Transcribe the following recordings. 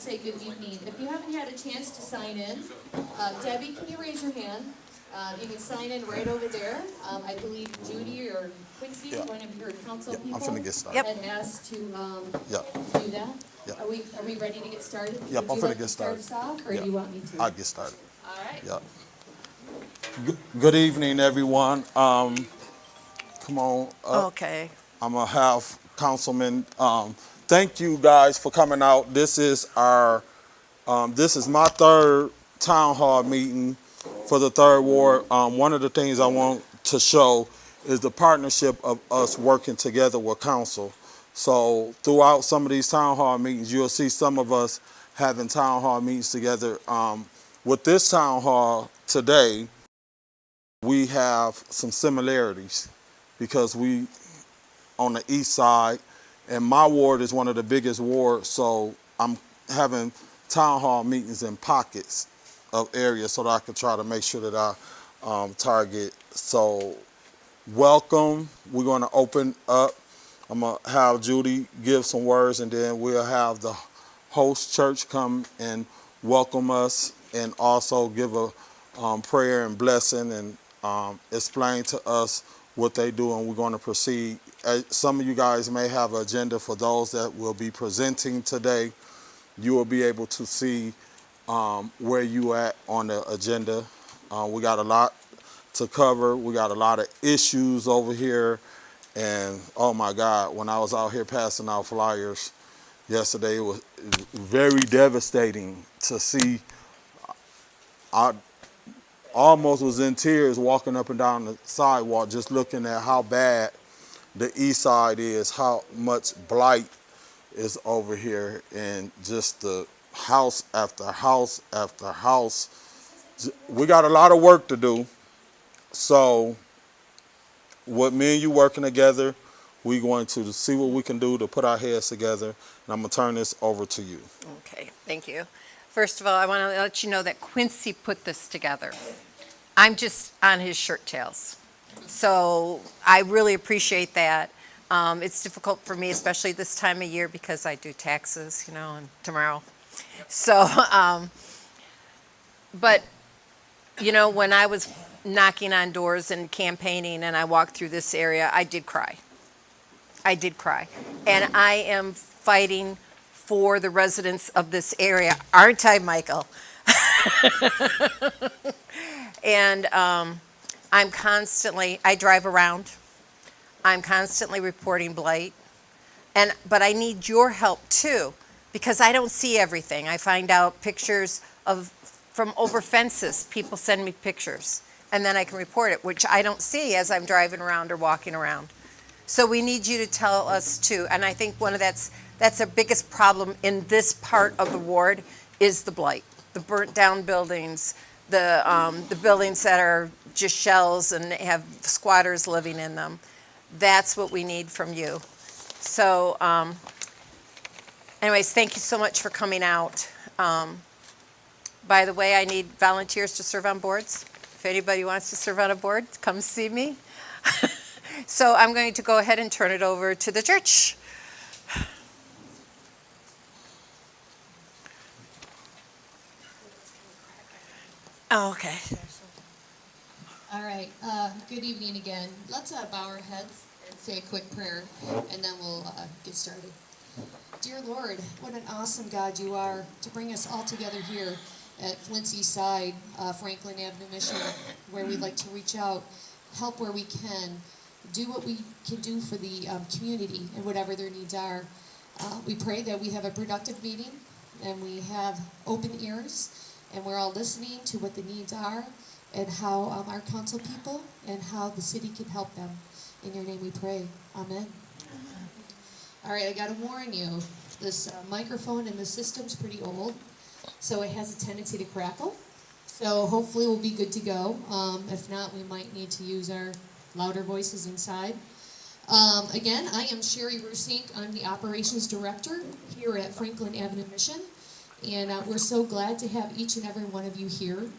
say good evening. If you haven't had a chance to sign in, Debbie, can you raise your hand? You can sign in right over there. I believe Judy or Quincy, one of your council people, I'm finna get started. had asked to Yep. do that. Yep. Are we ready to get started? Yep, Would I'm you finna like get to start started. us off, or Yep. do you want me to? I'll get started. All right. Yep. Good evening, everyone. Come on up. Okay. I'm gonna have Councilman. Thank you guys for coming out. This is my third town hall meeting for the third ward. One of the things I want to show is the partnership of us working together with council. So throughout some of these town hall meetings, you'll see some of us having town hall meetings together. With this town hall today, we have some similarities because we on the east side, and my ward is one of the biggest wards, so I'm having town hall meetings in pockets of areas so that I can try to make sure that I target. So welcome. We're going to open up. I'm going to have Judy give some words, and then we'll have the host church come and welcome us and also give a prayer and blessing and explain to us what they do, and we're going to proceed. Some of you guys may have an agenda for those that will be presenting today. You will be able to see where you at on the agenda. We got a lot to cover. We got a lot of issues over here. And oh my God, when I was out here passing out flyers yesterday, it was very devastating to see. I almost was in tears walking up and down the sidewalk just looking at how bad the east side is, how much blight is over here, and just the house after house after house. We got a lot of work to do. So with me and you working together, we're going to see what we can do to put our heads together, and I'm going to turn this over to you. Okay, thank you. First of all, I want to let you know that Quincy put this together. I'm just on his shirt tails. So I really appreciate that. It's difficult for me, especially this time of year, because I do taxes, and tomorrow. So, but, when I was knocking on doors and campaigning and I walked through this area, I did cry. I did cry. And I am fighting for the residents of this area, aren't I, Michael? And I drive around. I'm constantly reporting blight. But I need your help too, because I don't see everything. I find out pictures from over fences. People send me pictures, and then I can report it, which I don't see as I'm driving around or walking around. So we need you to tell us too. And I think that's the biggest problem in this part of the ward is the blight, the burnt down buildings, the buildings that are just shells and have squatters living in them. That's what we need from you. So anyways, thank you so much for coming out. By the way, I need volunteers to serve on boards. If anybody wants to serve on a board, come see me. So I'm going to go ahead and turn it over to the church. Oh, okay. All right. Good evening again. Let's bow our heads and say a quick prayer, and then we'll get started. Dear Lord, what an awesome God you are to bring us all together here at Flint City Side, Franklin Avenue Mission, where we'd like to reach out, help where we can, do what we can do for the community and whatever their needs are. We pray that we have a productive meeting and we have open ears and we're all listening to what the needs are and how our council people and how the city can help them. In your name we pray. Amen. All right, I got to warn you, this microphone in the system's pretty old, so it has a tendency to crackle. So hopefully we'll be good to go. If not, we might need to use our louder voices inside. Again, I am Sherry Rusink. I'm the operations director here at Franklin Avenue Mission, and we're so glad to have each and every one of you here.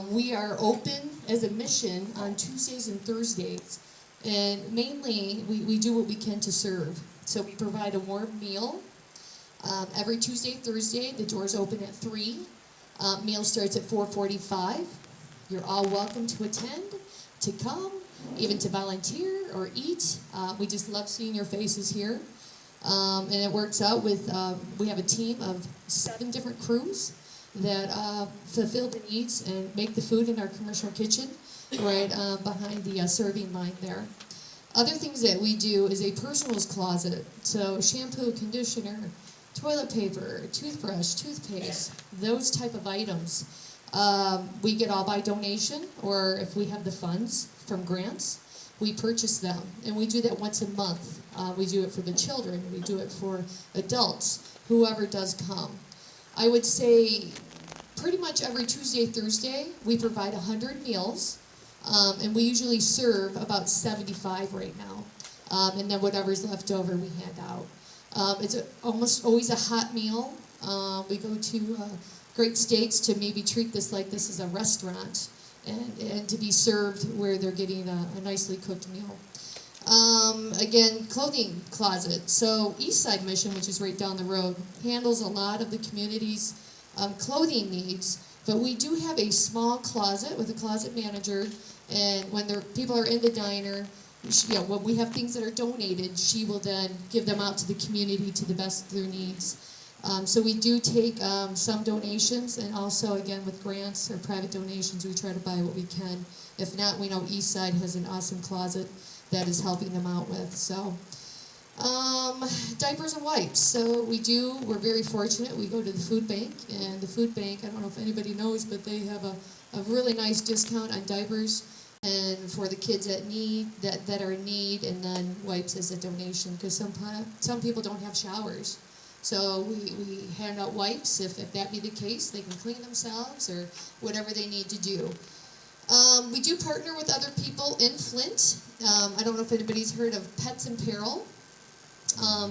We are open as a mission on Tuesdays and Thursdays, and mainly we do what we can to serve. So we provide a warm meal. Every Tuesday, Thursday, the doors open at 3. Meal starts at 4:45. You're all welcome to attend, to come, even to volunteer or eat. We just love seeing your faces here. And it works out with, we have a team of 7 different crews that fulfill the needs and make the food in our commercial kitchen right behind the serving line there. Other things that we do is a personals closet. So shampoo, conditioner, toilet paper, toothbrush, toothpaste, those type of items. We get all by donation, or if we have the funds from grants, we purchase them. And we do that once a month. We do it for the children. We do it for adults, whoever does come. I would say pretty much every Tuesday, Thursday, we provide 100 meals. And we usually serve about 75 right now. And then whatever's left over, we hand out. It's almost always a hot meal. We go to great states to maybe treat this like this is a restaurant and to be served where they're getting a nicely cooked meal. Again, clothing closet. So Eastside Mission, which is right down the road, handles a lot of the community's clothing needs. But we do have a small closet with a closet manager, and when people are in the diner, when we have things that are donated, she will then give them out to the community to the best of their needs. So we do take some donations, and also, again, with grants or private donations, we try to buy what we can. If not, we know Eastside has an awesome closet that is helping them out with. So diapers and wipes. So we're very fortunate. We go to the food bank, and the food bank, I don't know if anybody knows, but they have a really nice discount on diapers and for the kids that are in need, and then wipes as a donation, because some people don't have showers. So we hand out wipes. If that be the case, they can clean themselves or whatever they need to do. We do partner with other people in Flint. I don't know if anybody's heard of Pets in Peril.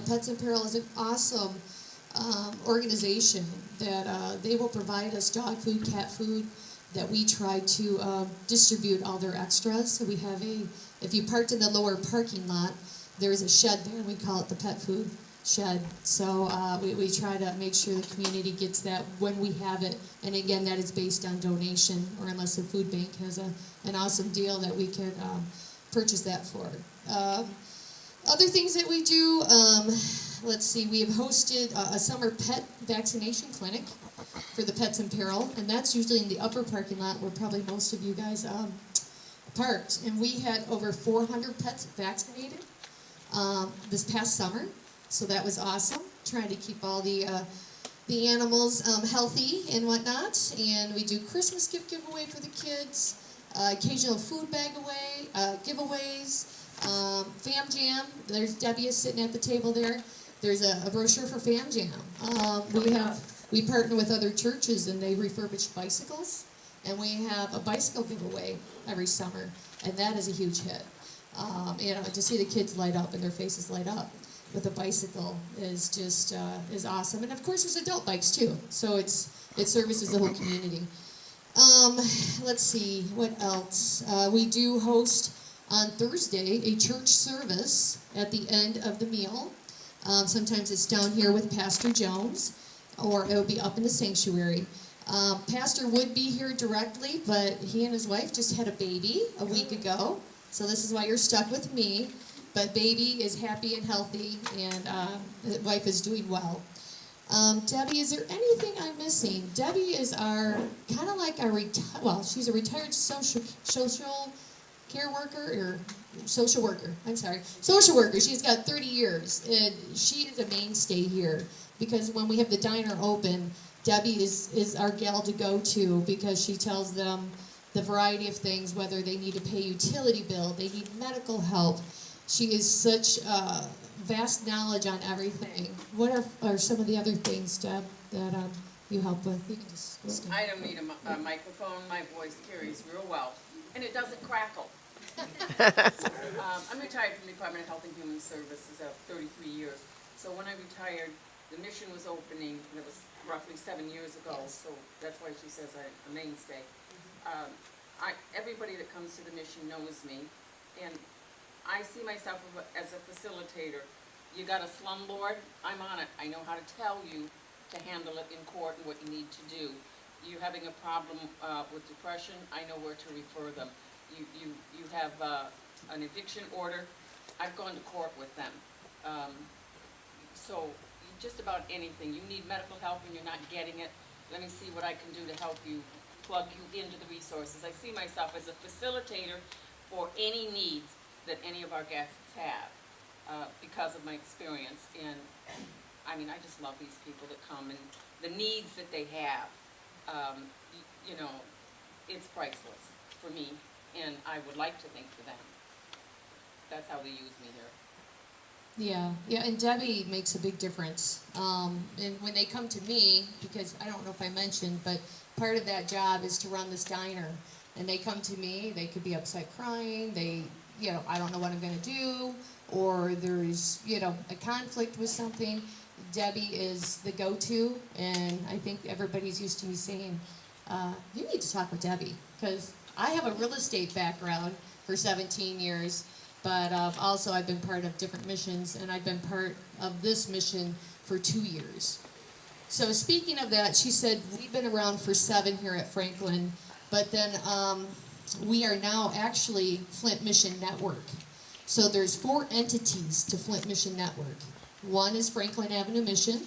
Pets in Peril is an awesome organization that they will provide us dog food, cat food, that we try to distribute all their extras. So we have if you parked in the lower parking lot, there's a shed there, and we call it the pet food shed. So we try to make sure the community gets that when we have it. And again, that is based on donation, or unless the food bank has an awesome deal that we can purchase that for. Other things that we do, let's see, we have hosted a summer pet vaccination clinic for the Pets in Peril, and that's usually in the upper parking lot where probably most of you guys parked. And we had over 400 pets vaccinated this past summer, so that was awesome, trying to keep all the animals healthy and whatnot. And we do Christmas gift giveaway for the kids, occasional food bag away, giveaways, Fam Jam. There's Debbie is sitting at the table there. There's a brochure for Fam Jam. We partner with other churches, and they refurbish bicycles, and we have a bicycle giveaway every summer, and that is a huge hit. To see the kids light up and their faces light up with a bicycle is just is awesome. And of course, there's adult bikes too, so it services the whole community. Let's see what else. We do host on Thursday a church service at the end of the meal. Sometimes it's down here with Pastor Jones, or it will be up in the sanctuary. Pastor would be here directly, but he and his wife just had a baby a week ago, so this is why you're stuck with me. But baby is happy and healthy, and the wife is doing well. Debbie, is there anything I'm missing? Debbie is she's a retired social care worker, or social worker. I'm sorry, social worker. She's got 30 years, and she is a mainstay here, because when we have the diner open, Debbie is our gal to go to, because she tells them the variety of things, whether they need to pay utility bill, they need medical help. She is such vast knowledge on everything. What are some of the other things, Deb, that you help with? You can just I don't need a microphone. My voice carries real well, and it doesn't crackle. I'm retired from the Department of Health and Human Services of 33 years. So when I retired, the mission was opening, and it was roughly 7 years ago, so that's why she says I'm a mainstay. Everybody that comes to the mission knows me, and I see myself as a facilitator. You got a slumlord, I'm on it. I know how to tell you to handle it in court and what you need to do. You're having a problem with depression, I know where to refer them. You have an eviction order, I've gone to court with them. So just about anything, you need medical help and you're not getting it, let me see what I can do to help you, plug you into the resources. I see myself as a facilitator for any needs that any of our guests have, because of my experience. And I mean, I just love these people that come and the needs that they have. You know, it's priceless for me, and I would like to think for them. That's how they use me here. Yeah, and Debbie makes a big difference. And when they come to me, because I don't know if I mentioned, but part of that job is to run this diner. And they come to me, they could be upset crying, I don't know what I'm gonna do, or there's, a conflict with something. Debbie is the go-to, and I think everybody's used to me saying, you need to talk with Debbie, because I have a real estate background for 17 years. But also I've been part of different missions, and I've been part of this mission for 2 years. So speaking of that, she said, we've been around for 7 here at Franklin, but then we are now actually Flint Mission Network. So there's 4 entities to Flint Mission Network. One is Franklin Avenue Mission,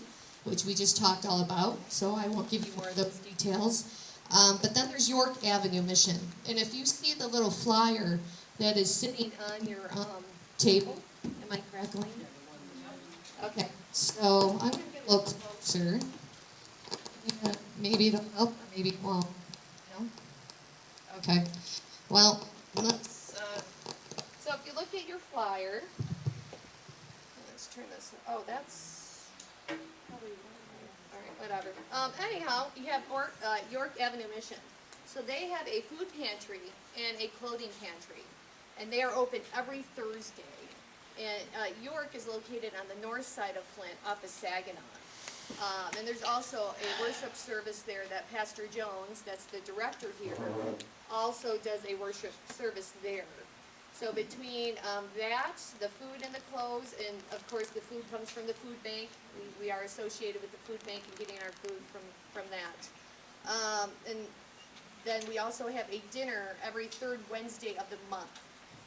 which we just talked all about, so I won't give you more of those details. But then there's York Avenue Mission. And if you see the little flyer that is sitting on your table. Am I crackling? Okay, so I'm going to get a little closer. Yeah, maybe it'll help, or maybe it won't. No? Okay. Well, let's. So if you look at your flyer, let's turn this. Oh, that's probably. All right, whatever. Anyhow, you have York Avenue Mission. So they have a food pantry and a clothing pantry. And they are open every Thursday. And York is located on the north side of Flint, off of Saginaw. And there's also a worship service there that Pastor Jones, that's the director here, also does a worship service there. So between that, the food and the clothes, and of course the food comes from the food bank. We are associated with the food bank and getting our food from that. And then we also have a dinner every 3rd Wednesday of the month.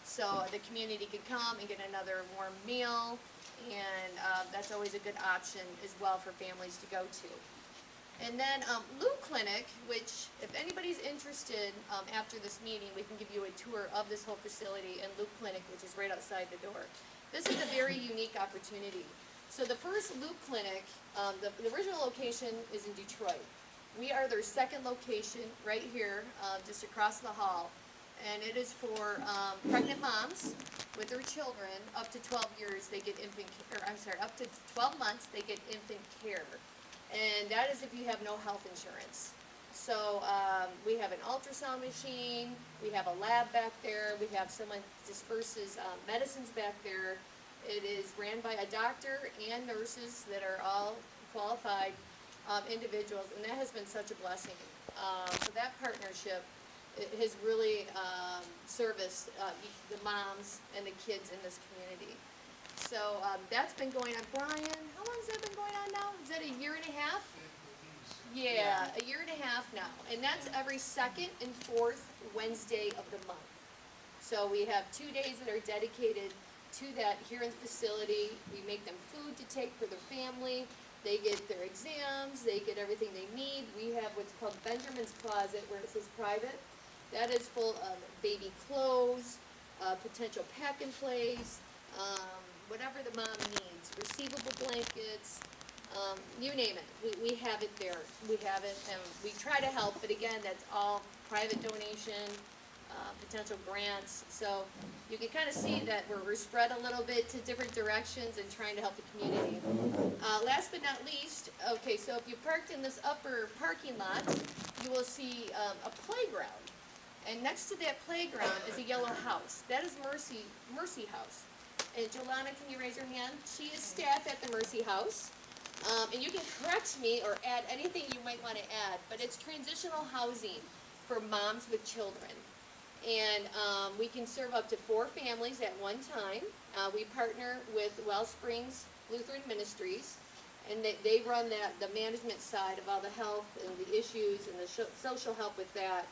So the community could come and get another warm meal, and that's always a good option as well for families to go to. And then Luke Clinic, which if anybody's interested after this meeting, we can give you a tour of this whole facility, and Luke Clinic, which is right outside the door. This is a very unique opportunity. So the first Luke Clinic, the original location is in Detroit. We are their 2nd location right here, just across the hall. And it is for pregnant moms with their children. Up to 12 years, they get up to 12 months, they get infant care. And that is if you have no health insurance. So we have an ultrasound machine, we have a lab back there, we have someone disperses medicines back there. It is ran by a doctor and nurses that are all qualified individuals, and that has been such a blessing. So that partnership has really serviced the moms and the kids in this community. So that's been going on. Brian, how long has that been going on now? Is that a year and a half? Yeah, a year and a half now. And that's every 2nd and 4th Wednesday of the month. So we have 2 days that are dedicated to that here in the facility. We make them food to take for their family. They get their exams, they get everything they need. We have what's called Benjamin's Closet, where it says private. That is full of baby clothes, potential pack and plays, whatever the mom needs, receivable blankets, you name it. We have it there. We have it, and we try to help, but again, that's all private donation, potential grants. So you can kind of see that we're spread a little bit to different directions and trying to help the community. Last but not least, okay, so if you parked in this upper parking lot, you will see a playground. And next to that playground is a yellow house. That is Mercy House. And Jolana, can you raise your hand? She is staff at the Mercy House. And you can correct me or add anything you might want to add, but it's transitional housing for moms with children. And we can serve up to 4 families at one time. We partner with Wellsprings Lutheran Ministries, and they run the management side of all the health and the issues and the social help with that.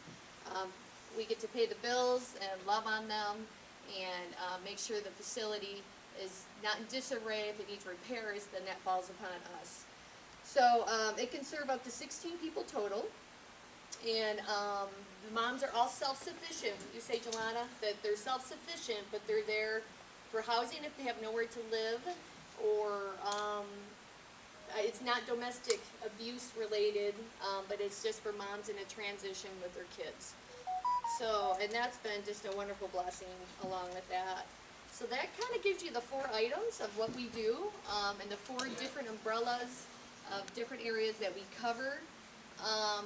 We get to pay the bills and love on them and make sure the facility is not in disarray. If it needs repairs, then that falls upon us. So it can serve up to 16 people total. And the moms are all self-sufficient. You say, Jelana, that they're self-sufficient, but they're there for housing if they have nowhere to live, or it's not domestic abuse related, but it's just for moms in a transition with their kids. So, and that's been just a wonderful blessing along with that. So that kind of gives you the 4 items of what we do, and the 4 different umbrellas of different areas that we cover. I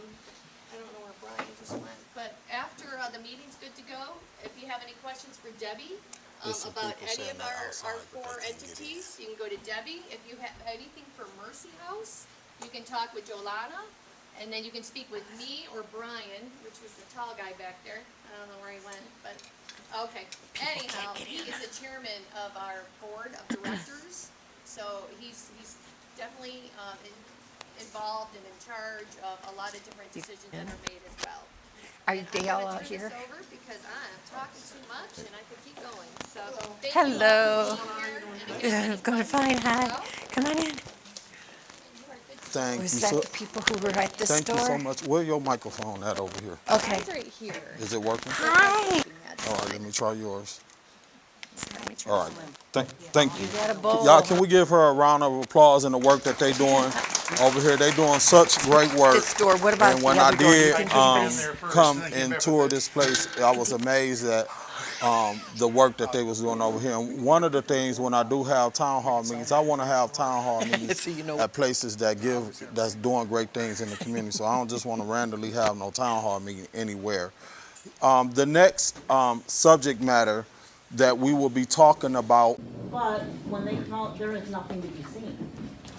don't know where Brian just went, but after the meeting's good to go, if you have any questions for Debbie about any of our 4 entities, you can go to Debbie. If you have anything for Mercy House, you can talk with Jolana, and then you can speak with me or Brian, which was the tall guy back there. I don't know where he went, but, okay. Anyhow, he is the chairman of our board of directors, so he's definitely involved and in charge of a lot of different decisions that are made as well. Are they all out I'm here? gonna turn this over because I'm talking too much and I could keep going, so. thank you Hello. all for being here, and if you have any I'm going fine. Hi. questions, Come on in. you are good to Thank you Was that so, the people who were at the thank you store? so much. Where your microphone at over here? Okay. It's right here. Is it working? Hi. All right, let me try yours. Let me try All right, thank you. You got a bowl. Y'all, can we give her a round of applause and the work that they doing over here? They doing such great work. This door. What about And the when I other door? Do you did think anybody's- come and tour this place, I was amazed at the work that they was doing over here. And one of the things when I do have town hall meetings, I want to have town hall meetings at places that's doing great things in the community. So I don't just want to randomly have no town hall meeting anywhere. The next subject matter that we will be talking about. But when they come out, there is nothing to be seen.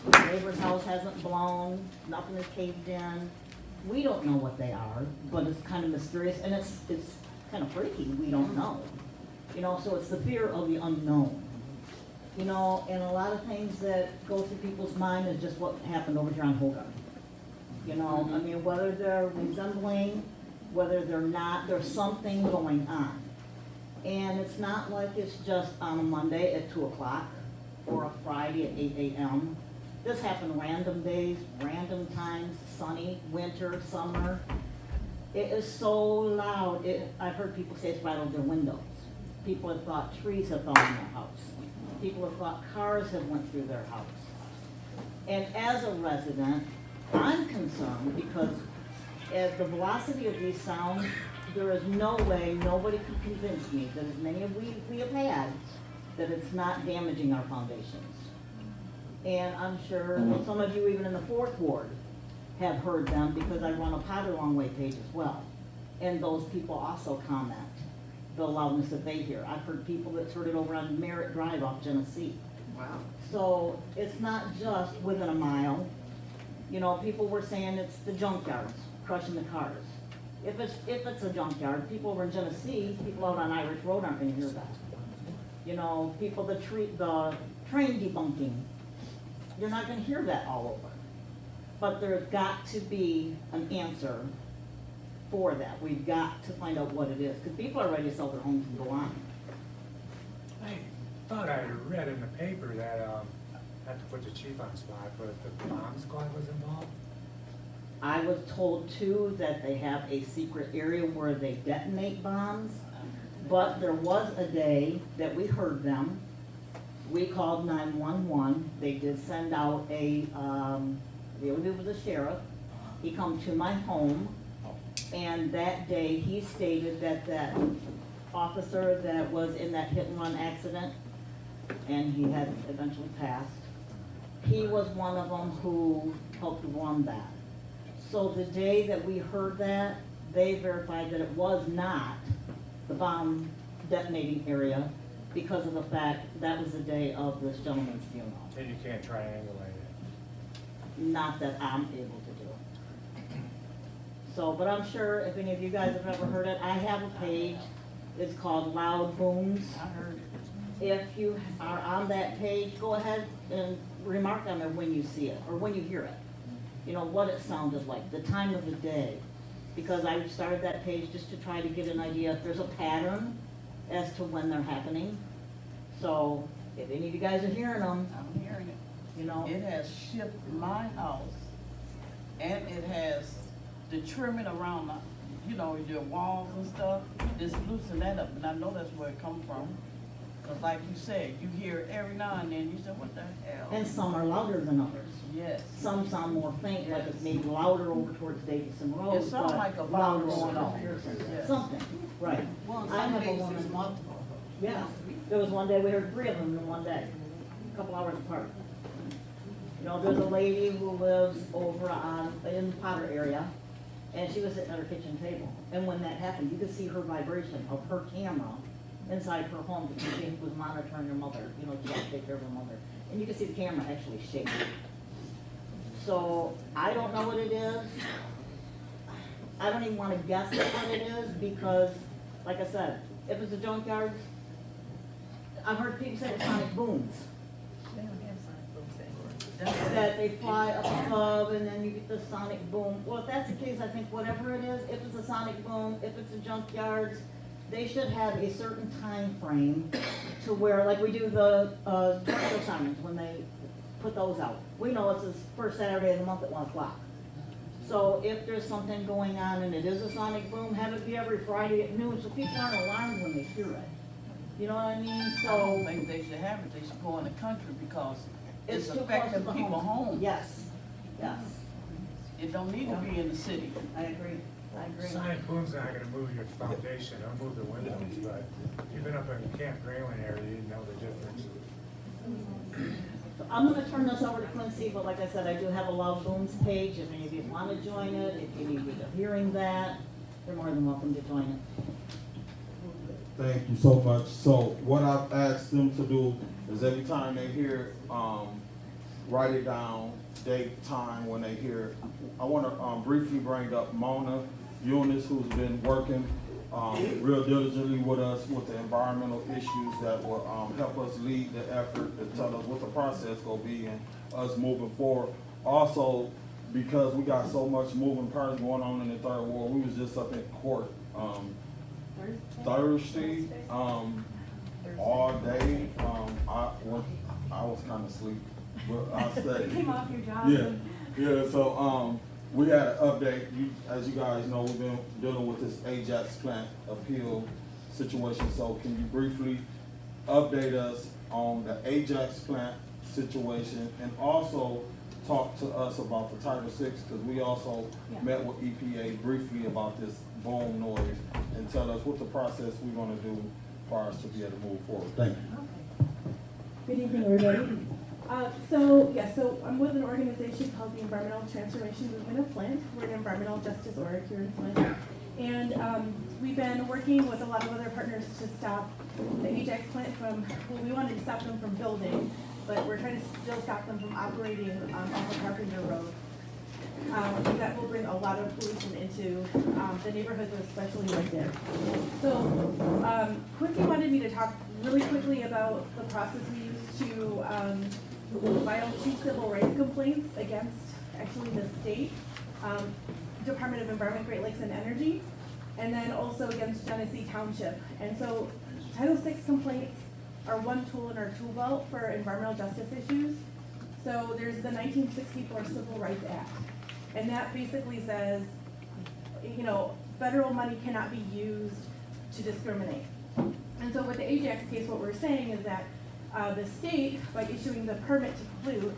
The neighbor's house hasn't blown, nothing is caved in. We don't know what they are, but it's kind of mysterious, and it's kind of freaky, we don't know. You know, so it's the fear of the unknown. You know, and a lot of things that go through people's mind is just what happened over here on Hogarth. You know, I mean, whether they're resembling, whether they're not, there's something going on. And it's not like it's just on a Monday at 2 o'clock or a Friday at 8 a.m. This happened random days, random times, sunny, winter, summer. It is so loud. I've heard people say it's right over their windows. People have thought trees have fallen in their house. People have thought cars have went through their house. And as a resident, I'm concerned because as the velocity of these sounds, there is no way, nobody can convince me that as many as we have had, that it's not damaging our foundations. And I'm sure some of you even in the 4th Ward have heard them because I run a Potter Long Way page as well. And those people also comment the loudness that they hear. I've heard people that's heard it over on Merritt Drive off Genesee. Wow. So it's not just within a mile. You know, people were saying it's the junkyards crushing the cars. If it's a junkyard, people over in Genesee, people out on Irish Road aren't gonna hear that. You know, people, the train debunking, you're not gonna hear that all over. But there's got to be an answer for that. We've got to find out what it is, because people are ready to sell their homes and go on. I thought I read in the paper that, not to put the chief on the spot, but the bomb squad was involved. I was told too that they have a secret area where they detonate bombs, but there was a day that we heard them. We called 911. They did send out it was a sheriff. He come to my home, and that day he stated that officer that was in that hit and run accident, and he had eventually passed, he was one of them who helped run that. So the day that we heard that, they verified that it was not the bomb detonating area because of the fact that was the day of this gentleman's funeral. And you can't triangulate it. Not that I'm able to do. So, but I'm sure if any of you guys have ever heard it, I have a page. It's called Loud Booms. I heard it. If you are on that page, go ahead and remark on there when you see it, or when you hear it. You know, what it sounded like, the time of the day. Because I started that page just to try to get an idea if there's a pattern as to when they're happening. So, if any of you guys are hearing them, I'm hearing it. you know. It has shifted my house, and it has the trimming around, you know, your walls and stuff. Just loosen that up, and I know that's where it comes from. Cause like you said, you hear it every now and then, you say, what the hell? And some are louder than others. Yes. Some sound more faint, like it's maybe louder over towards Davidson Road. It sounds but like a louder bomb going over off. Pearson. Yes. Something, right. Well, I some have a days woman- it's multiple. Yeah, there was one day we heard 3 of them in one day, a couple hours apart. You know, there's a lady who lives over in the Potter area, and she was sitting at her kitchen table. And when that happened, you could see her vibration of her camera inside her home, because she was monitoring her mother, you know, she had to take care of her mother. And you could see the camera actually shake. So, I don't know what it is. I don't even wanna guess at what it is, because, like I said, if it's a junkyard, I've heard people say it's sonic booms. That they fly up above and then you get the sonic boom. Well, if that's the case, I think whatever it is, if it's a sonic boom, if it's a junkyard, they should have a certain time frame to where, like we do the, tornado sirens, when they put those out. We know it's the first Saturday of the month at 1 o'clock. So if there's something going on and it is a sonic boom, have it be every Friday at noon, so people aren't alarmed when they hear it. You know what I mean? I So. don't think they should have it, they should go in the country because it's too close affecting to the people's homes. Yes, yes, It don't need to be in the city. I agree, I agree. Sonic boom's not gonna move your foundation, it'll move the windows, but if you've been up in Camp Grayling area, you know the difference. So I'm gonna turn this over to Quincy, but like I said, I do have a Loud Booms page, if any of you wanna join it, if any of you are hearing that, you're more than welcome to join it. Thank you so much. So what I've asked them to do is every time they hear, write it down, date, time when they hear it. I wanna, briefly bring up Mona Eunice, who's been working, real diligently with us with the environmental issues that will, help us lead the effort to tell us what the process gonna be and us moving forward. Also, because we got so much moving parts going on in the third ward, we was just up in court, Thursday, all day. I was kind of asleep, but I stayed. Came off your job. Yeah. So we had an update. As you guys know, we've been dealing with this Ajax plant appeal situation. So can you briefly update us on the Ajax plant situation and also talk to us about the Title VI, because we also met with EPA briefly about this boom noise, and tell us what the process we're gonna do for us to be able to move forward. Thank you. Good evening, everybody. So I'm with an organization called the Environmental Transformation Movement of Flint. We're an environmental justice org here in Flint. And we've been working with a lot of other partners to stop the Ajax plant from, well, we wanted to stop them from building, but we're trying to still stop them from operating off of Carpenter Road. That will bring a lot of pollution into the neighborhoods, especially right there. So Quincy wanted me to talk really quickly about the process we use to file 2 civil rights complaints against actually the state, Department of Environment, Great Lakes and Energy, and then also against Genesee Township. And so Title VI complaints are one tool in our tool belt for environmental justice issues. So there's the 1964 Civil Rights Act. And that basically says, you know, federal money cannot be used to discriminate. And so with the Ajax case, what we're saying is that the state, by issuing the permit to pollute,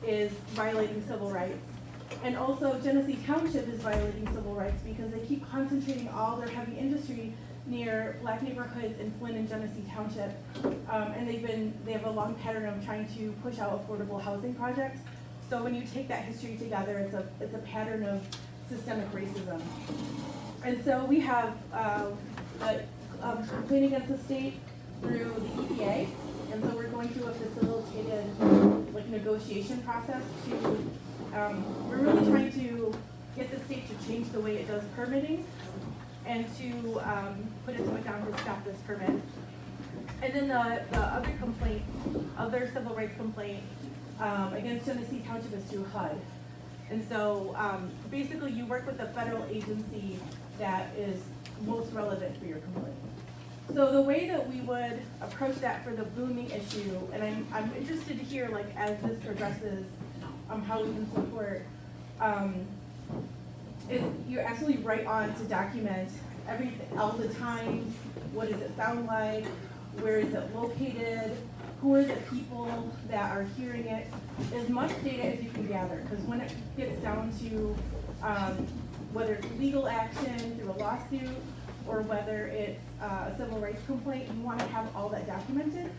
is violating civil rights. And also Genesee Township is violating civil rights because they keep concentrating all their heavy industry near black neighborhoods in Flint and Genesee Township. And they have a long pattern of trying to push out affordable housing projects. So when you take that history together, it's a pattern of systemic racism. And so we have a complaint against the state through the EPA. And so we're going through a facilitated negotiation process to, we're really trying to get the state to change the way it does permitting and to put its foot down to stop this permit. And then the other complaint, other civil rights complaint against Genesee Township is through HUD. And so basically you work with the federal agency that is most relevant for your complaint. So the way that we would approach that for the booming issue, and I'm interested to hear, like, as this progresses, how we can support, is you're absolutely right on to document everything, all the times, what does it sound like, where is it located, who are the people that are hearing it, as much data as you can gather, because when it gets down to whether it's legal action through a lawsuit or whether it's a civil rights complaint, you want to have all that documented.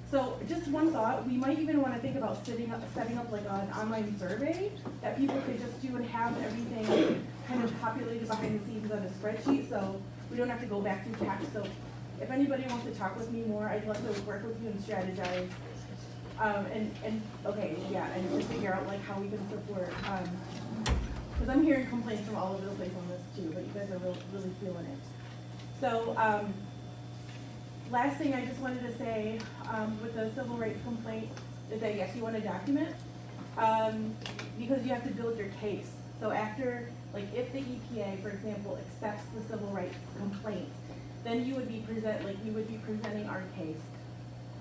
So just one thought, we might even want to think about setting up like an online survey that people could just do and have everything kind of populated behind the scenes on a spreadsheet, so we don't have to go back to text. So if anybody wants to talk with me more, I'd love to work with you and strategize. And to figure out like how we can support, because I'm hearing complaints from all over the place on this too, but you guys are really feeling it. So, last thing I just wanted to say, with the civil rights complaint is that yes, you want to document, because you have to build your case. So after, like if the EPA, for example, accepts the civil rights complaint, then you would be presenting our case.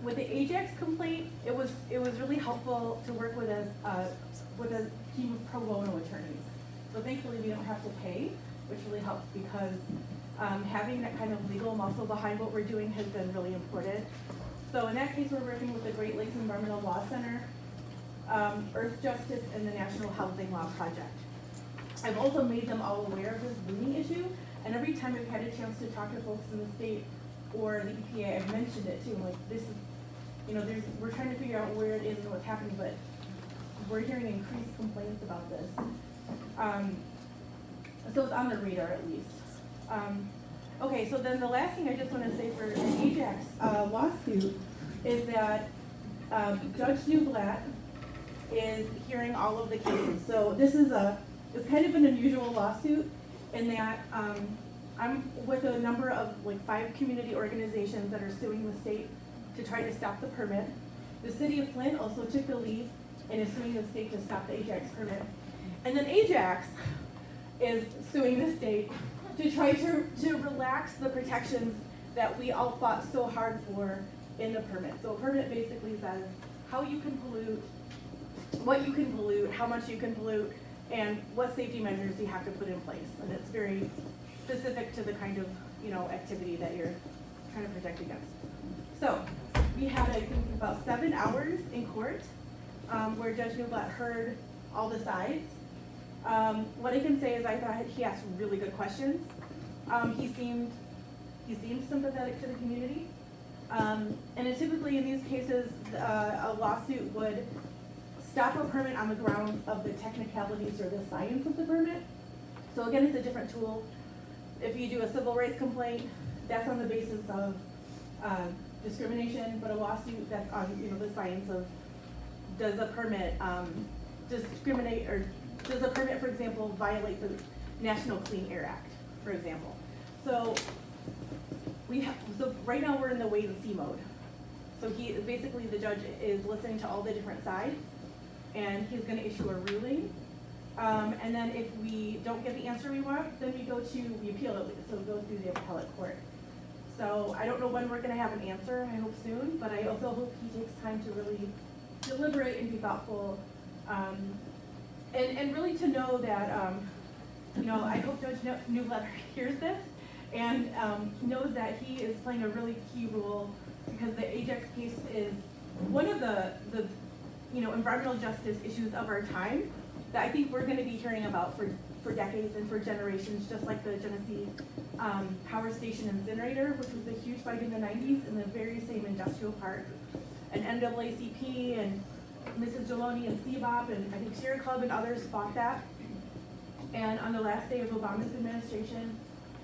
With the Ajax complaint, it was really helpful to work with a team of pro bono attorneys. So thankfully we don't have to pay, which really helps because having that kind of legal muscle behind what we're doing has been really important. So in that case, we're working with the Great Lakes Environmental Law Center, Earth Justice, and the National Housing Law Project. I've also made them all aware of this booming issue, and every time I've had a chance to talk to folks in the state or the EPA, I've mentioned it too. Like this is, we're trying to figure out where it is and what's happening, but we're hearing increased complaints about this. So it's on the radar at least. Okay, so then the last thing I just want to say for the Ajax lawsuit is that Judge Newblatt is hearing all of the cases. So this is it's kind of an unusual lawsuit in that I'm with a number of 5 community organizations that are suing the state to try to stop the permit. The city of Flint also took the lead and is suing the state to stop the Ajax permit. And then Ajax is suing the state to try to relax the protections that we all fought so hard for in the permit. So a permit basically says how you can pollute, what you can pollute, how much you can pollute, and what safety measures you have to put in place. And it's very specific to the kind of activity that you're trying to protect against. So we had, I think, about 7 hours in court where Judge Newblatt heard all the sides. What I can say is I thought he asked really good questions. He seemed sympathetic to the community. And typically in these cases, a lawsuit would stop a permit on the grounds of the technicalities or the science of the permit. So again, it's a different tool. If you do a civil rights complaint, that's on the basis of discrimination, but a lawsuit, that's on the science of does a permit discriminate, or does a permit, for example, violate the National Clean Air Act, for example. So right now we're in the wait and see mode. So basically the judge is listening to all the different sides, and he's going to issue a ruling. And then if we don't get the answer we want, then we appeal it, so we go through the appellate court. So I don't know when we're going to have an answer. I hope soon, but I also hope he takes time to really deliberate and be thoughtful, and really to know that I hope Judge Newblatt hears this and knows that he is playing a really key role, because the Ajax case is one of the environmental justice issues of our time that I think we're going to be hearing about for decades and for generations, just like the Genesee Power Station incinerator, which was a huge fight in the 90s in the very same industrial park. And NAACP and Mrs. Geloni and CBOP and I think Sierra Club and others fought that. And on the last day of Obama's administration,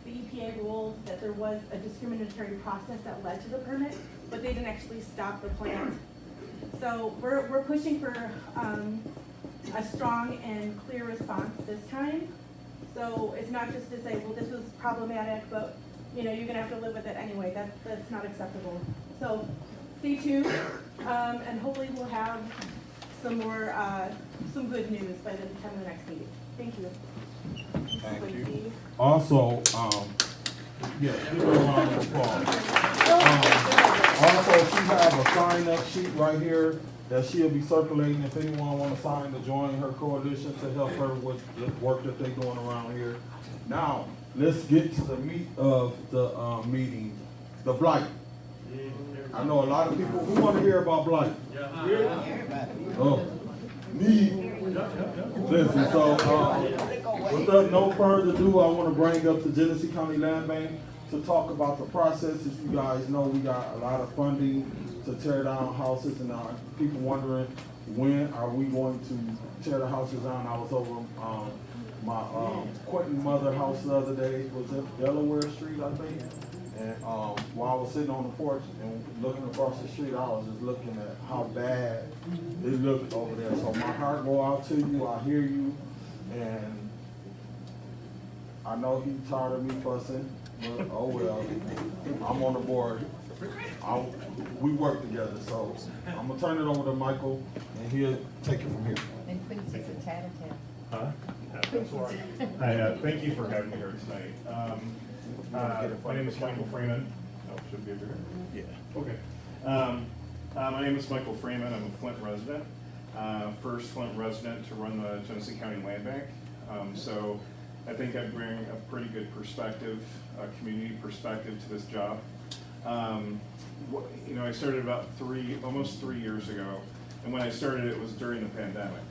the EPA ruled that there was a discriminatory process that led to the permit, but they didn't actually stop the plant. So we're pushing for a strong and clear response this time. So it's not just to say, well, this was problematic, but, you know, you're gonna have to live with it anyway. That's not acceptable. So stay tuned, and hopefully we'll have some more, some good news by the time of the next meeting. Thank you. Thank you. Lindsay. Also, yeah, give her a round of applause. Also, she have a sign-up sheet right here that she'll be circulating if anyone want to sign to join her coalition to help her with the work that they're doing around here. Now, let's get to the meat of the meeting, the blight. I know a lot of people who want to hear about blight. Oh, me. Listen, so without no further ado, I want to bring up the Genesee County Land Bank to talk about the process. As you guys know, we got a lot of funding to tear down houses, and people wondering when are we going to tear the houses down. I was over my Quentin mother house the other day. Was it Delaware Street, I think? And while I was sitting on the porch and looking across the street, I was just looking at how bad it looked over there. So my heart go out to you. I hear you, and I know he tired of me fussing, but oh well. I'm on the board. We work together, so I'm gonna turn it over to Michael, and he'll take it from here. And Quincy's a tattletale. Huh? That's all right. Hi, thank you for having me here tonight. My name is Michael Freeman. Oh, should be over here? Yeah. Okay. My name is Michael Freeman. I'm a Flint resident. First Flint resident to run the Genesee County Land Bank. So I think I bring a pretty good perspective, a community perspective to this job. You know, I started about almost 3 years ago. And when I started, it was during the pandemic.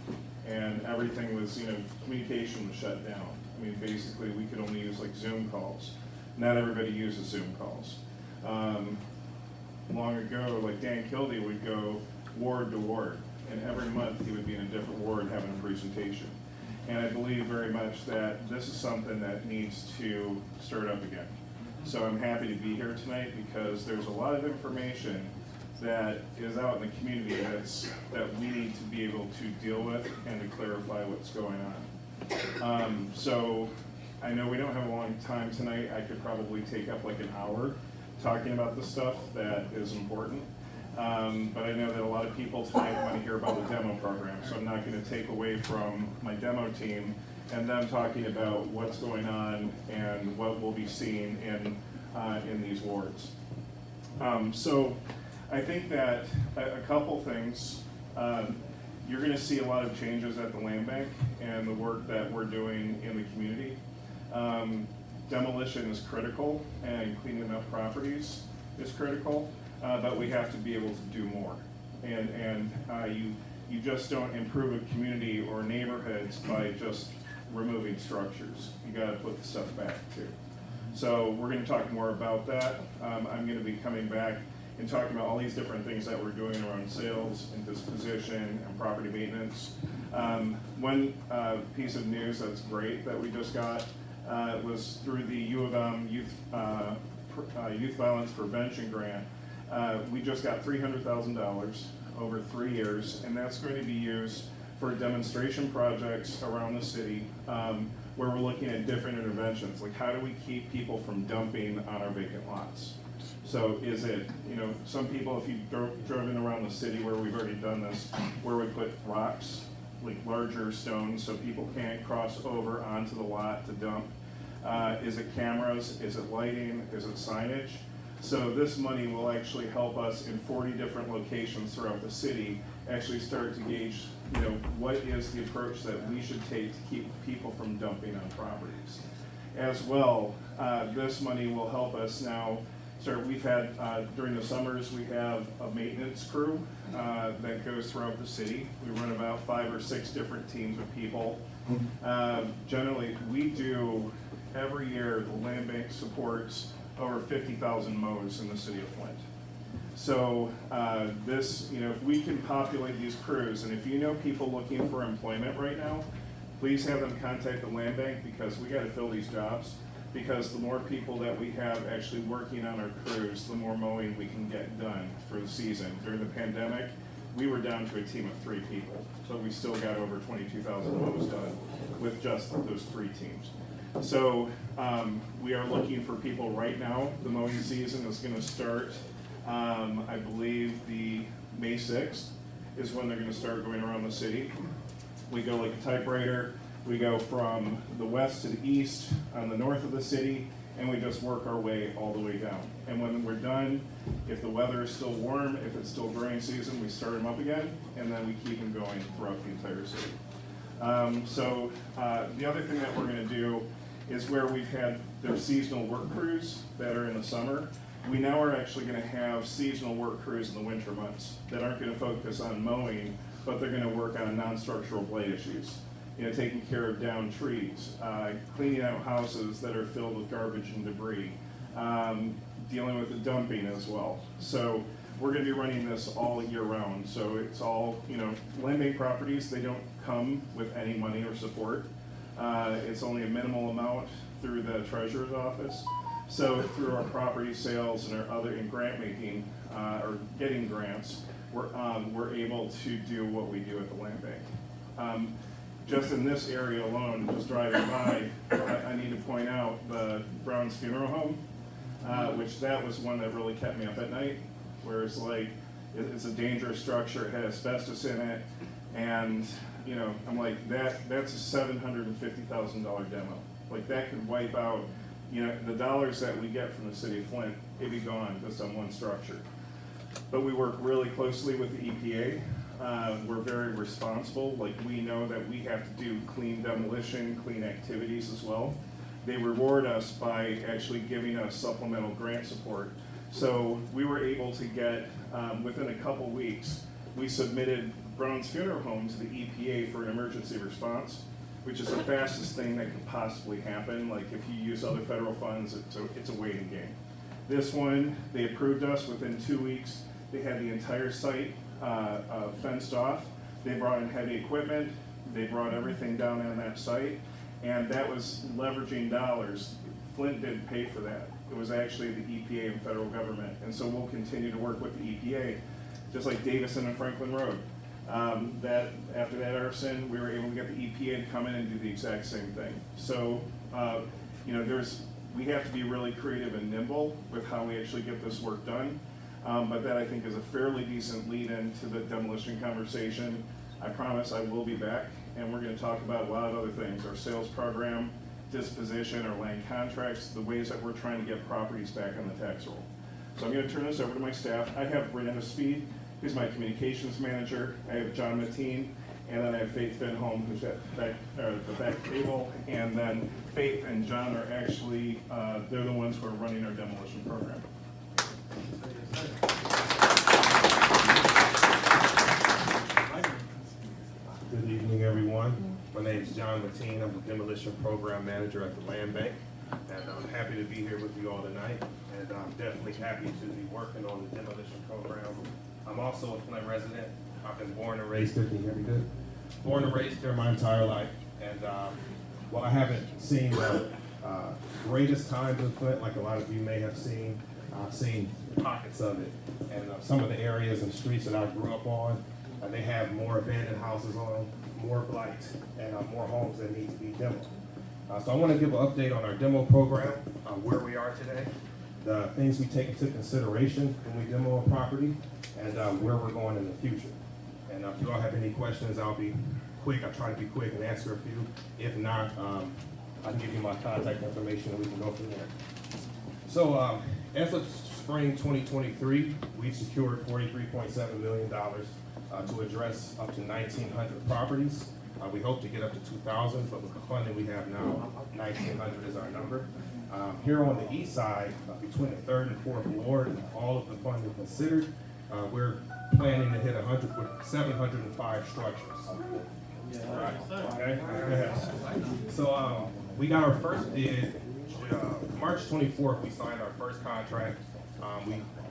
And everything was, you know, communication was shut down. I mean, basically, we could only use like Zoom calls. Not everybody uses Zoom calls. Long ago, like Dan Kildee would go ward to ward, and every month he would be in a different ward having a presentation. And I believe very much that this is something that needs to start up again. So I'm happy to be here tonight because there's a lot of information that is out in the community that we need to be able to deal with and to clarify what's going on. So I know we don't have a long time tonight. I could probably take up like an hour talking about the stuff that is important. But I know that a lot of people tonight want to hear about the demo program, so I'm not going to take away from my demo team and them talking about what's going on and what we'll be seeing in these wards. So I think that a couple things, you're going to see a lot of changes at the land bank and the work that we're doing in the community. Demolition is critical, and cleaning up properties is critical, but we have to be able to do more. And you just don't improve a community or neighborhoods by just removing structures. You got to put the stuff back too. So we're going to talk more about that. I'm going to be coming back and talking about all these different things that we're doing around sales and disposition and property maintenance. One piece of news that's great that we just got was through the U of M Youth Violence Prevention Grant. We just got $300,000 over 3 years, and that's going to be used for demonstration projects around the city where we're looking at different interventions, like how do we keep people from dumping on our vacant lots? So is it, you know, some people, if you've driven around the city where we've already done this, where we put rocks, like larger stones, so people can't cross over onto the lot to dump. Is it cameras? Is it lighting? Is it signage? So this money will actually help us in 40 different locations throughout the city actually start to gauge, you know, what is the approach that we should take to keep people from dumping on properties. As well, this money will help us now. We've had, during the summers, we have a maintenance crew that goes throughout the city. We run about 5 or 6 different teams of people. Generally, we do, every year, the land bank supports over 50,000 mows in the city of Flint. So this, you know, if we can populate these crews, and if you know people looking for employment right now, please have them contact the land bank because we gotta fill these jobs. Because the more people that we have actually working on our crews, the more mowing we can get done for the season. During the pandemic, we were down to a team of 3 people, so we still got over 22,000 mows done with just those 3 teams. So we are looking for people right now. The mowing season is gonna start, I believe the May 6th is when they're gonna start going around the city. We go like a typewriter, we go from the west to the east on the north of the city, and we just work our way all the way down. And when we're done, if the weather is still warm, if it's still growing season, we start them up again, and then we keep them going throughout the entire city. The other thing that we're gonna do is where we've had their seasonal work crews that are in the summer, we now are actually gonna have seasonal work crews in the winter months that aren't gonna focus on mowing, but they're gonna work on non-structural blight issues. You know, taking care of downed trees, cleaning out houses that are filled with garbage and debris, dealing with the dumping as well. So we're gonna be running this all year round. So it's all, you know, land bank properties, they don't come with any money or support. It's only a minimal amount through the treasurer's office. So through our property sales and our other in grant making, or getting grants, we're able to do what we do at the land bank. Just in this area alone, just driving by, I need to point out the Brown's Funeral Home, which that was one that really kept me up at night, where it's like, it's a dangerous structure, it had asbestos in it, and, you know, I'm like, that's a $750,000 demo. Like, that could wipe out, you know, the dollars that we get from the city of Flint, it'd be gone just on one structure. But we work really closely with the EPA. We're very responsible, like we know that we have to do clean demolition, clean activities as well. They reward us by actually giving us supplemental grant support. So we were able to get, within a couple weeks, we submitted Brown's Funeral Home to the EPA for an emergency response, which is the fastest thing that could possibly happen. Like if you use other federal funds, it's a waiting game. This one, they approved us within 2 weeks. They had the entire site fenced off. They brought in heavy equipment. They brought everything down on that site, and that was leveraging dollars. Flint didn't pay for that. It was actually the EPA and federal government, and so we'll continue to work with the EPA, just like Davison and Franklin Road. That after that arson, we were able to get the EPA to come in and do the exact same thing. So, you know, we have to be really creative and nimble with how we actually get this work done. But that I think is a fairly decent lead into the demolition conversation. I promise I will be back, and we're gonna talk about a lot of other things, our sales program, disposition, our land contracts, the ways that we're trying to get properties back on the tax roll. So I'm gonna turn this over to my staff. I have Renetta Speed, who's my communications manager. I have John Mateen, and then I have Faith Finholm, who's at the back table. And then Faith and John are actually, they're the ones who are running our demolition program. Good evening, everyone. My name is John Mateen. I'm the demolition program manager at the land bank, and I'm happy to be here with you all tonight. And I'm definitely happy to be working on the demolition program. I'm also a Flint resident. I've been born and raised here. Can you hear me good? Born and raised here my entire life. And while I haven't seen the greatest times in Flint, like a lot of you may have seen, I've seen pockets of it. And some of the areas and streets that I grew up on, they have more abandoned houses on them, more blight, and more homes that need to be demoed. So I want to give an update on our demo program, where we are today, the things we take into consideration when we demo a property, and where we're going in the future. And if you all have any questions, I'll be quick. I'll try to be quick and answer a few. If not, I can give you my contact information and we can go from there. So as of spring 2023, we've secured $43.7 million to address up to 1,900 properties. We hope to get up to 2,000, but with the funding we have now, 1,900 is our number. Here on the east side, between the 3rd and 4th Ward, all of the funding considered, we're planning to hit 100 with 705 structures. Right. Okay. So we got our first bid March 24th. We signed our first contract.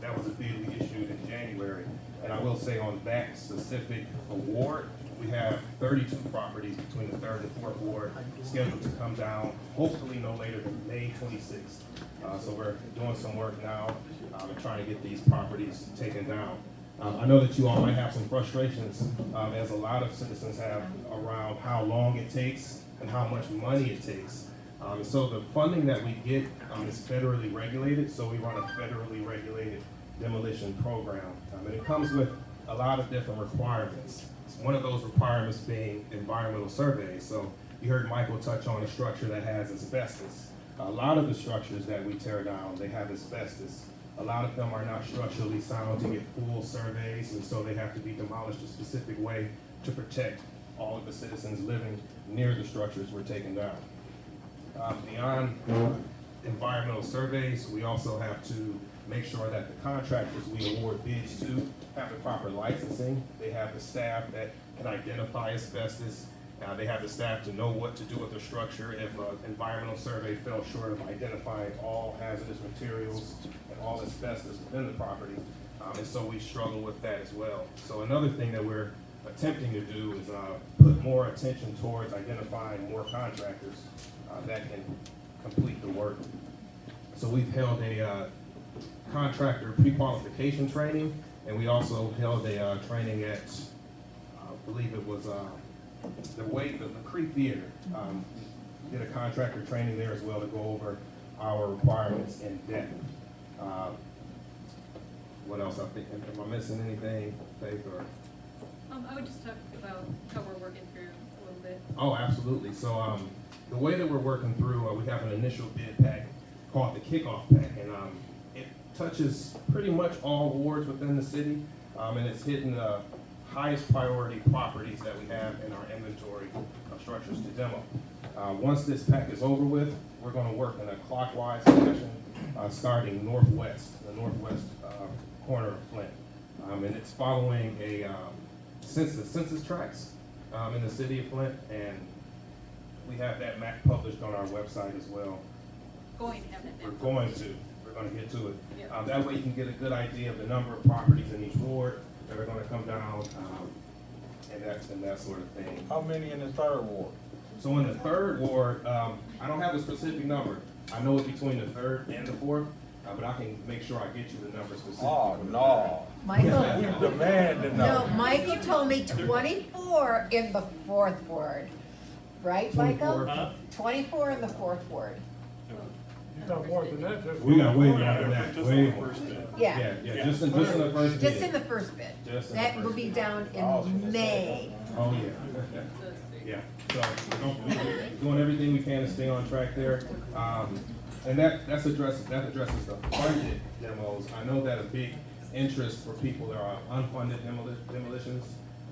That was a bid we issued in January. And I will say on that specific award, we have 32 properties between the 3rd and 4th Ward scheduled to come down, hopefully no later than May 26th. So we're doing some work now and trying to get these properties taken down. I know that you all might have some frustrations, as a lot of citizens have, around how long it takes and how much money it takes. And so the funding that we get is federally regulated, so we run a federally regulated demolition program. And it comes with a lot of different requirements. One of those requirements being environmental surveys. So you heard Michael touch on a structure that has asbestos. A lot of the structures that we tear down, they have asbestos. A lot of them are not structurally sound to get full surveys, and so they have to be demolished a specific way to protect all of the citizens living near the structures we're taking down. Beyond environmental surveys, we also have to make sure that the contractors we award bids to have the proper licensing. They have the staff that can identify asbestos. They have the staff to know what to do with the structure if an environmental survey fell short of identifying all hazardous materials and all asbestos within the property. And so we struggle with that as well. So another thing that we're attempting to do is put more attention towards identifying more contractors that can complete the work. So we've held a contractor pre-qualification training, and we also held a training at, I believe it was the Creek Theater. Did a contractor training there as well to go over our requirements in depth. What else? I think, am I missing anything, Faith? Or? I would just talk about how we're working through a little bit. Oh, absolutely. So the way that we're working through, we have an initial bid pack called the kickoff pack, and it touches pretty much all wards within the city, and it's hitting the highest priority properties that we have in our inventory of structures to demo. Once this pack is over with, we're going to work in a clockwise fashion, starting northwest, the northwest corner of Flint, and it's following a census tracts in the city of Flint, and we have that map published on our website as well. Going to have that. We're going to get to it. Yeah. That way you can get a good idea of the number of properties in each ward that are going to come down, and that sort of thing. How many in the third ward? So in the third ward, I don't have a specific number. I know it's between the third and the fourth, but I can make sure I get you the number specific. Oh, no. Michael, You demand to no, know. Michael told me 24 in the fourth ward. Right, Michael? 24. 24 in the fourth ward. You got more than that. just- We got way more than that, way more. Yeah, Yeah, just in the first just bid. in the first bid. Just in the That first will be bid. down in May. Oh, yeah. Yeah, so we're doing everything we can to stay on track there. And that addresses the funded demos. I know that a big interest for people that are unfunded demolitions.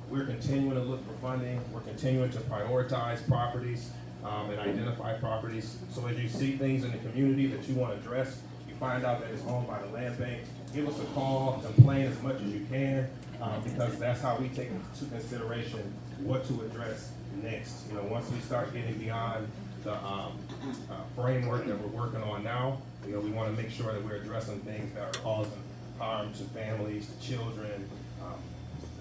We're continuing to look for funding. We're continuing to prioritize properties and identify properties. So as you see things in the community that you want to address, you find out that it's owned by the land bank, give us a call, complain as much as you can, because that's how we take into consideration what to address next. You know, once we start getting beyond the framework that we're working on now, you know, we want to make sure that we're addressing things that are causing harm to families, to children,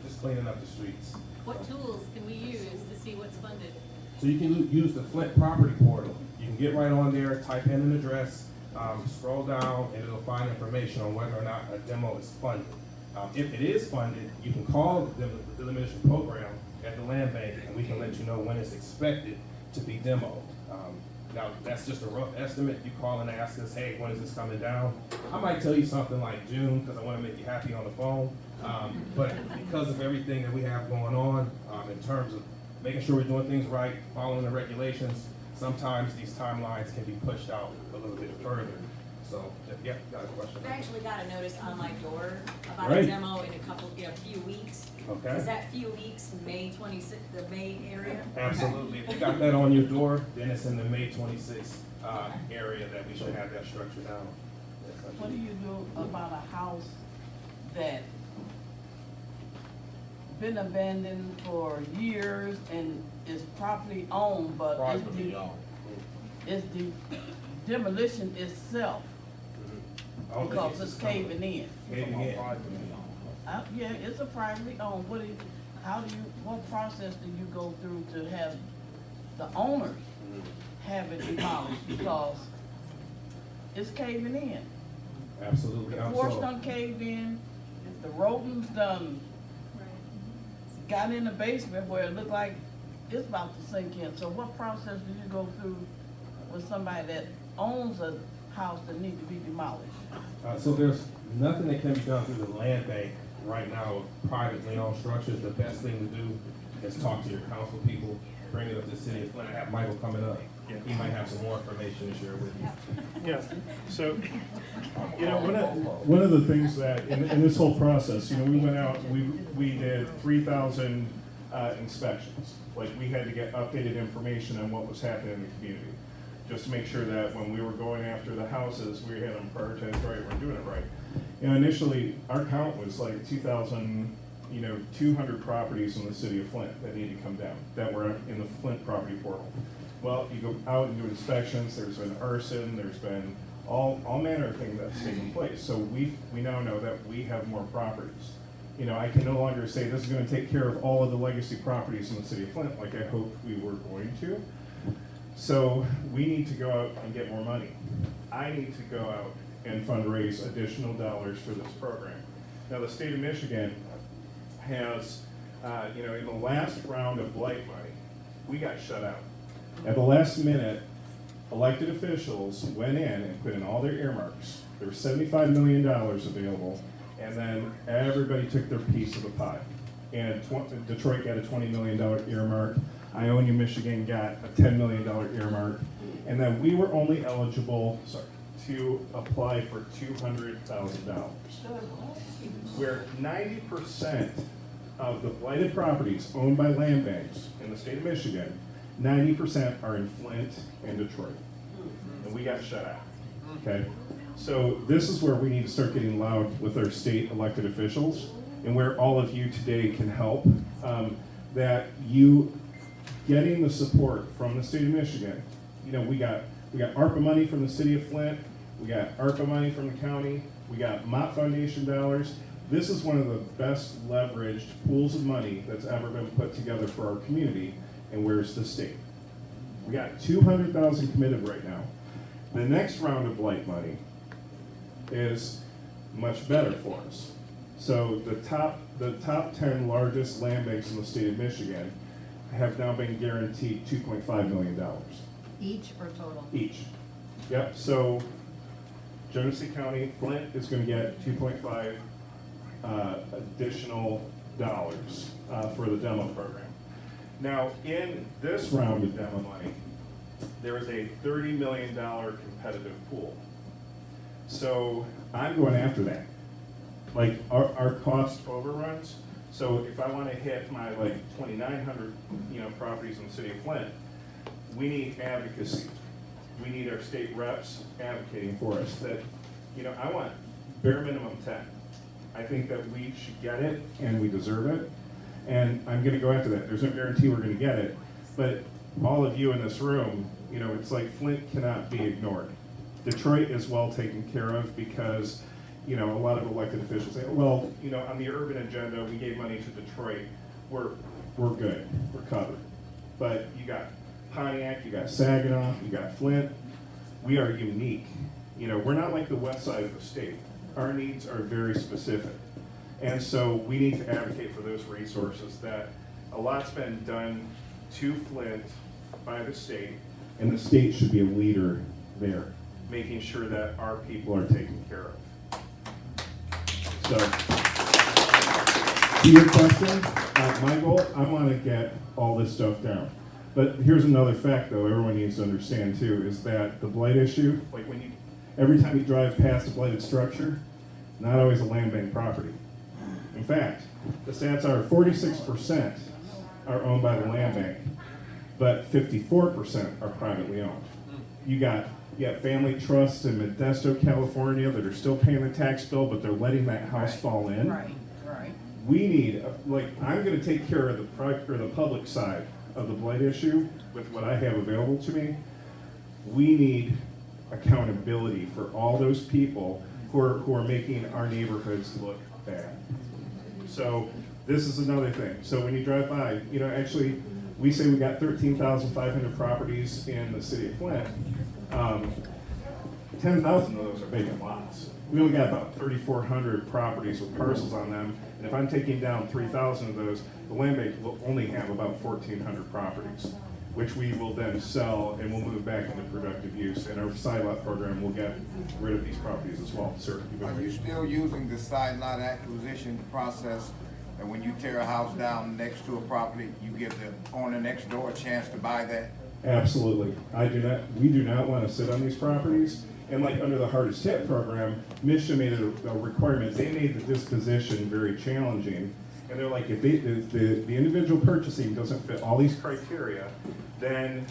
just cleaning up the streets. What tools can we use to see what's funded? So you can use the Flint property portal. You can get right on there, type in an address, scroll down, and it'll find information on whether or not a demo is funded. If it is funded, you can call the demolition program at the land bank, and we can let you know when it's expected to be demoed. Now, that's just a rough estimate. You call and ask us, hey, when is this coming down? I might tell you something like June, because I want to make you happy on the phone. But because of everything that we have going on in terms of making sure we're doing things right, following the regulations, sometimes these timelines can be pushed out a little bit further. So, yeah, got a question? I actually got a notice on my door about Great. a demo in a few weeks. Okay. Is that few weeks, May 26th, the May area? Absolutely. If you got that on your door, then it's in the May 26th area that we should have that structure down. What do you do about a house that been abandoned for years and is properly owned, but Privately owned. it's the demolition itself because it's caving in? Caving in. Yeah, it's a privately owned. What process do you go through to have the owners have it demolished because it's caving in? Absolutely. The porch done caved in, the rodents done got in the basement where it looked like it's about to sink in. So what process do you go through with somebody that owns a house that needs to be demolished? So there's nothing that can be done through the land bank right now with privately owned structures. The best thing to do is talk to your council people, bring it up to the city of Flint. I have Michael coming up. He might have some more information to share with you. Yeah, so, you know, one of the things that, in this whole process, you know, we went out, we did 3,000 inspections. Like, we had to get updated information on what was happening in the community, just to make sure that when we were going after the houses, we had them prioritized right, we're doing it right. You know, initially, our count was like 200 properties in the city of Flint that needed to come down, that were in the Flint property portal. Well, you go out and do inspections, there's been arson, there's been all manner of things that's taken place. So we now know that we have more properties. You know, I can no longer say this is gonna take care of all of the legacy properties in the city of Flint like I hoped we were going to. So we need to go out and get more money. I need to go out and fundraise additional dollars for this program. Now, the state of Michigan has, you know, in the last round of blight money, we got shut out. At the last minute, elected officials went in and put in all their earmarks. There was $75 million available, and then everybody took their piece of the pie. And Detroit got a $20 million earmark. Ionia, Michigan got a $10 million earmark. And then we were only eligible, to apply for $200,000. Where 90% of the blighted properties owned by land banks in the state of Michigan, 90% are in Flint and Detroit. And we got shut out, okay? So this is where we need to start getting loud with our state elected officials, and where all of you today can help, that you getting the support from the state of Michigan. You know, we got ARPA money from the city of Flint, we got ARPA money from the county, we got Mott Foundation dollars. This is one of the best leveraged pools of money that's ever been put together for our community, and where's the state? We got $200,000 committed right now. The next round of blight money is much better for us. So the top 10 largest land banks in the state of Michigan have now been guaranteed $2.5 million. Each or total? Each. Yep, so Genesee County, Flint is gonna get 2.5 additional dollars for the demo program. Now, in this round of demo money, there is a $30 million competitive pool. So I'm going after that. Like, our cost overruns, so if I wanna hit my 2,900, properties in the city of Flint, we need advocacy. We need our state reps advocating for us that, I want bare minimum 10. I think that we should get it and we deserve it. And I'm gonna go after that. There's no guarantee we're gonna get it, but all of you in this room, it's like Flint cannot be ignored. Detroit is well taken care of because, a lot of elected officials say, well, on the urban agenda, we gave money to Detroit. We're good, we're covered. But you got Pontiac, you got Saginaw, you got Flint. We are unique. We're not like the west side of the state. Our needs are very specific. And so we need to advocate for those resources that a lot's been done to Flint by the state, and the state should be a leader there, making sure that our people are taken care of. So, to your question, my goal, I want to get all this stuff down. But here's another fact, though, everyone needs to understand too, is that the blight issue, every time you drive past a blighted structure, not always a land bank property. In fact, the stats are 46% are owned by the land bank, but 54% are privately owned. You got family trusts in Modesto, California that are still paying the tax bill, but they're letting that house fall in. Right. We need, I'm gonna take care of the public side of the blight issue with what I have available to me. We need accountability for all those people who are making our neighborhoods look bad. So this is another thing. So when you drive by, actually, we say we got 13,500 properties in the city of Flint. 10,000 of those are vacant lots. We only got about 3,400 properties with parcels on them. And if I'm taking down 3,000 of those, the land bank will only have about 1,400 properties. which we will then sell and we'll move back into productive use. And our side lot program will get rid of these properties as well. Sir, you Are you still using the side lot acquisition process? And when you tear a house down next to a property, you give the owner next door a chance to buy that? Absolutely. We do not want to sit on these properties. And like under the hardest hit program, Michigan made it a requirement. They made the disposition very challenging. And they're like, if the individual purchasing doesn't fit all these criteria, then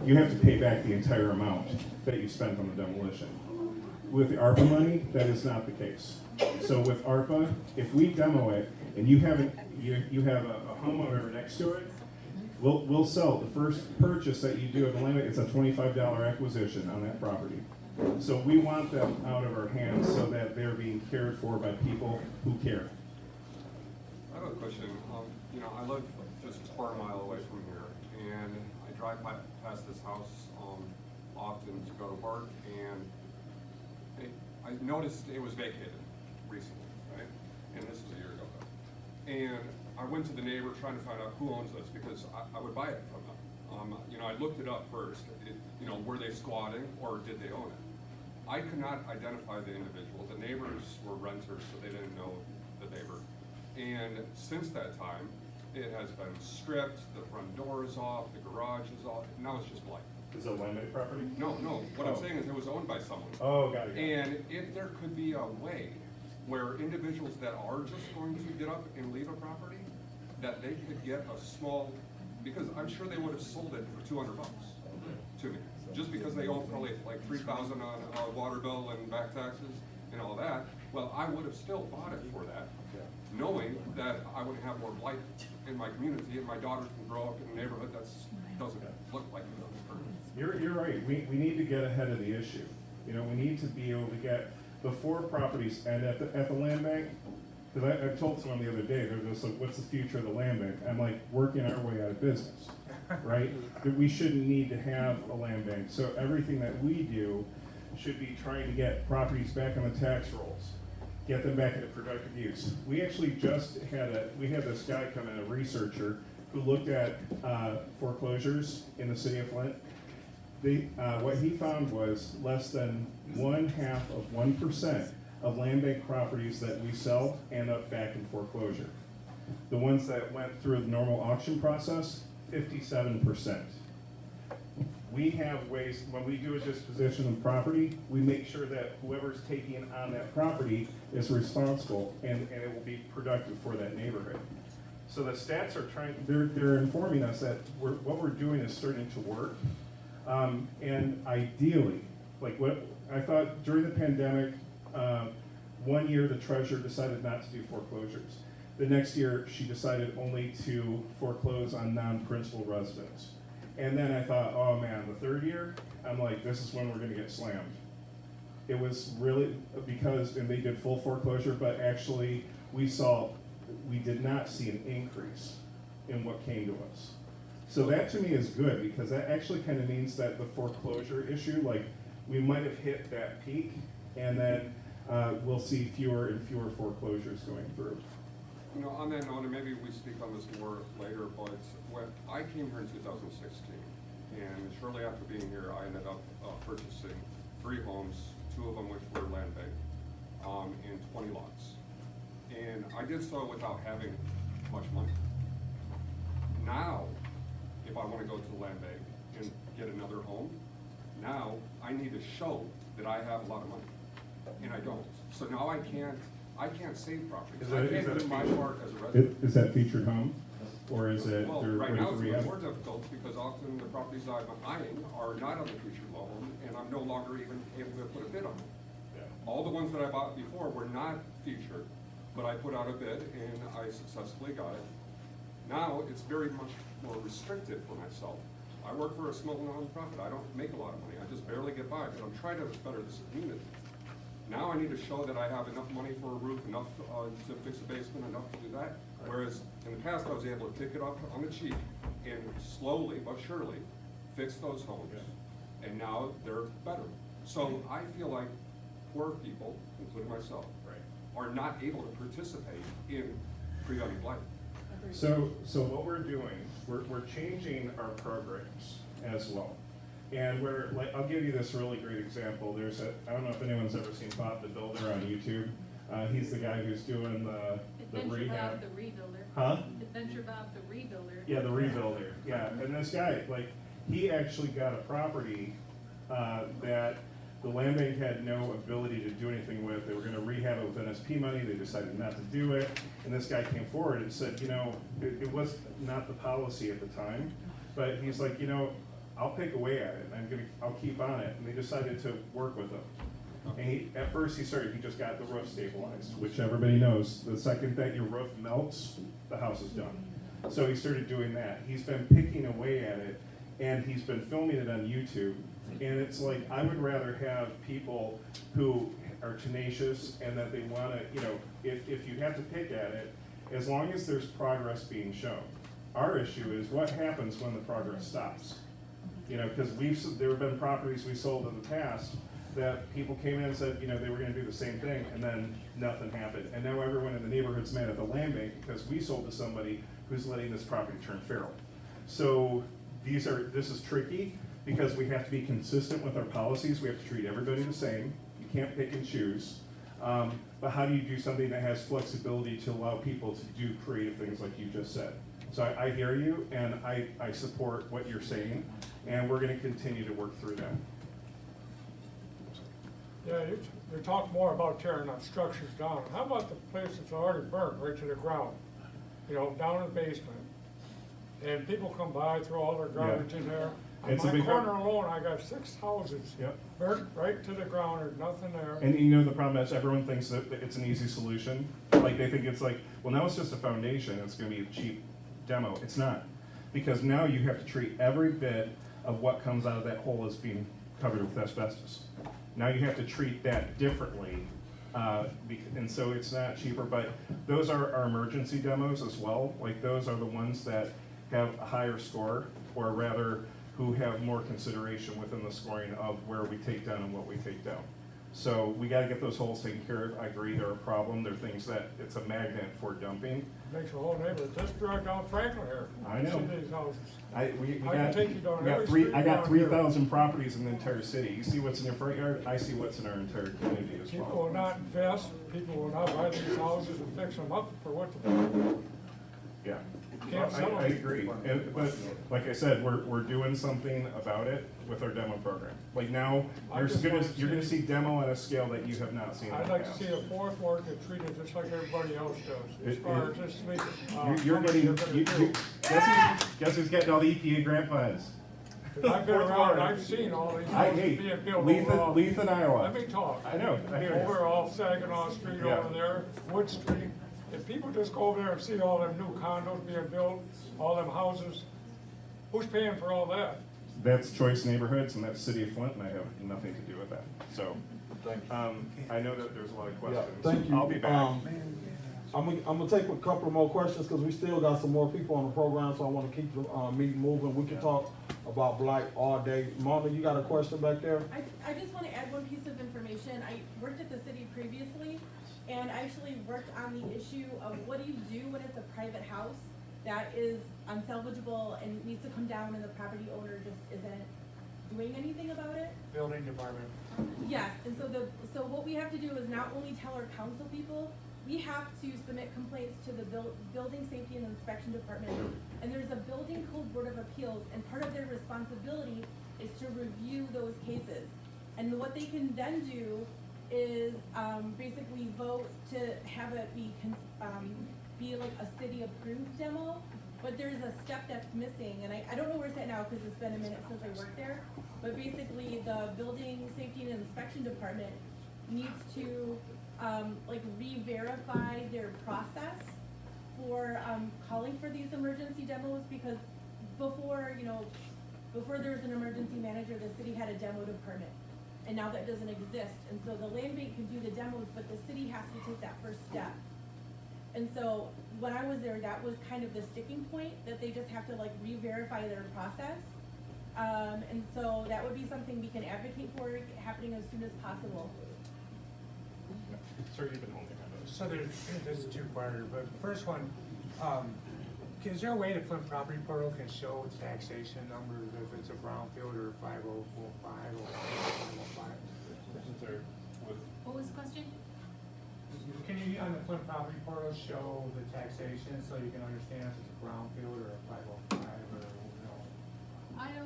you have to pay back the entire amount that you spent on the demolition. With the ARPA money, that is not the case. So with ARPA, if we demo it and you have a homeowner next to it, we'll sell the first purchase that you do at the land. It's a $25 acquisition on that property. So we want them out of our hands so that they're being cared for by people who care. I have a question. I live just a quarter mile away from here, and I drive past this house often to go to work, and I noticed it was vacated recently, right? And this was a year ago, though. And I went to the neighbor trying to find out who owns this, because I would buy it from them. I looked it up first. Were they squatting or did they own it? I could not identify the individual. The neighbors were renters, so they didn't know the neighbor. And since that time, it has been stripped, the front door is off, the garage is off, now it's just blight. Is it a land bank property? No, what I'm saying is it was owned by someone. Oh, got it. And if there could be a way where individuals that are just going to get up and leave a property, that they could get a small, because I'm sure they would have sold it for $200 to me, just because they owe probably like $3,000 on a water bill and back taxes and all that. Well, I would have still bought it for that, knowing that I would have more blight in my community and my daughters can grow up in a neighborhood that doesn't look like it does. You're right. We need to get ahead of the issue. We need to be able to get before properties end at the land bank. Because I told someone the other day, they're just like, "What's the future of the land bank?" I'm like, working our way out of business, right? That we shouldn't need to have a land bank. So everything that we do should be trying to get properties back on the tax rolls, get them back into productive use. We actually just had this guy come in, a researcher, who looked at foreclosures in the city of Flint. What he found was less than 0.5% of land bank properties that we sell end up back in foreclosure. The ones that went through the normal auction process, 57%. We have ways, when we do a disposition of property, we make sure that whoever's taking on that property is responsible and it will be productive for that neighborhood. So the stats are they're informing us that what we're doing is starting to work. And ideally, like what I thought during the pandemic, 1 year the treasurer decided not to do foreclosures. The next year she decided only to foreclose on non-principal residents. And then I thought, oh man, the third year, I'm like, this is when we're gonna get slammed. It was really because, and they did full foreclosure, but actually we did not see an increase in what came to us. So that to me is good, because that actually kind of means that the foreclosure issue, like we might have hit that peak, and then we'll see fewer and fewer foreclosures going through. On that note, and maybe we speak on this more later, but when I came here in 2016, and shortly after being here, I ended up purchasing 3 homes, 2 of them which were land bank, and 20 lots. And I did so without having much money. Now, if I want to go to the land bank and get another home, now I need to show that I have a lot of money, and I don't. So now I can't save properties. I can't do my part as a resident. Is that featured home, or is it? Well, right now it's more difficult because often the properties I'm buying are not on the featured loan, and I'm no longer even able to put a bid on them. All the ones that I bought before were not featured, but I put out a bid and I successfully got it. Now it's very much more restricted for myself. I work for a small nonprofit. I don't make a lot of money. I just barely get by, but I'm trying to better this community. Now I need to show that I have enough money for a roof, enough to fix a basement, enough to do that. Whereas in the past I was able to pick it up on the cheap and slowly but surely fix those homes. And now they're better. So I feel like poor people, including myself, are not able to participate in preventing blight. So what we're doing, we're changing our programs as well. And we're, like, I'll give you this really great example. I don't know if anyone's ever seen Bob the Builder on YouTube. He's the guy who's doing the Adventure rehab. Bob the Rebuilder. Huh? Adventure Bob the Rebuilder. Yeah, the rebuilder, yeah. And this guy, like, he actually got a property that the land bank had no ability to do anything with. They were gonna rehab it with NSP money, they decided not to do it. And this guy came forward and said, it was not the policy at the time, but he's like, I'll pick away at it, and I'll keep on it. And they decided to work with him. And at first he just got the roof stabilized, which everybody knows, the second that your roof melts, the house is done. So he started doing that. He's been picking away at it, and he's been filming it on YouTube. And it's like, I would rather have people who are tenacious and that they wanna, if you have to pick at it, as long as there's progress being shown. Our issue is what happens when the progress stops. Because there have been properties we sold in the past that people came in and said, they were gonna do the same thing, and then nothing happened. And now everyone in the neighborhood's mad at the land bank because we sold to somebody who's letting this property turn feral. So this is tricky because we have to be consistent with our policies. We have to treat everybody the same. You can't pick and choose. But how do you do something that has flexibility to allow people to do creative things like you just said? So I hear you, and I support what you're saying, and we're gonna continue to work through that. Yeah, you talk more about tearing up structures down. How about the place that's already burnt right to the ground? Down in the basement. And people come by, throw all their garbage in there. On It's a my big corner alone, I got 6 houses. Yep. Burnt right to the ground, there's nothing there. And the problem is everyone thinks that it's an easy solution. Like they think it's like, well, now it's just a foundation, it's gonna be a cheap demo. It's not. Because now you have to treat every bit of what comes out of that hole as being covered with asbestos. Now you have to treat that differently, and so it's not cheaper, but those are our emergency demos as well. Like those are the ones that have a higher score, or rather, who have more consideration within the scoring of where we take down and what we take down. So we gotta get those holes taken care of. I agree, they're a problem. They're things that, it's a magnet for dumping. Makes a whole neighborhood. Just drive down Franklin here. I know. See these houses. I can take you down every street I got around here. 3,000 properties in the entire city. You see what's in your front yard, I see what's in our entire community as People well. will not invest, people will not buy these houses and fix them up for what the, Yeah. Can't sell them. I agree, but like I said, we're doing something about it with our demo program. Like now, you're gonna see demo at a scale that you have not seen in the I'd like to past. see a fourth ward get treated just like everybody else does, as far as this leak. You're getting, guess who's getting all the EPA grant funds? I've been Fourth around, ward. I've seen all these Hey, houses being built Leith and Iowa. Let me talk. I know, I hear Over you. off Saginaw Street Yeah. over there, Wood Street. If people just go over there and see all them new condos being built, all them houses, who's paying for all that? That's Choice Neighborhoods, and that's City of Flint, and I have nothing to do with that. So, I know that there's a lot of questions. Thank you. I'll be back. I'm gonna take a couple of more questions, because we still got some more people on the program, so I wanna keep the, meeting moving. We can talk about blight all day. Mona, you got a question back there? I just want to add one piece of information. I worked at the city previously, and I actually worked on the issue of what do you do when it's a private house that is unsalvageable and needs to come down and the property owner just isn't doing anything about it? Building department. Yes, and so what we have to do is not only tell our council people, we have to submit complaints to the Building Safety and Inspection Department. And there's a Building Code Board of Appeals, and part of their responsibility is to review those cases. And what they can then do is basically vote to have it be like a city approved demo, but there's a step that's missing, and I don't know where it's at now because it's been a minute since I worked there, but basically the Building Safety and Inspection Department needs to re-verify their process for calling for these emergency demos, because before there was an emergency manager, the city had a demo department. And now that doesn't exist. And so the land bank can do the demos, but the city has to take that first step. And so when I was there, that was kind of the sticking point, that they just have to re-verify their process. And so that would be something we can advocate for happening as soon as possible. Sir, you've been holding on those. So there's two-parter, but the first one, Is there a way the Flint Property Portal can show taxation numbers if it's a brownfield or 5045 or 505? Isn't there with What was the question? Can you, on the Flint Property Portal, show the taxation so you can understand if it's a brownfield or a 505 or, you know?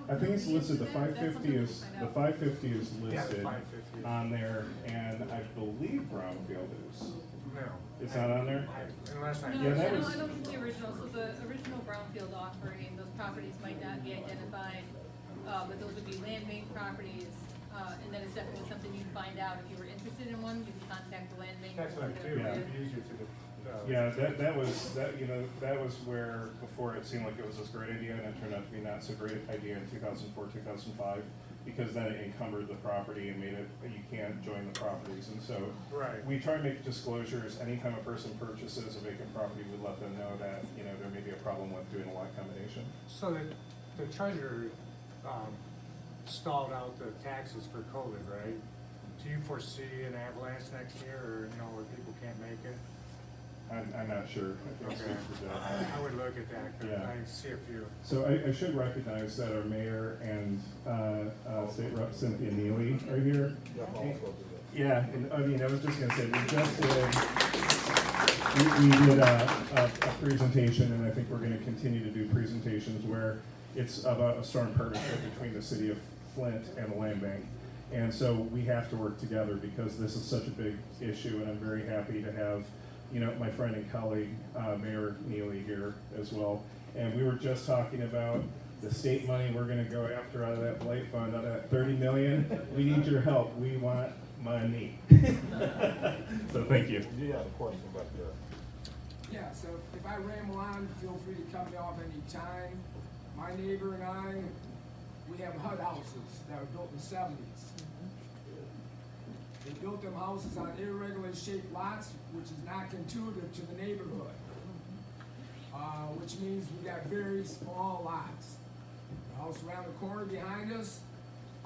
I think it's know the listed, the answer to that. That's 550 something we is, can find the out. 550 is Yeah, the listed 550. on there, and I believe Brownfield is. No. It's not on there? Unless I. No, Yeah, that I was- don't think the original, so the original brownfield offering, those properties might not be identified, but those would be land bank properties, and then it's definitely something you'd find out if you were interested in one, you can contact the land bank. That's what I do, Yeah. it'd be easier to, Yeah, that was where, before it seemed like it was this great idea, and it turned out to be not so great idea in 2004, 2005, because then it encumbered the property and made it, you can't join the properties, and so Right. we try to make disclosures. Anytime a person purchases a vacant property, we let them know that, there may be a problem with doing a lot combination. So the treasurer, stalled out the taxes for COVID, right? Do you foresee an avalanche next year, or, where people can't make it? I'm not sure. I can't speak for that. I would look at that, 'cause Yeah. I see a few. So I should recognize that our mayor and State Rep Cynthia Neely are here. Yeah, and I was just gonna say, we did a presentation, and I think we're gonna continue to do presentations where it's about a strong partnership between the city of Flint and the land bank. And so we have to work together because this is such a big issue, and I'm very happy to have my friend and colleague, Mayor Neely here as well. And we were just talking about the state money we're gonna go after out of that blight fund, out of that 30 million. We need your help. We want money. So thank you. You had a question back there. Yeah, so if I ramble on, feel free to cut me off any time. My neighbor and I, we have HUD houses that were built in the 70s. They built them houses on irregularly shaped lots, which is not intuitive to the neighborhood. Which means we got very small lots. The house around the corner behind us,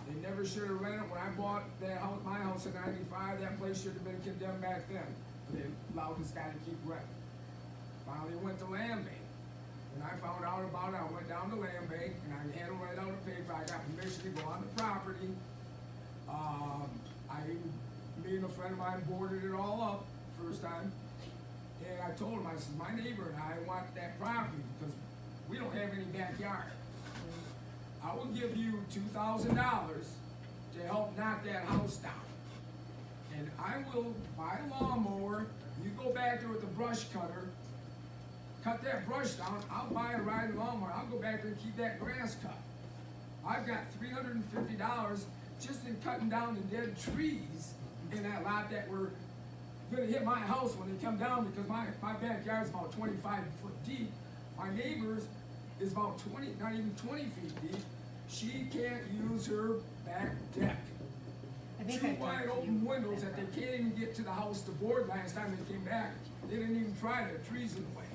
they never should have rented. When I bought that house, my house in '95, that place should have been condemned back then. They allowed this guy to keep renting. Finally went to land bank. When I found out about it, I went down to land bank and I had them write out a paper. I got permission to go on the property. Me and a friend of mine boarded it all up first time. And I told him, I said, my neighbor and I want that property because we don't have any backyard. I will give you $2,000 to help knock that house down. And I will buy a lawnmower, you go back there with the brush cutter, cut that brush down, I'll buy a riding lawnmower, I'll go back there and keep that grass cut. I've got $350 just in cutting down the dead trees in that lot that were gonna hit my house when they come down because my backyard's about 25 foot deep. My neighbor's is about 20, not even 20 feet deep. She can't use her back deck. Two wide open windows that they can't even get to the house to board last time they came back. They didn't even try, there are trees in the way.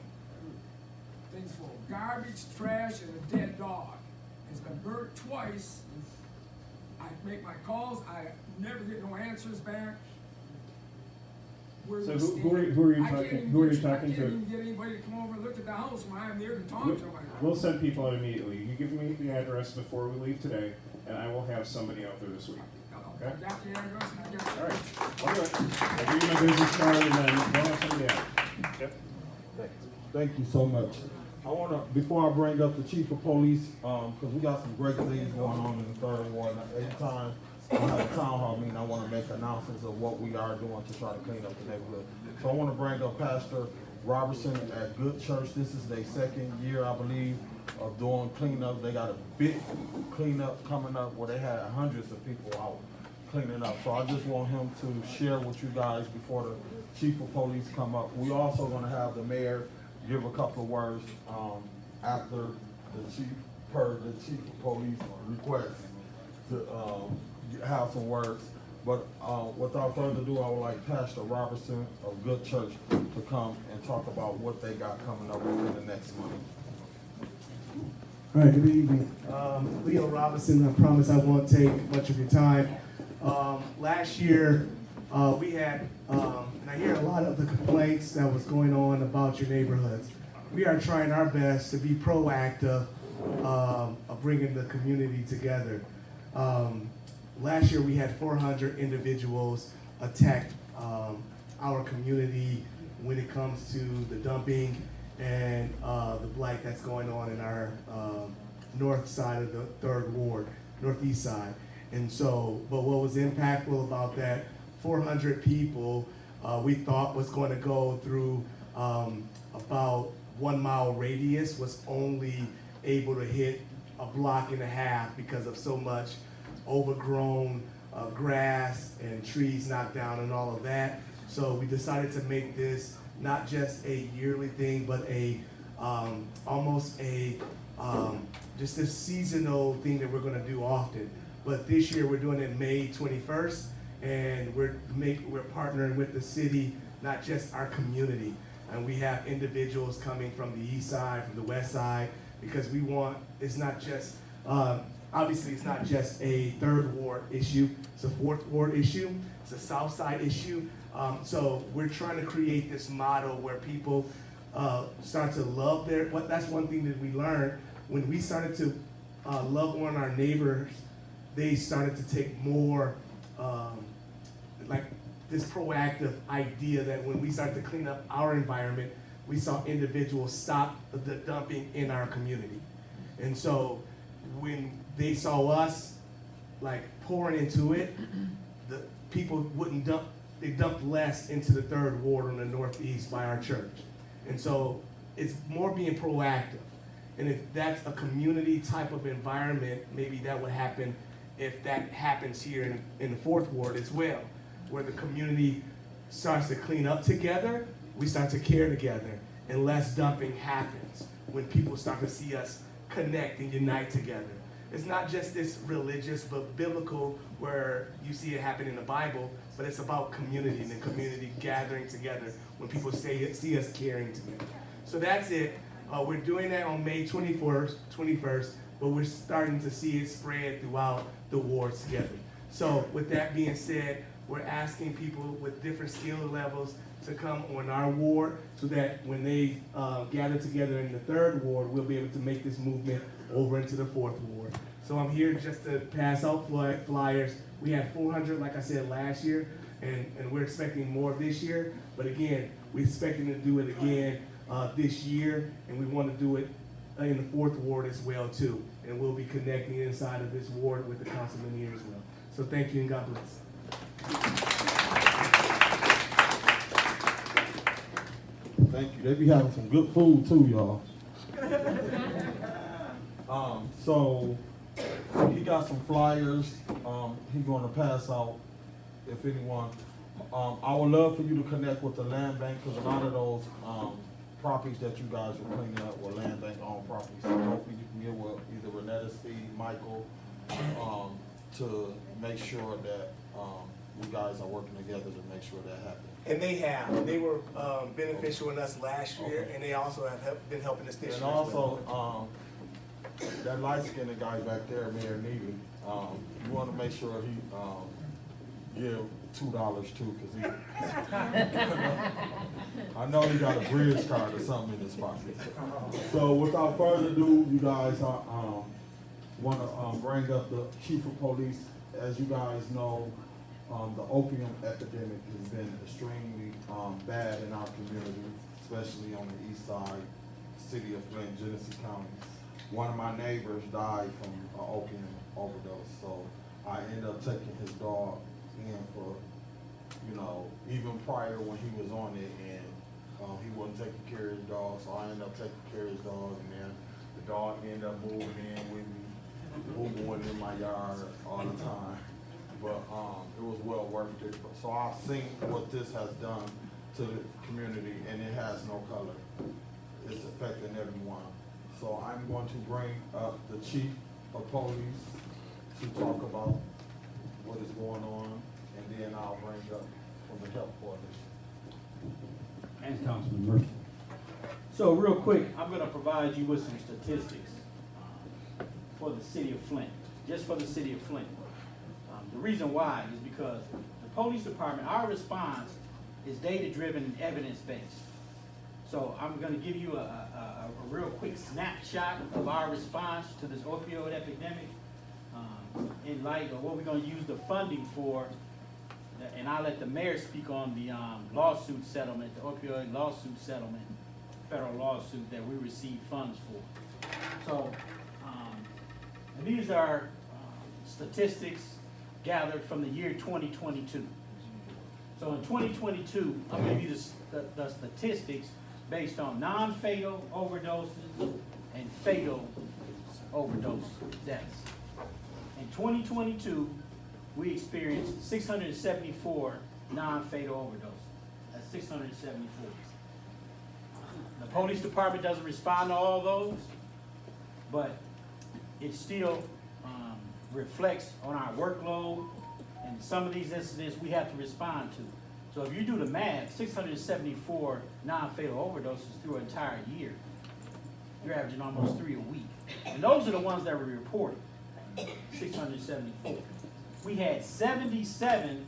Things full of garbage, trash, and a dead dog. It's been burnt twice. I make my calls, I never get no answers back. So who are you talking I can't to? even get anybody to come over and look at the house when I'm there to talk to them. We'll send people out immediately. You give me the address before we leave today, and I will have somebody out there this week. I got the address and I got. All right, I'll do it. I'll give you my business card and then we'll have somebody out. Yep. Thank you so much. I wanna, before I bring up the chief of police, cause we got some great things going on in the third ward. Every time we have a town hall meeting, I wanna make announcements of what we are doing to try to clean up the neighborhood. So I wanna bring up Pastor Robertson at Good Church. This is their second year, I believe, of doing cleanup. They got a big cleanup coming up where they had hundreds of people out cleaning up. So I just want him to share with you guys before the chief of police come up. We also gonna have the mayor give a couple of words after the chief, per the chief of police request to have some words. But without further ado, I would like Pastor Robertson of Good Church to come and talk about what they got coming up within the next month. All right, good evening. Leo Robinson, I promise I won't take much of your time. Last year, we had, and I hear a lot of the complaints that was going on about your neighborhoods. we are trying our best to be proactive of bringing the community together. Last year we had 400 individuals attack our community when it comes to the dumping and the blight that's going on in our north side of the 3rd Ward, northeast side. And so, but what was impactful about that 400 people we thought was going to go through about 1 mile radius was only able to hit a block and a half because of so much overgrown grass and trees knocked down and all of that. So we decided to make this not just a yearly thing, but a almost a just a seasonal thing that we're going to do often. But this year we're doing it May 21st, and we're partnering with the city, not just our community. And we have individuals coming from the east side, from the west side, because we want, it's not just, obviously it's not just a 3rd Ward issue, it's a 4th Ward issue, it's a south side issue. So we're trying to create this model where people start to love that's one thing that we learned. When we started to love on our neighbors, they started to take more, like this proactive idea that when we started to clean up our environment, we saw individuals stop the dumping in our community. And so when they saw us like pouring into it, the people wouldn't dump, they dumped less into the 3rd Ward on the northeast by our church. And so it's more being proactive. And if that's a community type of environment, maybe that would happen if that happens here in the 4th Ward as well, where the community starts to clean up together, we start to care together, and less dumping happens when people start to see us connect and unite together. It's not just this religious but biblical where you see it happen in the Bible, but it's about community and the community gathering together when people see us caring together. So that's it. We're doing that on May 21st, but we're starting to see it spread throughout the wards together. So with that being said, we're asking people with different skill levels to come on our ward so that when they gather together in the 3rd Ward, we'll be able to make this movement over into the 4th Ward. So I'm here just to pass out flyers. We had 400, like I said, last year, and we're expecting more this year. But again, we're expecting to do it again this year, and we want to do it in the 4th Ward as well, too. And we'll be connecting inside of this ward with the councilman here as well. So thank you and God bless. Thank you. They be having some good food too, y'all. So he got some flyers. He's going to pass out if anyone. I would love for you to connect with the land bank because a lot of those properties that you guys are cleaning up were land bank owned properties. So hopefully you can get with either Renetta, Steve, Michael, to make sure that you guys are working together to make sure that happens. And they have. They were beneficial in us last year, and they also have been helping us this year. And also, that light-skinned guy back there, Mayor Neely, you want to make sure he give $2 too, because he, I know he got a bridge card or something in his pocket. So without further ado, you guys want to bring up the chief of police. As you guys know, the opium epidemic has been extremely bad in our community, especially on the east side, city of Flint, Genesee County. One of my neighbors died from an opium overdose, so I ended up taking his dog in for, even prior when he was on it, and he wasn't taking care of his dog, so I ended up taking care of his dog, and then the dog ended up moving in with me, moving in my yard all the time. But it was well worth it. So I've seen what this has done to the community, and it has no color. It's affecting everyone. So I'm going to bring up the chief of police to talk about what is going on, and then I'll bring up from the health coalition. And Councilman Murphy. So real quick, I'm going to provide you with some statistics for the city of Flint, just for the city of Flint. The reason why is because the police department, our response is data-driven and evidence-based. So I'm gonna give you a real quick snapshot of our response to this opioid epidemic, in light of what we're gonna use the funding for. And I'll let the mayor speak on the lawsuit settlement, the opioid lawsuit settlement, federal lawsuit that we received funds for. So, and these are statistics gathered from the year 2022. So in 2022, I'm gonna give you the statistics based on non-fatal overdoses and fatal overdose deaths. In 2022, we experienced 674 non-fatal overdoses. That's 674. The police department doesn't respond to all those, but it still reflects on our workload, and some of these incidents we have to respond to. So if you do the math, 674 non-fatal overdoses through an entire year, you're averaging almost 3 a week. And those are the ones that were reported, 674. We had 77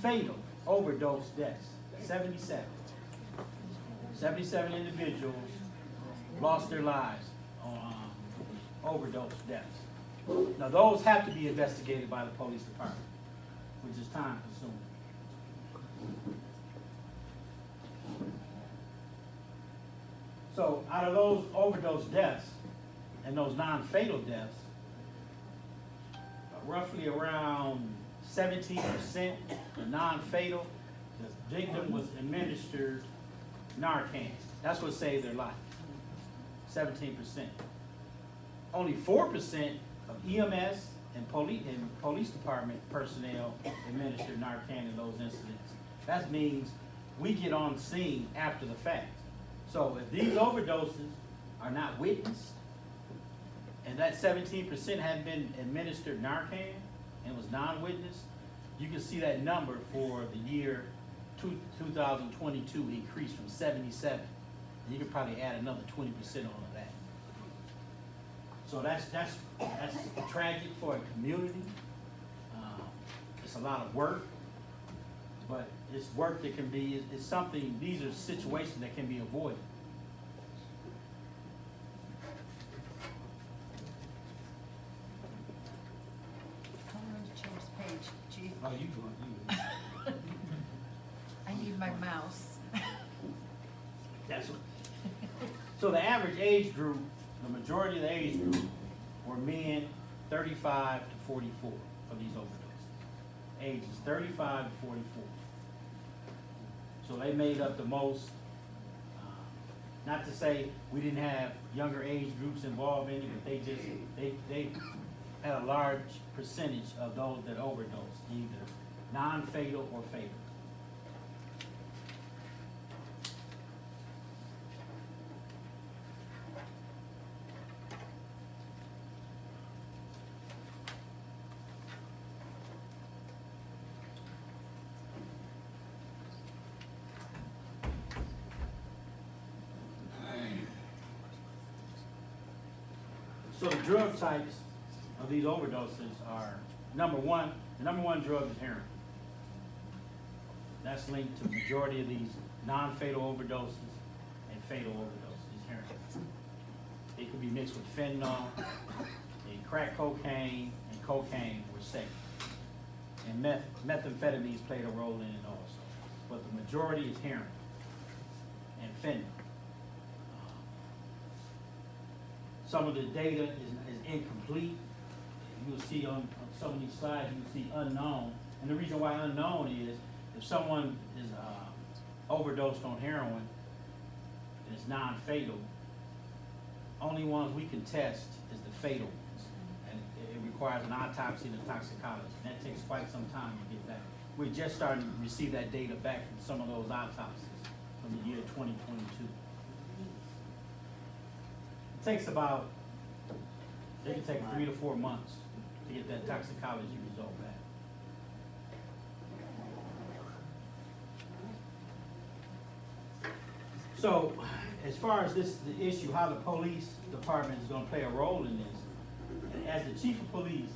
fatal overdose deaths, 77. 77 individuals lost their lives on overdose deaths. Now those have to be investigated by the police department, which is time consuming. So out of those overdose deaths and those non-fatal deaths, roughly around 17%, the non-fatal, the victim was administered Narcan. That's what saved their life, 17%. Only 4% of EMS and police department personnel administered Narcan in those incidents. That means we get on scene after the fact. So if these overdoses are not witnessed, and that 17% hadn't been administered Narcan and was non-witness, you can see that number for the year 2022 increased from 77. You could probably add another 20% on that. So that's tragic for a community. It's a lot of work, but it's work that can be, it's something, these are situations that can be avoided. Oh, you do. I need my mouse. That's what. So the average age group, the majority of the age group, were men 35 to 44 for these overdoses. Ages 35 to 44. So they made up the most. Not to say we didn't have younger age groups involved in it, but they had a large percentage of those that overdosed, either non-fatal or fatal. So the drug types of these overdoses are, the number one drug is heroin. That's linked to the majority of these non-fatal overdoses and fatal overdoses, is heroin. It can be mixed with fentanyl, and crack cocaine, and cocaine were safe. And methamphetamines played a role in it also. But the majority is heroin and fentanyl. Some of the data is incomplete. You'll see on some of these slides, you'll see unknown. And the reason why unknown is, if someone is overdosed on heroin and it's non-fatal, only ones we can test is the fatal ones. And it requires an autopsy and a toxicology. And that takes quite some time to get that. We're just starting to receive that data back from some of those autopsies from the year 2022. It takes about, it can take 3 to 4 months to get that toxicology result back. So, as far as the issue, how the police department is gonna play a role in this, and as the chief of police,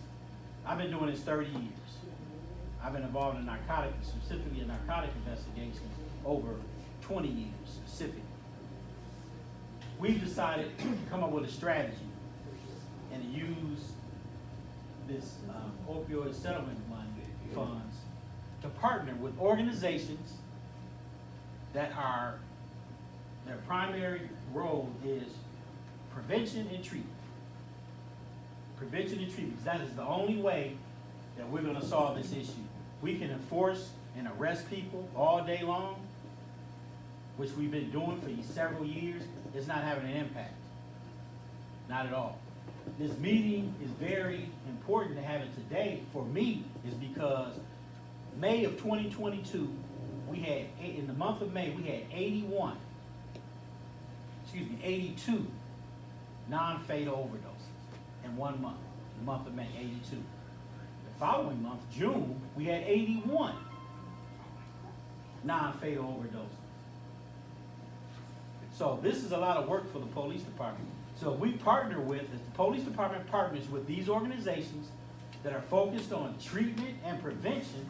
I've been doing this 30 years. I've been involved in narcotics, specifically in narcotic investigations, over 20 years specifically. we've decided to come up with a strategy and to use this opioid settlement money funds to partner with organizations that are, their primary role is prevention and treatment. Prevention and treatment, that is the only way that we're gonna solve this issue. We can enforce and arrest people all day long, which we've been doing for several years. It's not having an impact. Not at all. This meeting is very important to have it today for me, is because May of 2022, we had, in the month of May, we had 82 non-fatal overdoses in 1 month, the month of May, 82. The following month, June, we had 81 non-fatal overdoses. So this is a lot of work for the police department. So we partner with, as the police department partners with these organizations that are focused on treatment and prevention,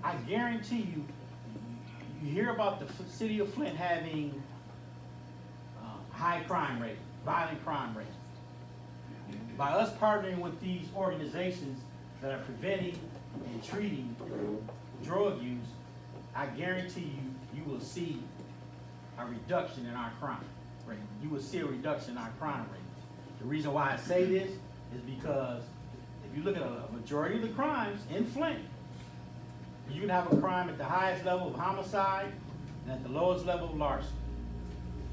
I guarantee you, you hear about the city of Flint having high crime rate, violent crime rate. By us partnering with these organizations that are preventing and treating drug use, I guarantee you, you will see a reduction in our crime rate. You will see a reduction in our crime rate. The reason why I say this is because if you look at a majority of the crimes in Flint, you can have a crime at the highest level of homicide and at the lowest level of larceny.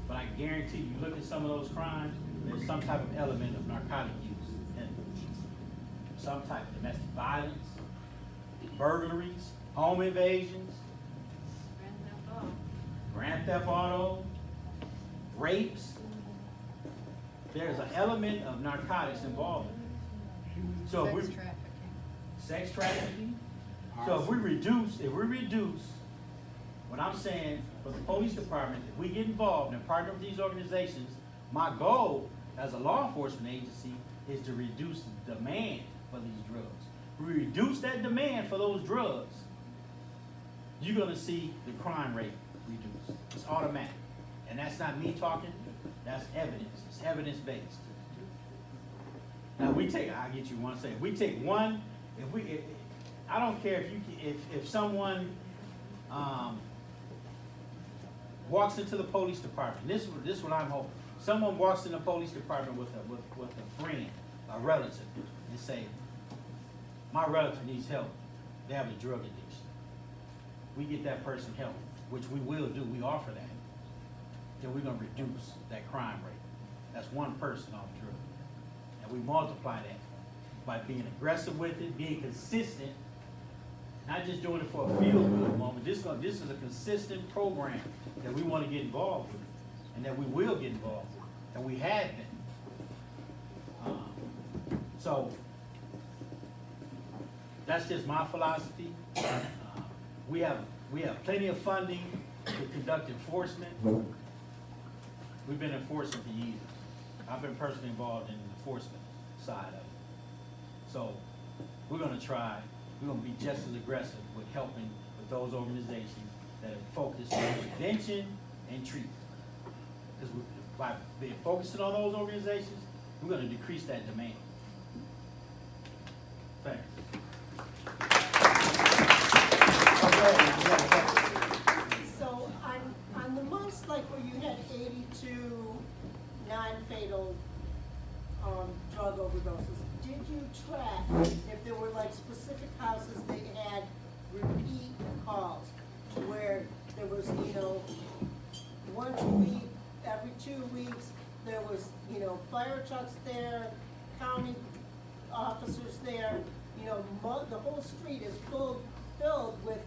But I guarantee you, look at some of those crimes, there's some type of element of narcotic use and some type of domestic violence, burglaries, home invasions, grand theft auto, rapes. There's an element of narcotics involved. So sex trafficking. So if we reduce, what I'm saying for the police department, if we get involved and partner with these organizations, my goal as a law enforcement agency is to reduce the demand for these drugs. We reduce that demand for those drugs, you're gonna see the crime rate reduce. It's automatic. And that's not me talking, that's evidence. It's evidence-based. Now we take, I'll get you one second. We take one, I don't care if someone walks into the police department. This is what I'm hoping. Someone walks in the police department with a friend, a relative, and say, my relative needs help. They have a drug addiction. We get that person help, which we will do. We offer that. Then we're gonna reduce that crime rate. That's one person off drug. And we multiply that by being aggressive with it, being consistent, not just doing it for a feel-good moment. This is a consistent program that we want to get involved with, and that we will get involved with, and we have been. So that's just my philosophy. We have plenty of funding to conduct enforcement. We've been enforcing for years. I've been personally involved in the enforcement side of it. So we're gonna be just as aggressive with helping with those organizations that are focused on prevention and treatment. Because by being focusing on those organizations, we're gonna decrease that demand. Thanks. So on the months like where you had 82 non-fatal drug overdoses, did you track if there were like specific houses that had repeat calls to where there was, once a week, every 2 weeks, there was, fire trucks there, county officers there, the whole street is filled with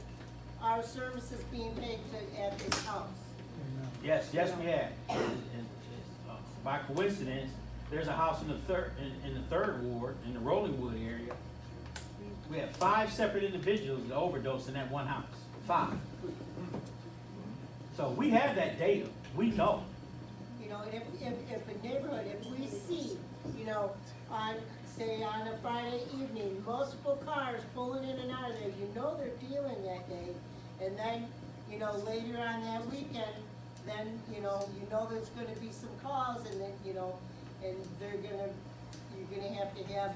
our services being paid at this house? Yes, we have. By coincidence, there's a house in the third ward, in the Rollingwood area. We have 5 separate individuals that overdosed in that one house. 5. So we have that data. We know. If a neighborhood, if we see, on a Friday evening, multiple cars pulling in and out of there, they're dealing that day. And then, later on that weekend, then, you know there's gonna be some calls, and then, and you're gonna have to have,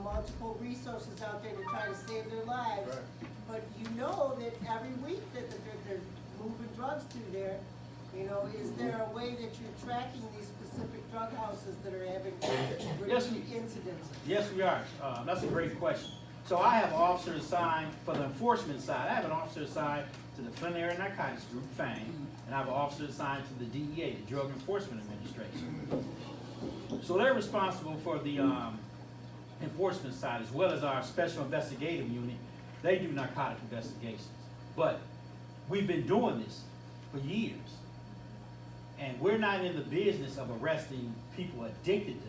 multiple resources out there to try to save their lives. Right. But you know that every week that they're moving drugs through there, is there a way that you're tracking these specific drug houses that are having Yes, repeat incidents? Yes, we are. That's a great question. So I have officers assigned for the enforcement side. I have an officer assigned to the Flint Area Narcotics Group, FANG, and I have an officer assigned to the DEA, the Drug Enforcement Administration. So they're responsible for the enforcement side, as well as our special investigative unit. They do narcotic investigations. But we've been doing this for years. And we're not in the business of arresting people addicted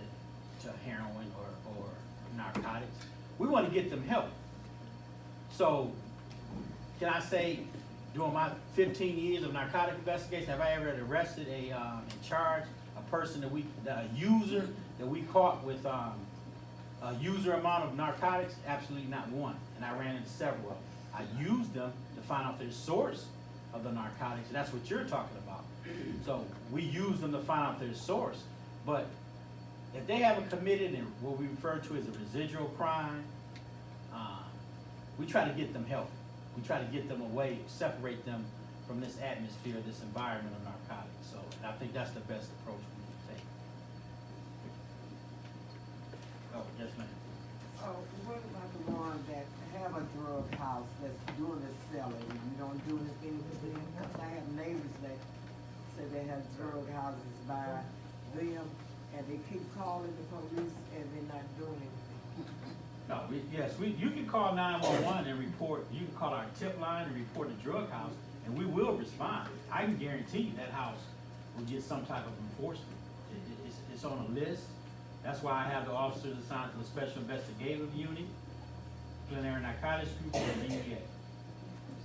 to heroin or narcotics. We want to get them help. So, can I say, during my 15 years of narcotic investigation, have I ever arrested and charged a person a user that we caught with a user amount of narcotics? Absolutely not one. And I ran into several of them. I used them to find out their source of the narcotics. That's what you're talking about. So we use them to find out their source. But if they haven't committed what we refer to as a residual crime, we try to get them help. We try to get them away, separate them from this atmosphere, this environment of narcotics. So, and I think that's the best approach we can take. Oh, yes, ma'am. What about the ones that have a drug house that's doing the selling? You don't do anything with them? Because I have neighbors that say they have drug houses by them, and they keep calling the police, and they're not doing anything. No, you can call 911 and report, you can call our tip line and report a drug house, and we will respond. I can guarantee you that house will get some type of enforcement. It's on a list. That's why I have the officers assigned to the Special Investigative Unit, Flint Area Narcotics Group, and DEA.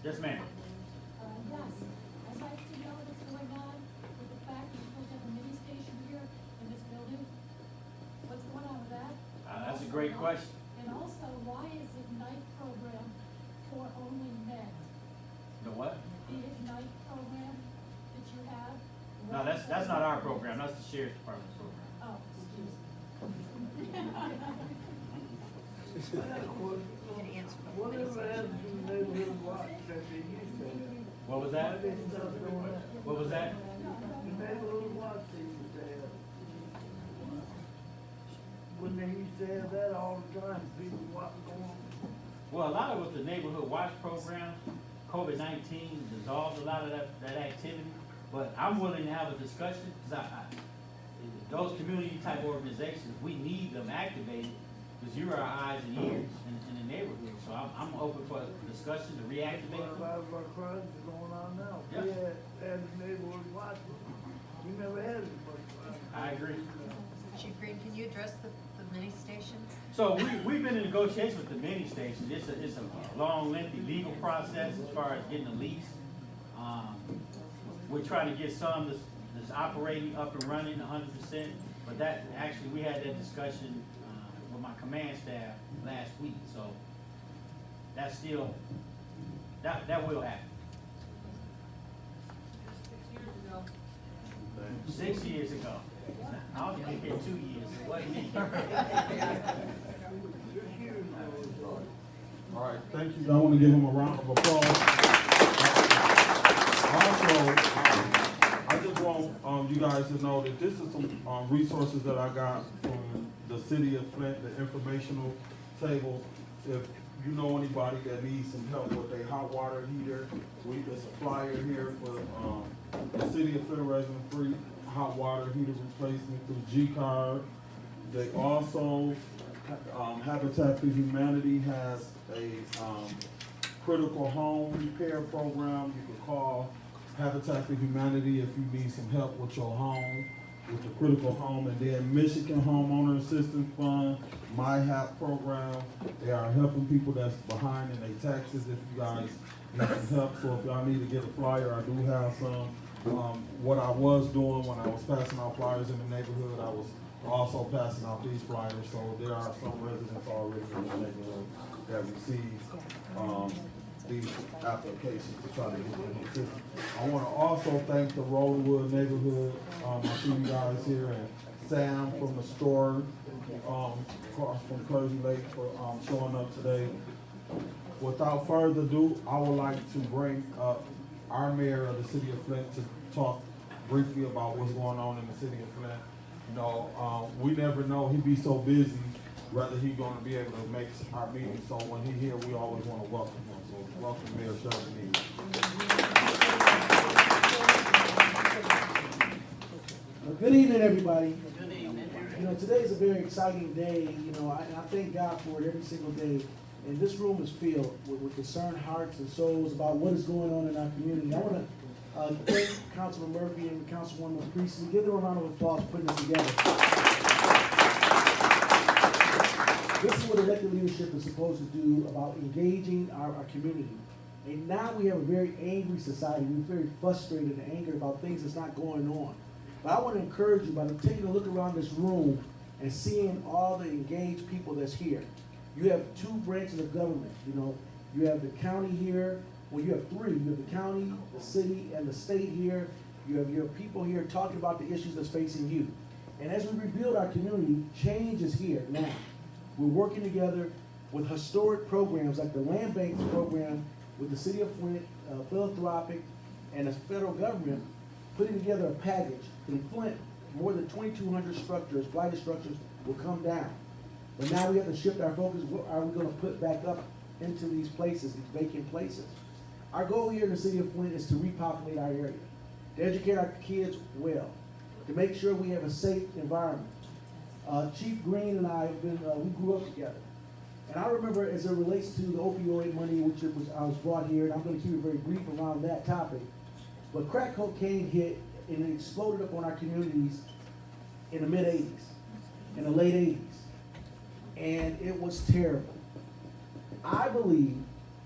Yes, ma'am. Yes, I'd like to know what's going on with the fact that you're supposed to have a mini station here in this building. What's going on with that? That's a great question. And also, why is the Ignite program for only men? The what? The Ignite program that you have? No, that's not our program. That's the Sheriff's Department's program. Oh, excuse me. Whatever happened to the neighborhood watch that they used to have? What was that? What was that? The neighborhood watch they used to have. When they used to have that all the time, people watching going on. Well, a lot of with the neighborhood watch program, COVID-19 dissolved a lot of that activity. But I'm willing to have a discussion because those community type organizations, we need them activated because you're our eyes and ears in the neighborhood. So I'm open for a discussion to reactivate A them. lot of our crimes are going on now. Yeah. We had the neighborhood watch. We never had as much crime. I agree. Chief Green, can you address the mini station? So we've been in negotiations with the mini stations. It's a long, lengthy legal process as far as getting a lease. We're trying to get some that's operating up and running 100%. But that actually, we had that discussion with my command staff last week. So that's still, that will happen. 6 years ago. I was here 2 years. It wasn't me. All right, thank you. I want to give him a round of applause. Also, I just want you guys to know that this is some resources that I got from the city of Flint, the informational table. If you know anybody that needs some help with a hot water heater, there's a flyer here for the city of Flint resident-free hot water heater replacement through G-Card. They also, Habitat for Humanity has a critical home repair program. You can call Habitat for Humanity if you need some help with your home, with the critical home. And then Michigan Homeowner Assistance Fund, MyHAP program. They are helping people that's behind in their taxes if you guys need some help. So if y'all need to get a flyer, I do have some. What I was doing when I was passing out flyers in the neighborhood, I was also passing out these flyers. So there are some residents already in the neighborhood that receive these applications to try to get them assistance. I want to also thank the Rollwood neighborhood. I see you guys here, and Sam from the store, across from Clergy Lake for showing up today. Without further ado, I would like to bring up our mayor of the city of Flint to talk briefly about what's going on in the city of Flint. You know, we never know, he be so busy, whether he gonna be able to make our meeting. So when he here, we always wanna welcome him. So welcome Mayor Sherman. Good evening, everybody. Good evening. You know, today is a very exciting day, you know, and I thank God for it every single day. And this room is filled with concerned hearts and souls about what is going on in our community. I want to thank Councilman Murphy and Councilwoman Priestley. Give them a round of applause for putting this together. This is what elected leadership is supposed to do about engaging our community. And now we have a very angry society. We're very frustrated and angry about things that's not going on. But I want to encourage you by taking a look around this room and seeing all the engaged people that's here. You have two branches of government, you know. You have the county here, well, you have three. You have the county, the city, and the state here. You have your people here talking about the issues that's facing you. And as we rebuild our community, change is here now. We're working together with historic programs like the Land Bank program with the city of Flint, philanthropic, and the federal government, putting together a package. In Flint, more than 2,200 structures, blighted structures, will come down. But now we have to shift our focus. What are we going to put back up into these places, these vacant places? Our goal here in the city of Flint is to repopulate our area, to educate our kids well, to make sure we have a safe environment. Chief Green and I have been, we grew up together. And I remember as it relates to the opioid money, I was brought here, and I'm going to keep it very brief around that topic. But crack cocaine hit, and it exploded up on our communities in the mid-'80s, in the late 80s. And it was terrible. I believe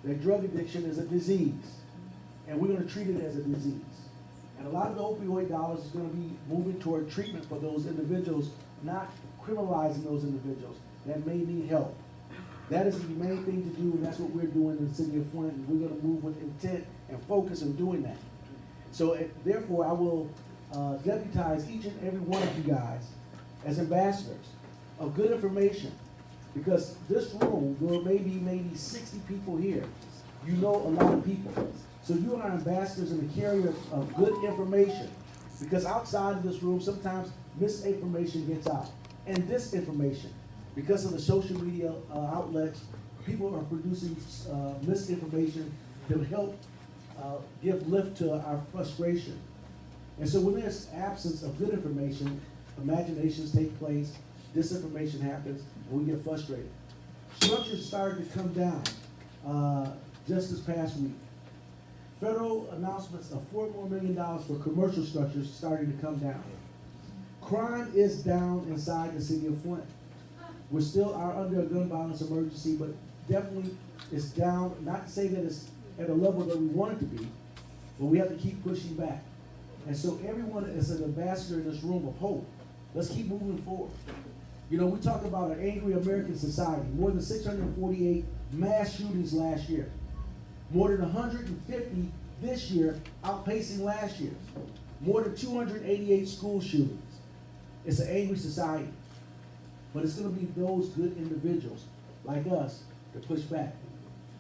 that drug addiction is a disease, and we're going to treat it as a disease. And a lot of the opioid dollars is going to be moving toward treatment for those individuals, not criminalizing those individuals that may need help. That is the main thing to do, and that's what we're doing in the city of Flint, and we're going to move with intent and focus in doing that. So therefore, I will deputize each and every one of you guys as ambassadors of good information. Because this room, there may be maybe 60 people here. You know a lot of people. So you are ambassadors and the carriers of good information. Because outside of this room, sometimes misinformation gets out. And disinformation. Because of the social media outlets, people are producing misinformation to help give lift to our frustration. And so when there's absence of good information, imaginations take place, disinformation happens, and we get frustrated. Structures started to come down just this past week. Federal announcements of $4 more million for commercial structures starting to come down. Crime is down inside the city of Flint. We still are under a gun violence emergency, but definitely it's down. Not to say that it's at a level that we want it to be, but we have to keep pushing back. And so everyone is an ambassador in this room of hope. Let's keep moving forward. You know, we talk about an angry American society. More than 648 mass shootings last year. More than 150 this year, outpacing last year. More than 288 school shootings. It's an angry society. But it's going to be those good individuals like us to push back.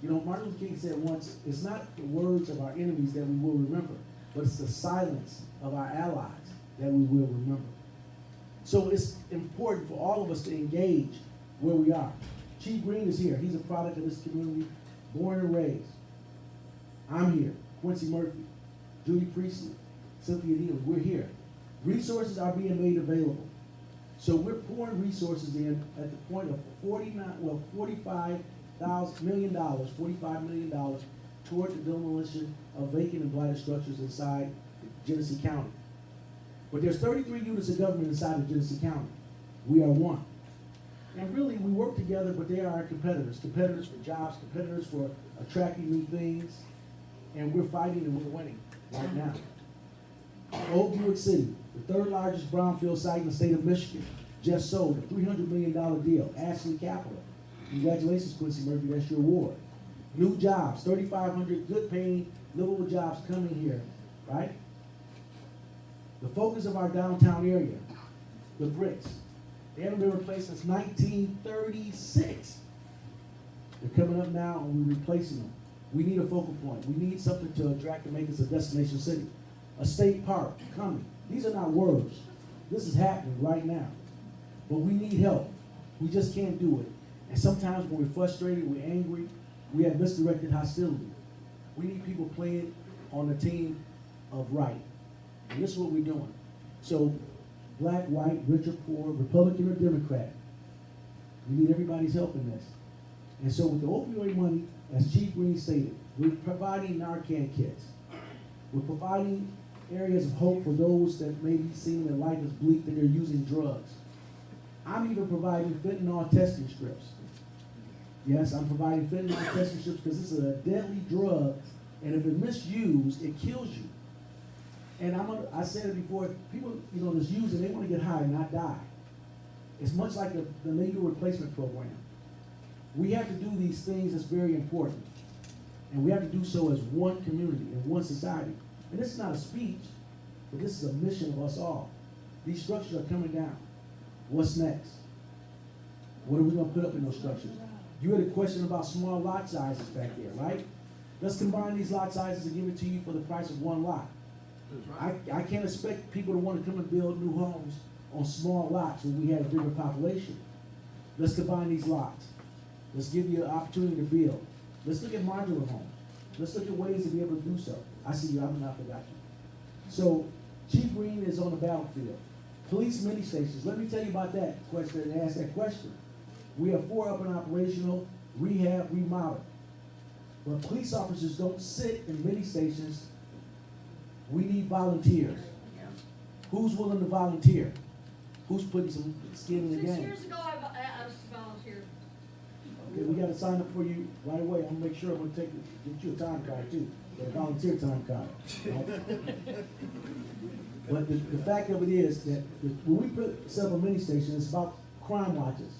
You know, Martin Luther King said once, it's not the words of our enemies that we will remember, but it's the silence of our allies that we will remember. So it's important for all of us to engage where we are. Chief Green is here. He's a product of this community, born and raised. I'm here. Quincy Murphy, Judy Priestley, Cynthia Neal, we're here. Resources are being made available. So we're pouring resources in at the point of $45 million toward the demolition of vacant and blighted structures inside Genesee County. But there's 33 units of government inside of Genesee County. We are one. And really, we work together, but they are our competitors. Competitors for jobs, competitors for attracting new things. And we're fighting and we're winning right now. Old Buick City, the third largest brownfield site in the state of Michigan, just sold a $300 million deal, Ashley Capital. Congratulations, Quincy Murphy, that's your award. New jobs, 3,500 good paying, livable jobs coming here, right? The focus of our downtown area, the bricks, they haven't been replaced since 1936. They're coming up now and we're replacing them. We need a focal point. We need something to attract and make us a destination city. A state park coming. These are not words. This is happening right now. But we need help. We just can't do it. And sometimes when we're frustrated, we're angry, we have misdirected hostility. We need people playing on the team of right. And this is what we're doing. So, black, white, rich or poor, Republican or Democrat, we need everybody's help in this. And so with the opioid money, as Chief Green stated, we're providing Narcan kits. We're providing areas of hope for those that may be seeing their life is bleak, that they're using drugs. I'm even providing fentanyl testing strips. Yes, I'm providing fentanyl testing strips because this is a deadly drug, and if it's misused, it kills you. And I said it before, people, just use it, they want to get high and not die. It's much like the legal replacement program. We have to do these things that's very important. And we have to do so as one community and one society. And this is not a speech, but this is a mission of us all. These structures are coming down. What's next? What are we going to put up in those structures? You had a question about small lot sizes back there, right? Let's combine these lot sizes and give it to you for the price of one lot. I can't expect people to want to come and build new homes on small lots when we have a bigger population. Let's combine these lots. Let's give you an opportunity to build. Let's look at modular homes. Let's look at ways to be able to do so. I see you, I'm not forgot you. So Chief Green is on the battlefield. Police mini stations, let me tell you about that question and ask that question. We have 4 up and operational, rehab, remodel. But police officers don't sit in mini stations. We need volunteers. Who's willing to volunteer? Who's putting some skin in the game? 6 years ago, I volunteered. Okay, we gotta sign up for you right away. I'm gonna make sure I'm gonna get you a time card too, a volunteer time card. Right? But the fact of it is that when we put several mini stations, it's about crime watches,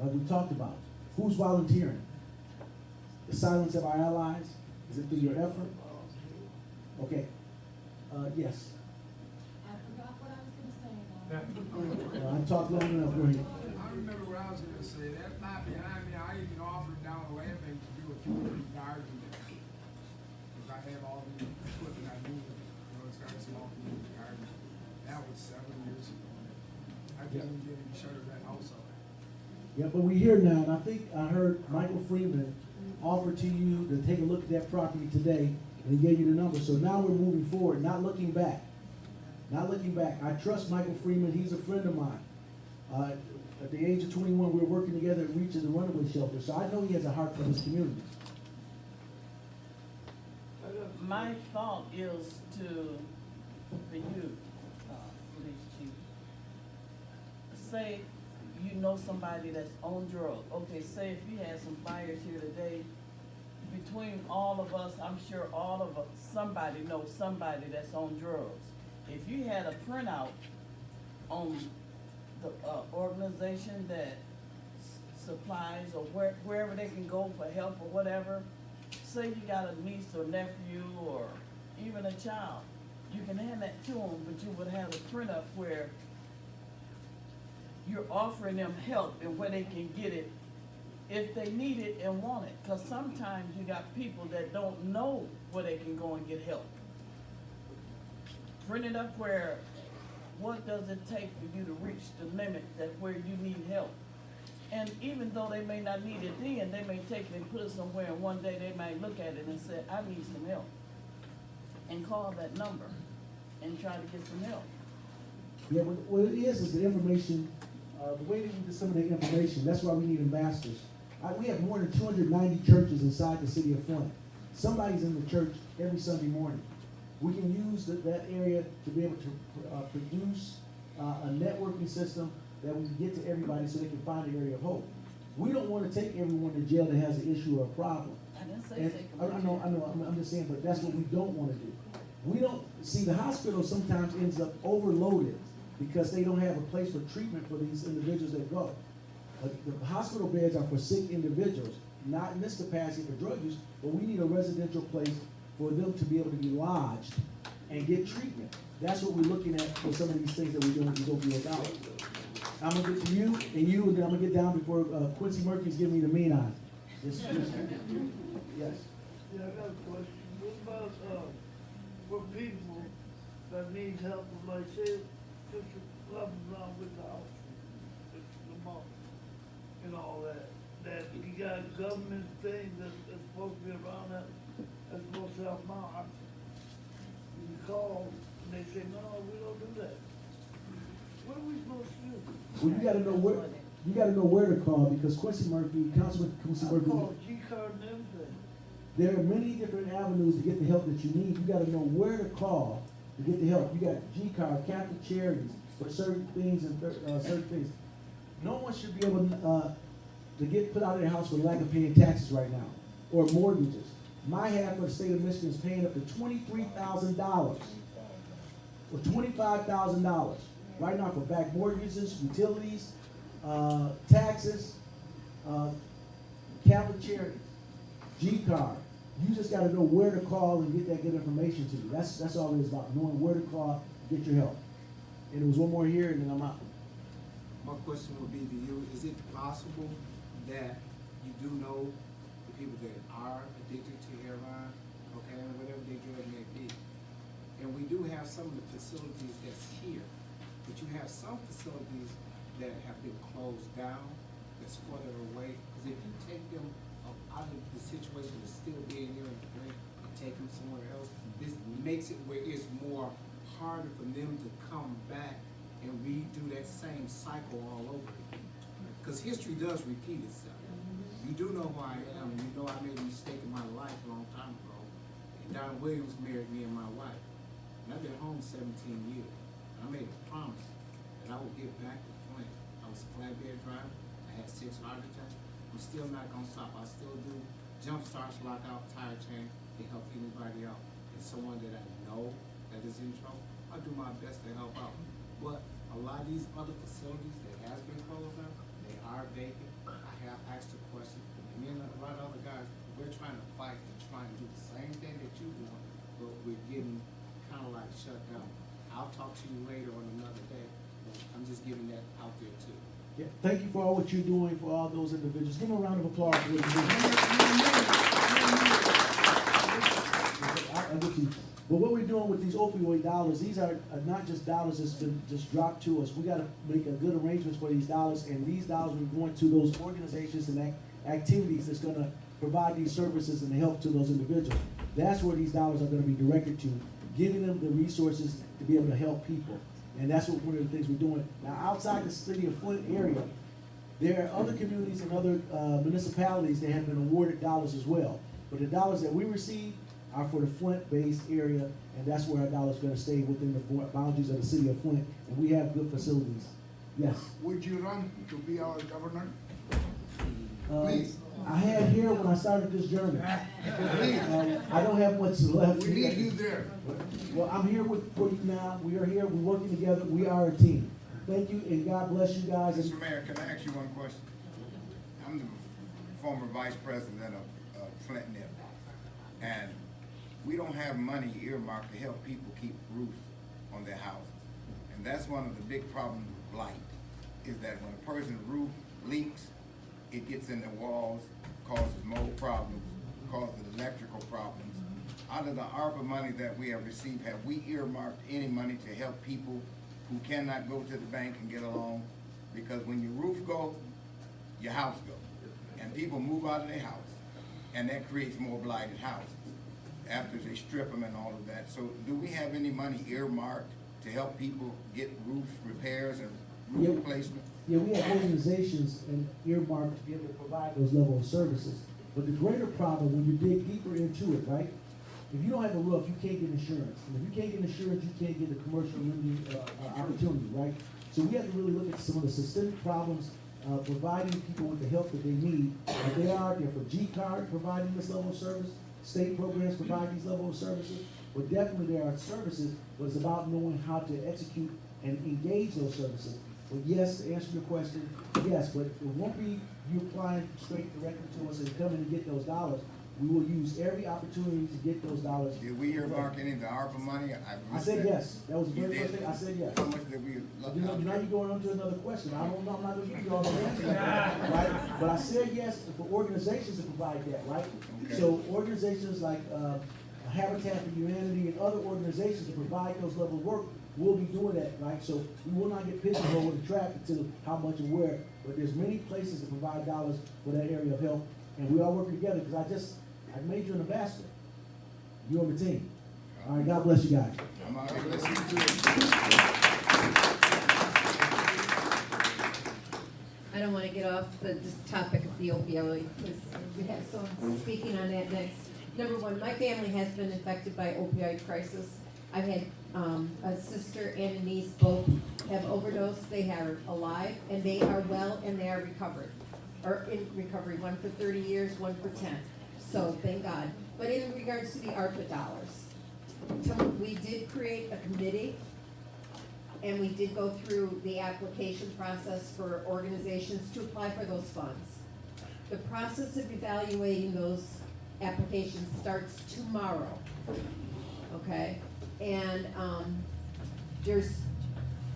like we talked about. Who's volunteering? The silence of our allies? Is it through your effort? Okay. Yes. I forgot what I was gonna say now. I talked long enough, go ahead. I remember what I was gonna say, that lot behind me, I even offered down the land bank to do a community garden there. Cause I have all the equipment I need, it's got a small community garden. That was 7 years ago. I didn't get any shut of that house up. Yeah, but we're here now, and I think I heard Michael Freeman offer to you to take a look at that property today, and he gave you the number. So now we're moving forward, not looking back. Not looking back. I trust Michael Freeman. He's a friend of mine. At the age of 21, we were working together at Reach of the Runaway Shelter, so I know he has a heart for his community. My thought is for you, police chief. Say you know somebody that's on drugs. Okay, say if you had some fires here today, between all of us, I'm sure all of us, somebody knows somebody that's on drugs. If you had a printout on the organization that supplies or wherever they can go for help or whatever, say you got a niece or nephew or even a child, you can hand that to them, but you would have a printout where you're offering them help and where they can get it if they need it and want it. Because sometimes you got people that don't know where they can go and get help. Print it up where, what does it take for you to reach the limit that where you need help? And even though they may not need it then, they may take it and put it somewhere, and one day they might look at it and say, I need some help. And call that number and try to get some help. Yeah, but what it is the information, the way that we disseminate information, that's why we need ambassadors. We have more than 290 churches inside the city of Flint. Somebody's in the church every Sunday morning. We can use that area to be able to produce a networking system that we can get to everybody so they can find an area of hope. We don't want to take everyone to jail that has an issue or a problem. I didn't say And take them to I know, I'm just saying, but that's what we don't want to do. We don't, see, the hospital sometimes ends up overloaded because they don't have a place for treatment for these individuals that go. The hospital beds are for sick individuals. not in this capacity for drug use, but we need a residential place for them to be able to be lodged and get treatment. That's what we're looking at for some of these things that we're doing with these opioid dollars. I'm gonna get to you, and then I'm gonna get down before Quincy Murphy's giving me the mean eye. Yes. Yeah, I got a question. What about, for people that need help, like say, just blah, blah, with the house, the mom, and all that you got government things that's supposed to be around that's supposed to help them out. You call, and they say, no, we don't do that. What are we supposed to do? Well, you gotta know where to call, because Councilman Quincy I Murphy, call G-card and everything. there are many different avenues to get the help that you need. You gotta know where to call to get the help. You got G-card, Catholic Charities, for certain things and certain things. No one should be able to get put out of their house for lack of paying taxes right now, or mortgages. My half of the state of Michigan is paying up to $23,000 or $25,000 right now for back mortgages, utilities, taxes, Catholic Charities, G-card. You just got to know where to call and get that good information to you. That's all it is about, knowing where to call, get your help. And there was one more here, and then I'm out. My question would be to you, is it possible that you do know the people that are addicted to heroin, cocaine, whatever their drug may be? And we do have some of the facilities that's here, but you have some facilities that have been closed down, that's further away. Because if you take them out of the situation of still being here and take them somewhere else, this makes it where it's more harder for them to come back and redo that same cycle all over again. Because history does repeat itself. You do know who I am, and you know I made a mistake in my life a long time ago. And Don Williams married me and my wife. And I've been home 17 years. And I made a promise that I would get back to Flint. I was a flatbed driver. I had 6 heart attacks. I'm still not gonna stop. I still do jump starts, lockout, tire change to help anybody out. And someone that I know that is in trouble, I'll do my best to help out. But a lot of these other facilities that has been closed down, they are vacant. I have asked a question. And me and a lot of other guys, we're trying to fight and trying to do the same thing that you do, but we're getting kind of like shut down. I'll talk to you later on another day, but I'm just giving that out there too. Yeah, thank you for all what you're doing for all those individuals. Give them a round of applause for what you're doing. But what we're doing with these opioid dollars, these are not just dollars that's been just dropped to us. We got to make a good arrangements for these dollars, and these dollars are going to those organizations and activities that's going to provide these services and help to those individuals. That's where these dollars are going to be directed to, giving them the resources to be able to help people. And that's what one of the things we're doing. Now, outside the city of Flint area, there are other communities and other municipalities that have been awarded dollars as well. But the dollars that we receive are for the Flint-based area, and that's where our dollars are going to stay within the boundaries of the city of Flint. And we have good facilities. Yes. Would you run to be our governor? I had hair when I started this journey. I don't have much left. We need you there. Well, I'm here for you now. We are here. We're working together. We are a team. Thank you, and God bless you guys. Mr. Mayor, can I ask you one question? I'm the former vice president of Flint Nip, and we don't have money earmarked to help people keep roofs on their houses. And that's one of the big problems with blight, is that when a person's roof leaks, it gets in the walls, causes mold problems, causes electrical problems. Out of the ARPA money that we have received, have we earmarked any money to help people who cannot go to the bank and get a loan? Because when your roof goes, your house goes. And people move out of their house, and that creates more blighted houses after they strip them and all of that. So do we have any money earmarked to help people get roof repairs and roof replacement? Yeah, we have organizations and earmarked to be able to provide those level of services. But the greater problem, when you dig deeper into it, right? If you don't have a roof, you can't get insurance. And if you can't get insurance, you can't get a commercial lending opportunity, right? So we have to really look at some of the systemic problems, providing people with the help that they need. And they're for G-card providing this level of service. State programs provide these level of services. But definitely there are services, but it's about knowing how to execute and engage those services. But yes, to answer your question, yes, but it won't be you applying straight directly to us and coming to get those dollars. We will use every opportunity to get those dollars. Did we earmark any of the ARPA money? I said yes. That was the You very first did? thing. I said yes. How much did we? Now you're going on to another question. I don't know, I'm not gonna give you all the answers, right? But I said yes for organizations to provide that, right? Okay. So organizations like, Habitat for Humanity and other organizations that provide those level of work will be doing that, right? So we will not get pigeonholed and trapped into how much and where, but there's many places to provide dollars for that area of help. And we all work together, because I made you an ambassador. You're on the team. All right, God bless you guys. I'm out here listening to it. I don't want to get off this topic of the opioid, because we have someone speaking on that next. Number one, my family has been affected by opioid crisis. I've had a sister and a niece, both have overdosed. They are alive, and they are well, and they are recovered, or in recovery, one for 30 years, one for 10. So thank God. But in regards to the ARPA dollars, we did create a committee, and we did go through the application process for organizations to apply for those funds. The process of evaluating those applications starts tomorrow, okay? And there's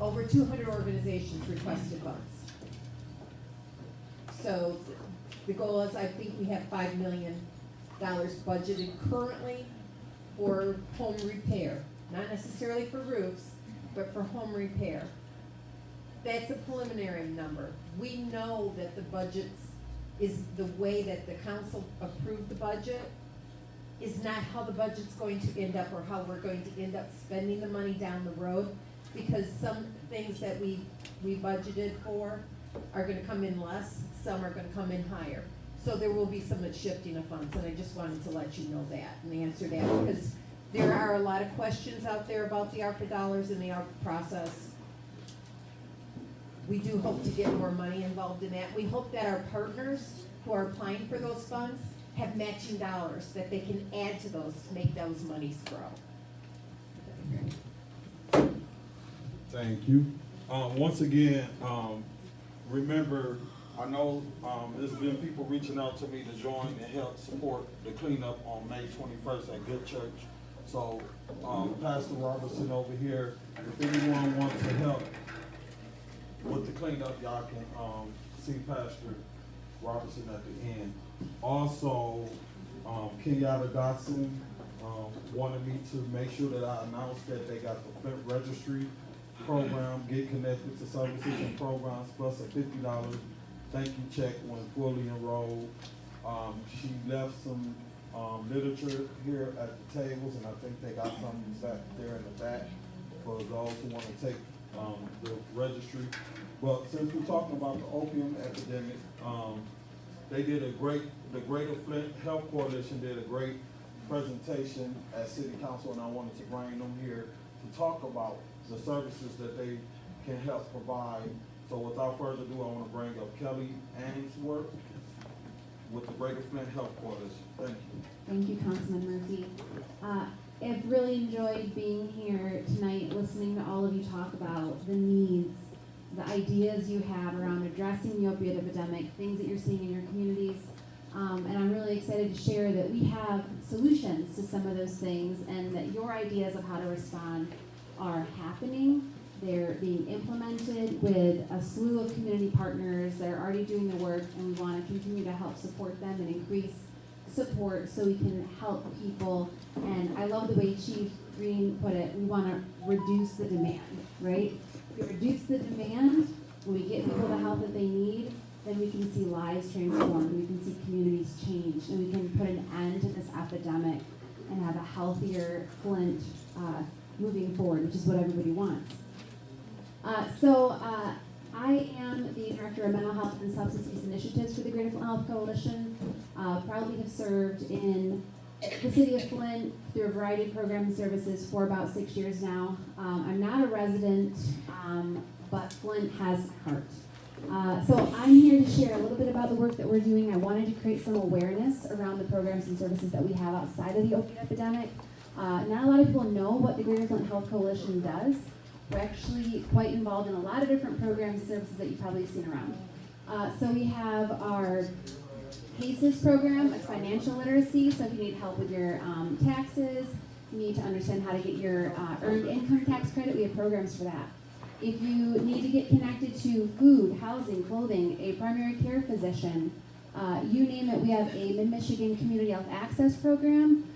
over 200 organizations requested funds. So the goal is, I think we have $5 million budgeted currently for home repair, not necessarily for roofs, but for home repair. That's a preliminary number. We know that the budgets is the way that the council approved the budget is not how the budget's going to end up, or how we're going to end up spending the money down the road, because some things that we budgeted for are gonna come in less, some are gonna come in higher. So there will be some shifting of funds, and I just wanted to let you know that and answer that, because there are a lot of questions out there about the ARPA dollars and the ARPA process. We do hope to get more money involved in that. We hope that our partners who are applying for those funds have matching dollars that they can add to those to make those monies grow. Thank you. Once again, remember, I know there's been people reaching out to me to join and help support the cleanup on May 21st at Good Church. So Pastor Robertson over here, if anyone wants to help with the cleanup, y'all can see Pastor Robertson at the end. Also, Kenyatta Dotson wanted me to make sure that I announced that they got the Flint Registry program, Get Connected to Services and Programs, plus a $50 thank you check when fully enrolled. She left some literature here at the tables, and I think they got some back there in the back for those who want to take the registry. Well, since we're talking about the opium epidemic, they did the Greater Flint Health Coalition did a great presentation at City Council, and I wanted to bring them here to talk about the services that they can help provide. So without further ado, I want to bring up Kelly Ainsworth with the Greater Flint Health Coalition. Thank you. Thank you, Councilman Murphy. I've really enjoyed being here tonight, listening to all of you talk about the needs, the ideas you have around addressing the opioid epidemic, things that you're seeing in your communities. And I'm really excited to share that we have solutions to some of those things, and that your ideas of how to respond are happening. They're being implemented with a slew of community partners that are already doing the work, and we want to continue to help support them and increase support so we can help people. And I love the way Chief Green put it, we want to reduce the demand, right? If we reduce the demand, when we get people the help that they need, then we can see lives transformed, we can see communities change, and we can put an end to this epidemic and have a healthier Flint moving forward, which is what everybody wants. I am the Director of Mental Health and Substance Use Initiatives for the Greater Flint Health Coalition. Proudly have served in the city of Flint through a variety of programs and services for about 6 years now. I'm not a resident, but Flint has heart. So I'm here to share a little bit about the work that we're doing. I wanted to create some awareness around the programs and services that we have outside of the opioid epidemic. Not a lot of people know what the Greater Flint Health Coalition does, We're actually quite involved in a lot of different programs and services that you've probably seen around. So we have our CASES program, it's financial literacy, so if you need help with your taxes, you need to understand how to get your earned income tax credit, we have programs for that. If you need to get connected to food, housing, clothing, a primary care physician, you name it, we have a Mid-Michigan Community Health Access Program.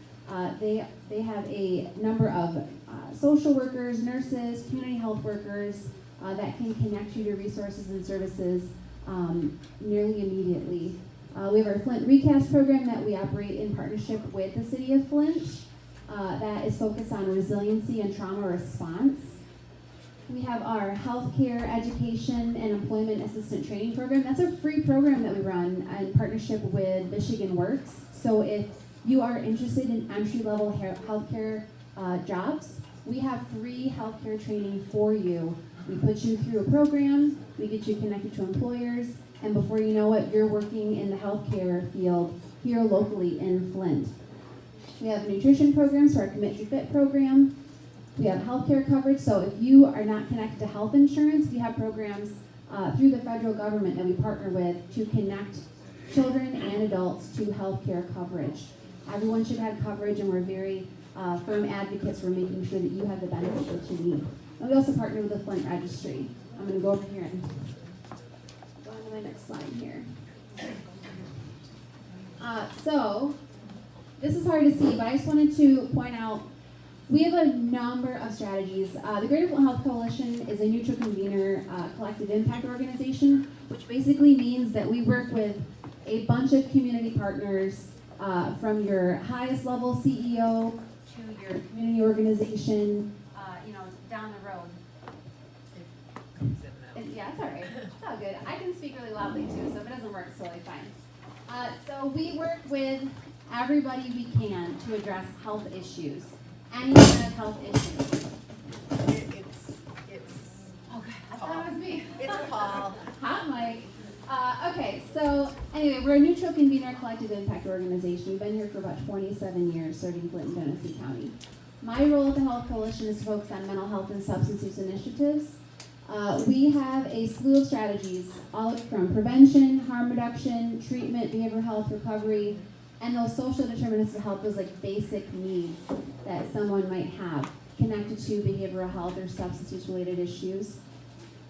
They have a number of social workers, nurses, community health workers that can connect you to resources and services nearly immediately. We have our Flint Recast program that we operate in partnership with the City of Flint that is focused on resiliency and trauma response. We have our healthcare education and employment assistant training program. That's a free program that we run in partnership with Michigan Works. So if you are interested in entry-level healthcare jobs, we have free healthcare training for you. We put you through a program, we get you connected to employers, and before you know it, you're working in the healthcare field here locally in Flint. We have nutrition programs for our Commit to Fit program. We have healthcare coverage, so if you are not connected to health insurance, we have programs through the federal government that we partner with to connect children and adults to healthcare coverage. Everyone should have coverage, and we're very firm advocates for making sure that you have the benefits that you need. And we also partner with the Flint Registry. I'm going to go over here and go on to my next slide here. So this is hard to see, but I just wanted to point out we have a number of strategies. The Greater Flint Health Coalition is a neutral convener collective impact organization, which basically means that we work with a bunch of community partners from your highest level CEO to your community organization, down the road. Yeah, it's all right. It's all good. I can speak really loudly too, so if it doesn't work, it's totally fine. So we work with everybody we can to address health issues. Any kind of health issues. Okay, I thought it was me. It's Paul. Hi, Mike. Okay, so anyway, we're a neutral convener collective impact organization. We've been here for about 27 years serving Flint and Genesee County. My role at the Health Coalition is focused on mental health and substance use initiatives. We have a slew of strategies, all from prevention, harm reduction, treatment, behavioral health, recovery, and those social determinants of health, those like basic needs that someone might have connected to behavioral health or substance use related issues.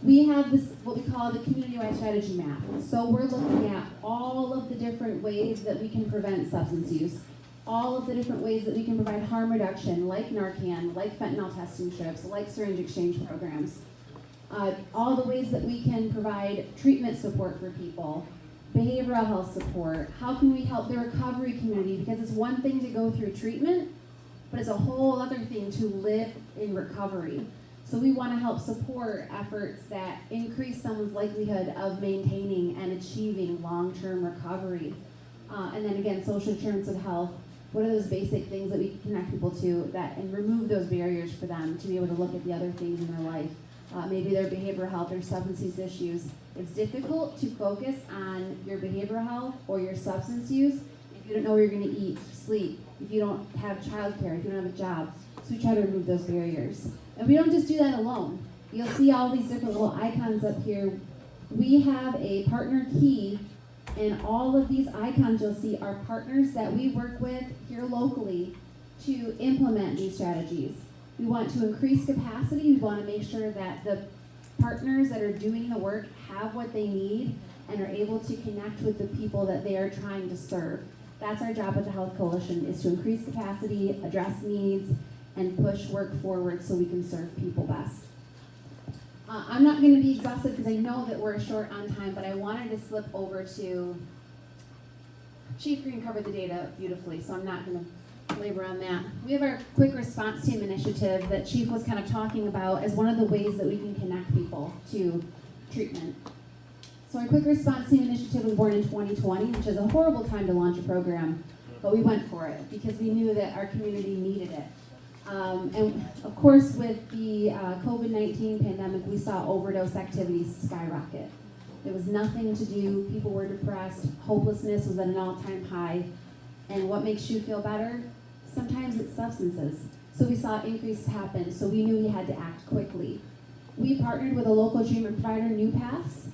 We have this, what we call the community-wide strategy map. So we're looking at all of the different ways that we can prevent substance use, all of the different ways that we can provide harm reduction, like Narcan, like fentanyl testing strips, like syringe exchange programs, all the ways that we can provide treatment support for people, behavioral health support. How can we help the recovery community? Because it's one thing to go through treatment, but it's a whole other thing to live in recovery. So we want to help support efforts that increase someone's likelihood of maintaining and achieving long-term recovery. And then again, social determinants of health. What are those basic things that we can connect people to that and remove those barriers for them to be able to look at the other things in their life? Maybe their behavioral health or substance use issues. It's difficult to focus on your behavioral health or your substance use if you don't know where you're going to eat, sleep, if you don't have childcare, if you don't have a job. So we try to remove those barriers. And we don't just do that alone. You'll see all these different little icons up here. We have a partner key, and all of these icons you'll see are partners that we work with here locally to implement these strategies. We want to increase capacity. We want to make sure that the partners that are doing the work have what they need and are able to connect with the people that they are trying to serve. That's our job at the Health Coalition, is to increase capacity, address needs, and push work forward so we can serve people best. I'm not going to be exhaustive because I know that we're short on time, but I wanted to slip over to Chief Green covered the data beautifully, so I'm not going to labor on that. We have our quick response team initiative that Chief was kind of talking about as one of the ways that we can connect people to treatment. So our quick response team initiative was born in 2020, which is a horrible time to launch a program, but we went for it because we knew that our community needed it. And of course, with the COVID-19 pandemic, we saw overdose activities skyrocket. There was nothing to do, people were depressed, hopelessness was at an all-time high. And what makes you feel better? Sometimes it's substances. So we saw increases happen, so we knew we had to act quickly. We partnered with a local treatment provider, New Paths,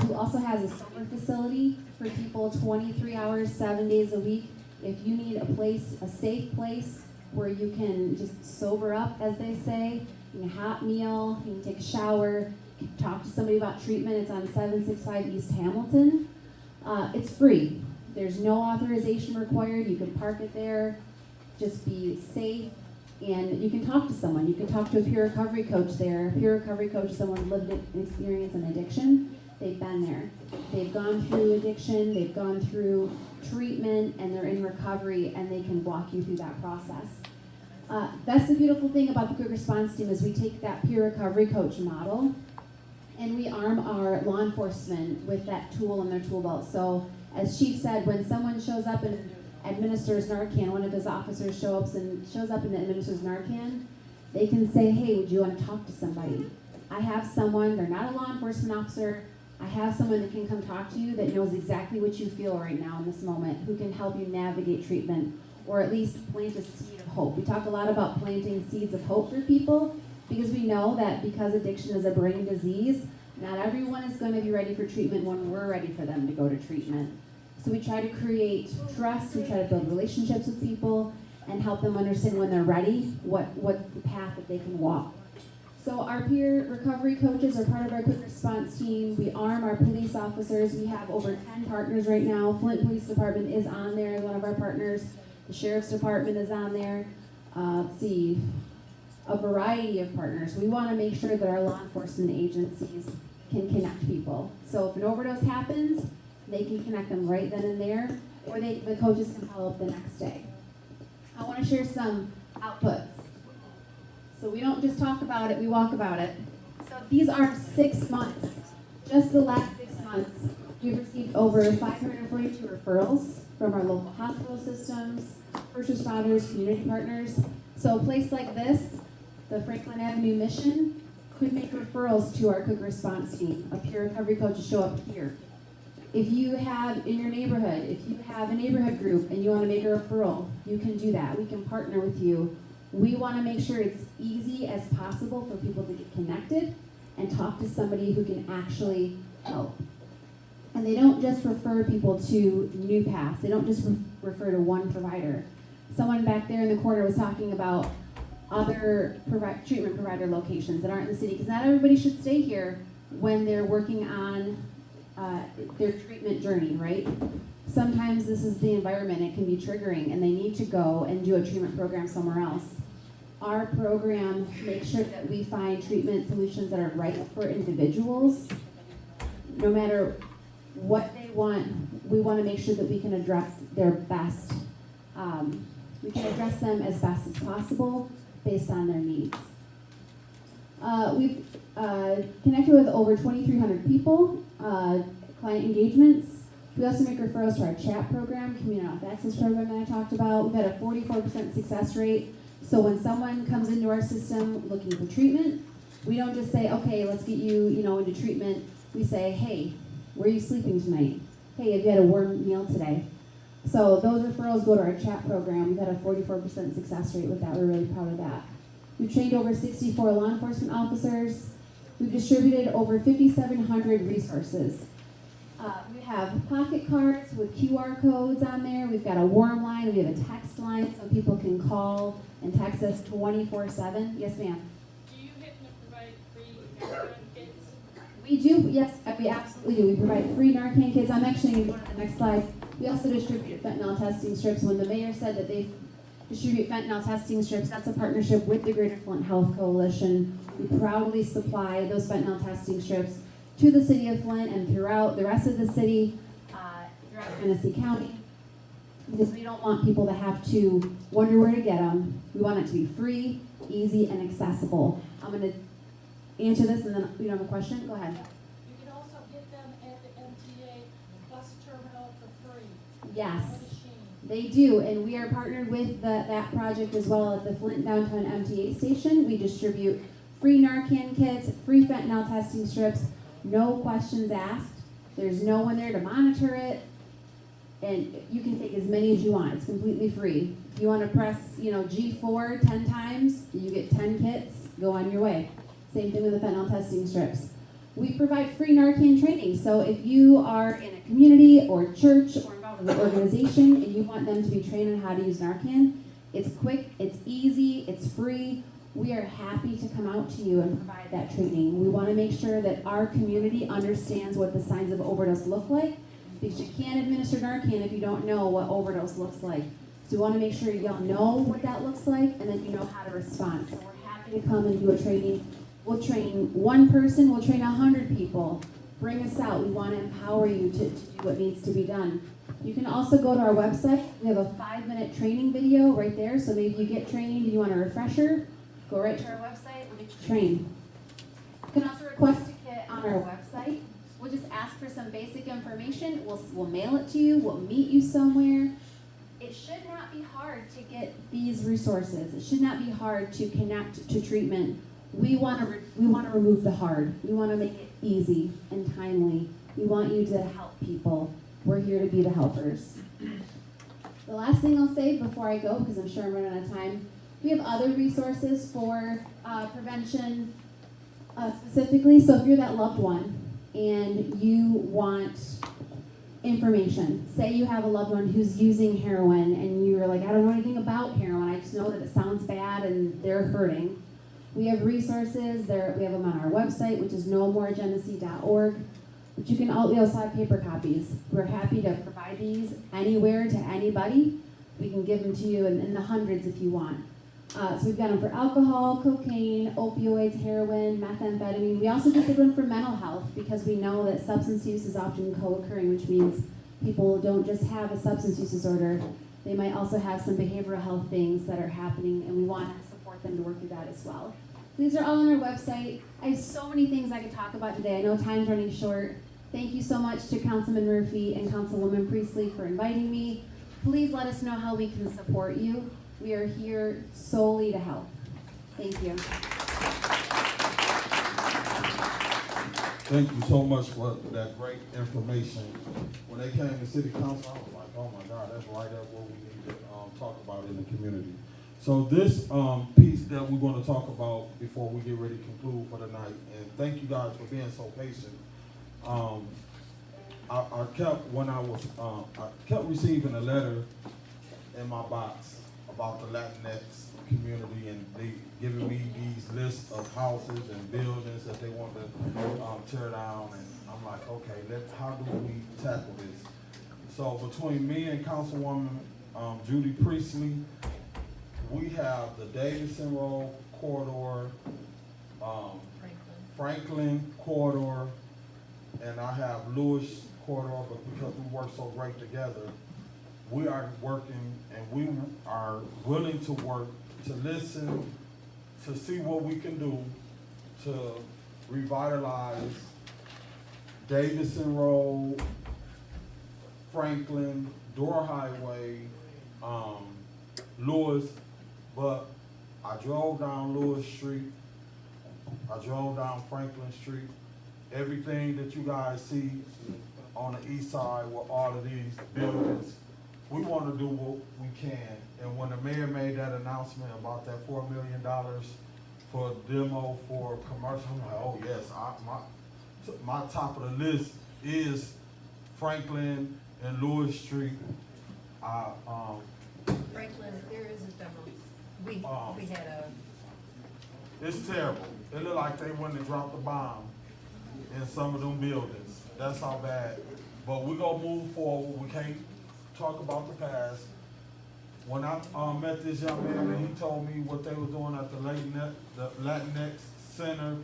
who also has a sober facility for people 23 hours, 7 days a week. If you need a place, a safe place where you can just sober up, as they say, you can hot meal, you can take a shower, you can talk to somebody about treatment. It's on 765 East Hamilton. It's free. There's no authorization required. You can park it there. Just be safe. And you can talk to someone. You can talk to a peer recovery coach there. A peer recovery coach is someone who lived an experience in addiction. They've been there. They've gone through addiction. They've gone through treatment, and they're in recovery, and they can walk you through that process. That's the beautiful thing about the quick response team is we take that peer recovery coach model, and we arm our law enforcement with that tool in their tool belt. So, as Chief said, when someone shows up and administers Narcan, one of his officers shows up and administers Narcan, they can say, hey, would you want to talk to somebody? I have someone, they're not a law enforcement officer, I have someone that can come talk to you that knows exactly what you feel right now in this moment, who can help you navigate treatment, or at least plant a seed of hope. We talk a lot about planting seeds of hope for people, because we know that because addiction is a brain disease, not everyone is going to be ready for treatment when we're ready for them to go to treatment. So we try to create trust, we try to build relationships with people, and help them understand when they're ready, what the path that they can walk. So our peer recovery coaches are part of our quick response team. We arm our police officers. We have over 10 partners right now. Flint Police Department is on there as one of our partners. The Sheriff's Department is on there. Let's see, a variety of partners. We want to make sure that our law enforcement agencies can connect people. So if an overdose happens, they can connect them right then and there, or the coaches can follow up the next day. I want to share some outputs. So we don't just talk about it, we walk about it. So these are 6 months. Just the last 6 months, we've received over 542 referrals from our local hospital systems, first responders, community partners. So a place like this, the Franklin Avenue Mission, could make referrals to our quick response team. A peer recovery coach will show up here. If you have in your neighborhood, if you have a neighborhood group and you want to make a referral, you can do that. We can partner with you. We want to make sure it's easy as possible for people to get connected and talk to somebody who can actually help. And they don't just refer people to New Paths. They don't just refer to one provider. Someone back there in the corner was talking about other treatment provider locations that aren't in the city, because not everybody should stay here when they're working on their treatment journey, right? Sometimes this is the environment, it can be triggering, and they need to go and do a treatment program somewhere else. Our program makes sure that we find treatment solutions that are right for individuals. No matter what they want, we want to make sure that we can address their best. We can address them as best as possible based on their needs. We've connected with over 2,300 people, client engagements. We also make referrals to our CHAP program, Community Health Access Program that I talked about. We've had a 44% success rate. So when someone comes into our system looking for treatment, we don't just say, okay, let's get you, into treatment. We say, hey, where are you sleeping tonight? Hey, have you had a warm meal today? So those referrals go to our CHAP program. We've had a 44% success rate with that. We're really proud of that. We've trained over 64 law enforcement officers. We've distributed over 5,700 resources. We have pocket cards with QR codes on there. We've got a warm line. We have a text line so people can call and text us 24/7. Yes, ma'am. Do you happen to provide free Narcan kits? We do, yes, we absolutely do. We provide free Narcan kits. I'm actually going to go to the next slide. We also distribute fentanyl testing strips. When the mayor said that they distribute fentanyl testing strips, that's a partnership with the Greater Flint Health Coalition. We proudly supply those fentanyl testing strips to the city of Flint and throughout the rest of the city, throughout Genesee County, because we don't want people to have to wonder where to get them. We want it to be free, easy, and accessible. I'm going to answer this, and then you have a question? Go ahead. You can also get them at the MTA bus terminal for free. Yes, they do, and we are partnered with that project as well at the Flint Downtown MTA station. We distribute free Narcan kits, free fentanyl testing strips, no questions asked. There's no one there to monitor it, and you can take as many as you want. It's completely free. If you want to press, G4 10 times, you get 10 kits. Go on your way. Same thing with the fentanyl testing strips. We provide free Narcan training, so if you are in a community or church or involved with an organization and you want them to be trained on how to use Narcan, it's quick, it's easy, it's free. We are happy to come out to you and provide that training. We want to make sure that our community understands what the signs of overdose look like, because you can't administer Narcan if you don't know what overdose looks like. So we want to make sure y'all know what that looks like and then you know how to respond. So we're happy to come and do a training. We'll train one person, we'll train 100 people. Bring us out. We want to empower you to do what needs to be done. You can also go to our website. We have a 5-minute training video right there. So maybe you get trained and you want a refresher, go right to our website, we'll get you trained. You can also request a kit on our website. We'll just ask for some basic information. We'll mail it to you. We'll meet you somewhere. It should not be hard to get these resources. It should not be hard to connect to treatment. We want to remove the hard. We want to make it easy and timely. We want you to help people. We're here to be the helpers. The last thing I'll say before I go, because I'm sure I'm running out of time, we have other resources for prevention specifically. So if you're that loved one and you want information, say you have a loved one who's using heroin and you're like, I don't know anything about heroin, I just know that it sounds bad and they're hurting. We have resources there. We have them on our website, which is nomoreagenesee.org. But we also have paper copies. We're happy to provide these anywhere to anybody. We can give them to you in the hundreds if you want. So we've got them for alcohol, cocaine, opioids, heroin, methamphetamine. We also just did one for mental health because we know that substance use is often co-occurring, which means people don't just have a substance use disorder. They might also have some behavioral health things that are happening, and we want to support them to work through that as well. These are all on our website. I have so many things I could talk about today. I know time's running short. Thank you so much to Councilman Murphy and Councilwoman Priestley for inviting me. Please let us know how we can support you. We are here solely to help. Thank you. Thank you so much for that great information. When they came to City Council, I was like, oh my God, that's right up what we need to talk about in the community. So this piece that we're going to talk about before we get ready to conclude for the night, and thank you guys for being so patient. I kept receiving a letter in my box about the Latinx community, and they giving me these lists of houses and buildings that they want to tear down, and I'm like, okay, how do we tackle this? So between me and Councilwoman Judy Priestley, we have the Davidson Road corridor, Franklin corridor, and I have Lewis corridor, but because we work so great together, we are working and we are willing to work, to listen, to see what we can do to revitalize Davidson Road, Franklin, Door Highway, Lewis, but I drove down Lewis Street, I drove down Franklin Street. Everything that you guys see on the east side with all of these buildings, we want to do what we can. And when the mayor made that announcement about that $4 million for demo for commercial, I'm like, oh yes, my top of the list is Franklin and Lewis Street. Franklin, there is a demo. We had a. It's terrible. It looked like they went and dropped a bomb in some of them buildings. That's how bad. But we're gonna move forward. We can't talk about the past. When I met this young man and he told me what they were doing at the Latinx Center,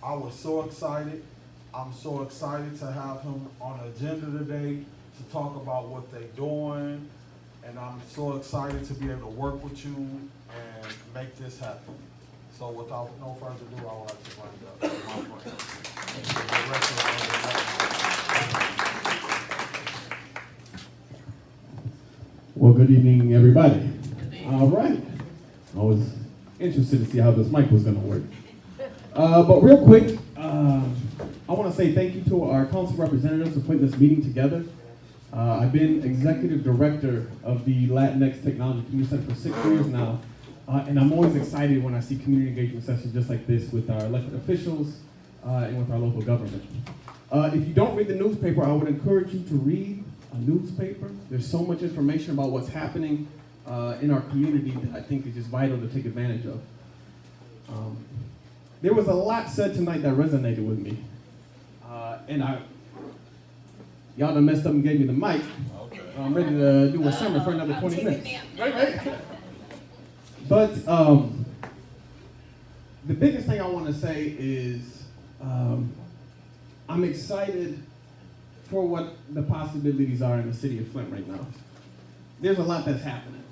I was so excited. I'm so excited to have him on the agenda today to talk about what they're doing. And I'm so excited to be able to work with you and make this happen. So without no further ado, I would like to bring up my friend. Well, good evening, everybody. All right. I was interested to see how this mic was going to work. But real quick, I want to say thank you to our council representatives for putting this meeting together. I've been executive director of the Latinx Technology Community Center for 6 years now. And I'm always excited when I see community engagement sessions just like this with our elected officials and with our local government. If you don't read the newspaper, I would encourage you to read a newspaper. There's so much information about what's happening in our community that I think is just vital to take advantage of. There was a lot said tonight that resonated with me. Y'all done messed up and gave me the mic. I'm ready to do a sermon for another 20 minutes. Right. But the biggest thing I want to say is I'm excited for what the possibilities are in the city of Flint right now. There's a lot that's happening.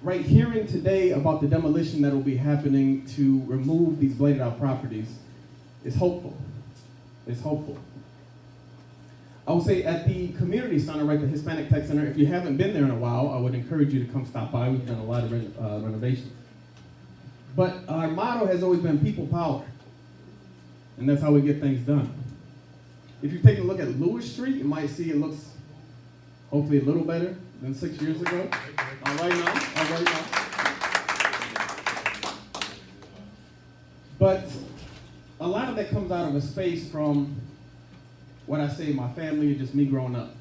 Right, hearing today about the demolition that will be happening to remove these bladed out properties is hopeful. It's hopeful. I would say at the community center, right, the Hispanic Tech Center, if you haven't been there in a while, I would encourage you to come stop by. We've done a lot of renovations. But our motto has always been people power. And that's how we get things done. If you take a look at Lewis Street, you might see it looks hopefully a little better than 6 years ago. All right now. But a lot of that comes out of a space from what I say, my family and just me growing up.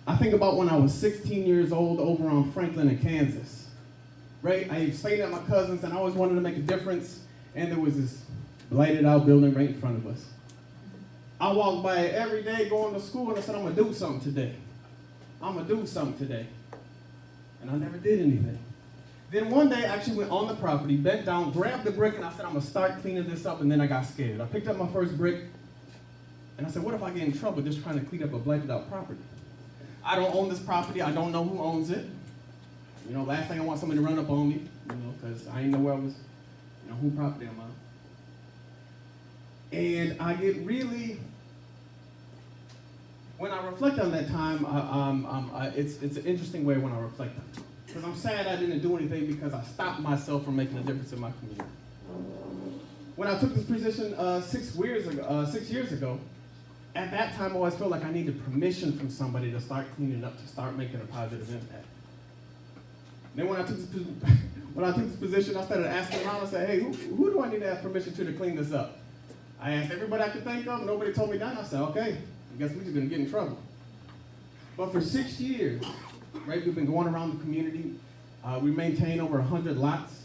I think about when I was 16 years old over on Franklin in Kansas, right? I stayed at my cousin's and I always wanted to make a difference, and there was this blighted out building right in front of us. I walked by it every day going to school and I said, I'm gonna do something today. And I never did anything. Then one day I actually went on the property, bent down, grabbed the brick, and I said, I'm gonna start cleaning this up, and then I got scared. I picked up my first brick, and I said, what if I get in trouble just trying to clean up a blighted out property? I don't own this property, I don't know who owns it. You know, last thing I want somebody to run up on me, because I didn't know where I was, who property I'm on. And I get really, when I reflect on that time, it's an interesting way when I reflect on it. Because I'm sad I didn't do anything because I stopped myself from making a difference in my community. When I took this position 6 years ago, at that time I always felt like I needed permission from somebody to start cleaning up, to start making a positive impact. Then when I took this position, I started asking around and said, hey, who do I need to ask permission to clean this up? I asked everybody I could think of, nobody told me that. I said, okay, I guess we're just gonna get in trouble. But for 6 years, right, we've been going around the community. We maintain over 100 lots.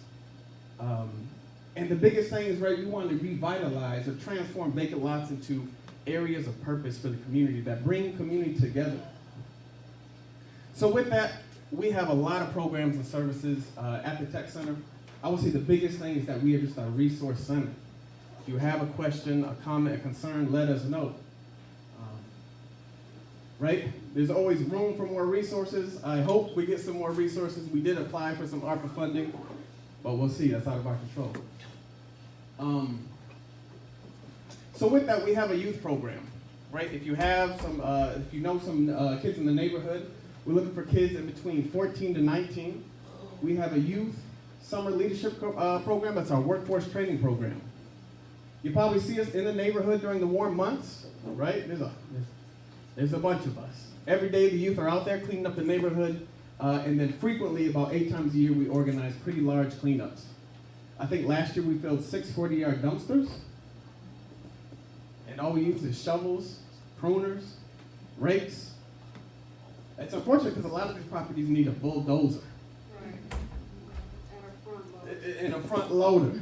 And the biggest thing is, right, we want to revitalize or transform vacant lots into areas of purpose for the community that bring community together. So with that, we have a lot of programs and services at the Tech Center. I would say the biggest thing is that we are just a resource center. If you have a question, a comment, a concern, let us know. Right? There's always room for more resources. I hope we get some more resources. We did apply for some ARPA funding, but we'll see. That's out of our control. So with that, we have a youth program, right? If you have some, if you know some kids in the neighborhood, we're looking for kids in between 14 to 19. We have a youth summer leadership program. That's our workforce training program. You probably see us in the neighborhood during the warm months, right? There's a bunch of us. Every day the youth are out there cleaning up the neighborhood, and then frequently, about 8 times a year, we organize pretty large cleanups. I think last year we filled 6 40-yard dumpsters, and all we use is shovels, pruners, rakes. It's unfortunate because a lot of these properties need a bulldozer. And a front loader.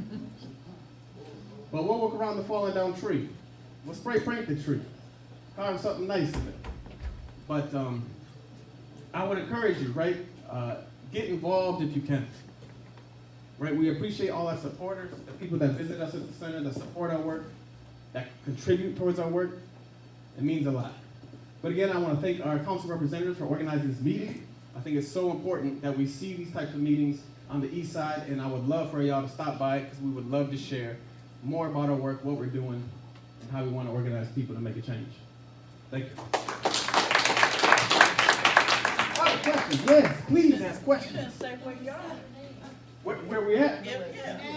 But we'll walk around the falling down tree. We'll spray paint the tree. Carve something nice in it. But I would encourage you, right? Get involved if you can. Right? We appreciate all our supporters, the people that visit us at the center, that support our work, that contribute towards our work. It means a lot. But again, I want to thank our council representatives for organizing this meeting. I think it's so important that we see these types of meetings on the east side, and I would love for y'all to stop by because we would love to share more about our work, what we're doing, and how we want to organize people to make a change. Thank you. Questions? Yes, please ask questions. You didn't say where you are. Where we at? Yeah.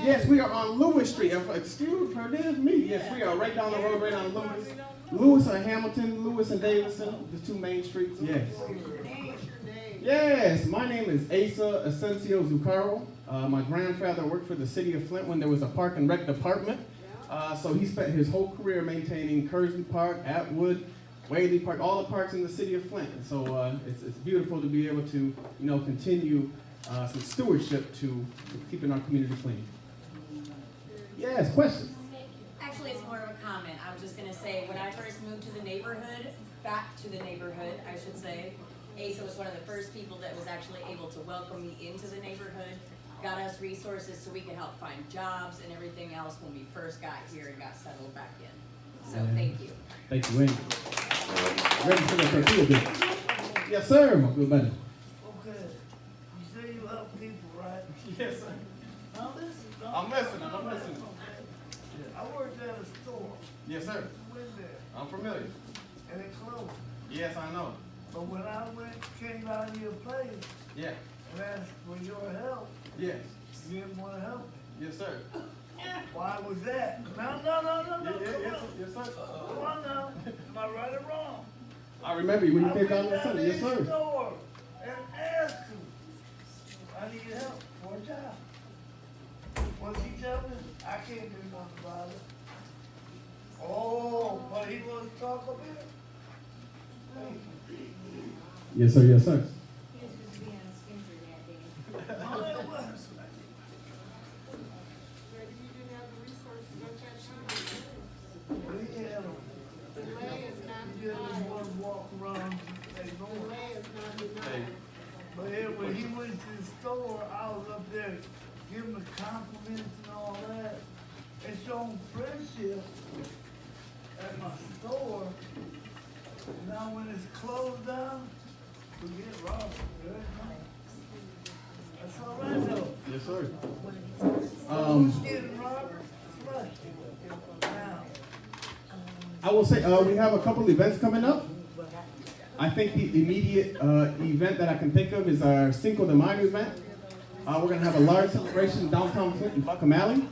Yes, we are on Lewis Street. Forgive me. Yes, we are right down the road, right on Lewis. Lewis and Hamilton, Lewis and Davidson, the 2 main streets. Yes. Yes, my name is Asa Asensio Zucaro. My grandfather worked for the city of Flint when there was a park and rec department. So he spent his whole career maintaining Kersey Park, Atwood, Whaley Park, all the parks in the city of Flint. And so it's beautiful to be able to, continue some stewardship to keeping our community clean. Yes, questions? Actually, it's more of a comment. I was just gonna say, when I first moved to the neighborhood, back to the neighborhood, I should say, Asa was one of the first people that was actually able to welcome me into the neighborhood, got us resources so we could help find jobs and everything else when we first got here and got settled back in. So thank you. Thank you, Wayne. Ready for the tortilla bit? Yes, sir, my good buddy. Okay, you say you help people, right? Yes, sir. Now listen, dog. I'm listening. I worked at a store. Yes, sir. You went there, I'm familiar. and it closed. Yes, I know. But when I came out of your place Yeah. and asked for your help, Yes. you didn't want to help me. Yes, sir. Why was that? No, come Yes, on. sir. Come on now. Am I right or wrong? I remember you when you I came down went there Sunday. Yes, to the sir. store and asked you, I need help for a job. What did he tell me? I can't do nothing about it. Oh, but he wants to talk a bit. Thank you. Yes, sir. Yes, sir. Oh, it was. Well, he had them. He didn't want to walk around and ignore it. But here, when he went to the store, I was up there giving him compliments and all that, and showing friendship at my store. Now when it's closed down, we get robbed. That's all right though. Yes, sir. Who's getting robbed? Flush. Now, I will say we have a couple events coming up. I think the immediate event that I can think of is our Cinco de Mayo event. We're going to have a large celebration downtown Flint in Buckham Alley.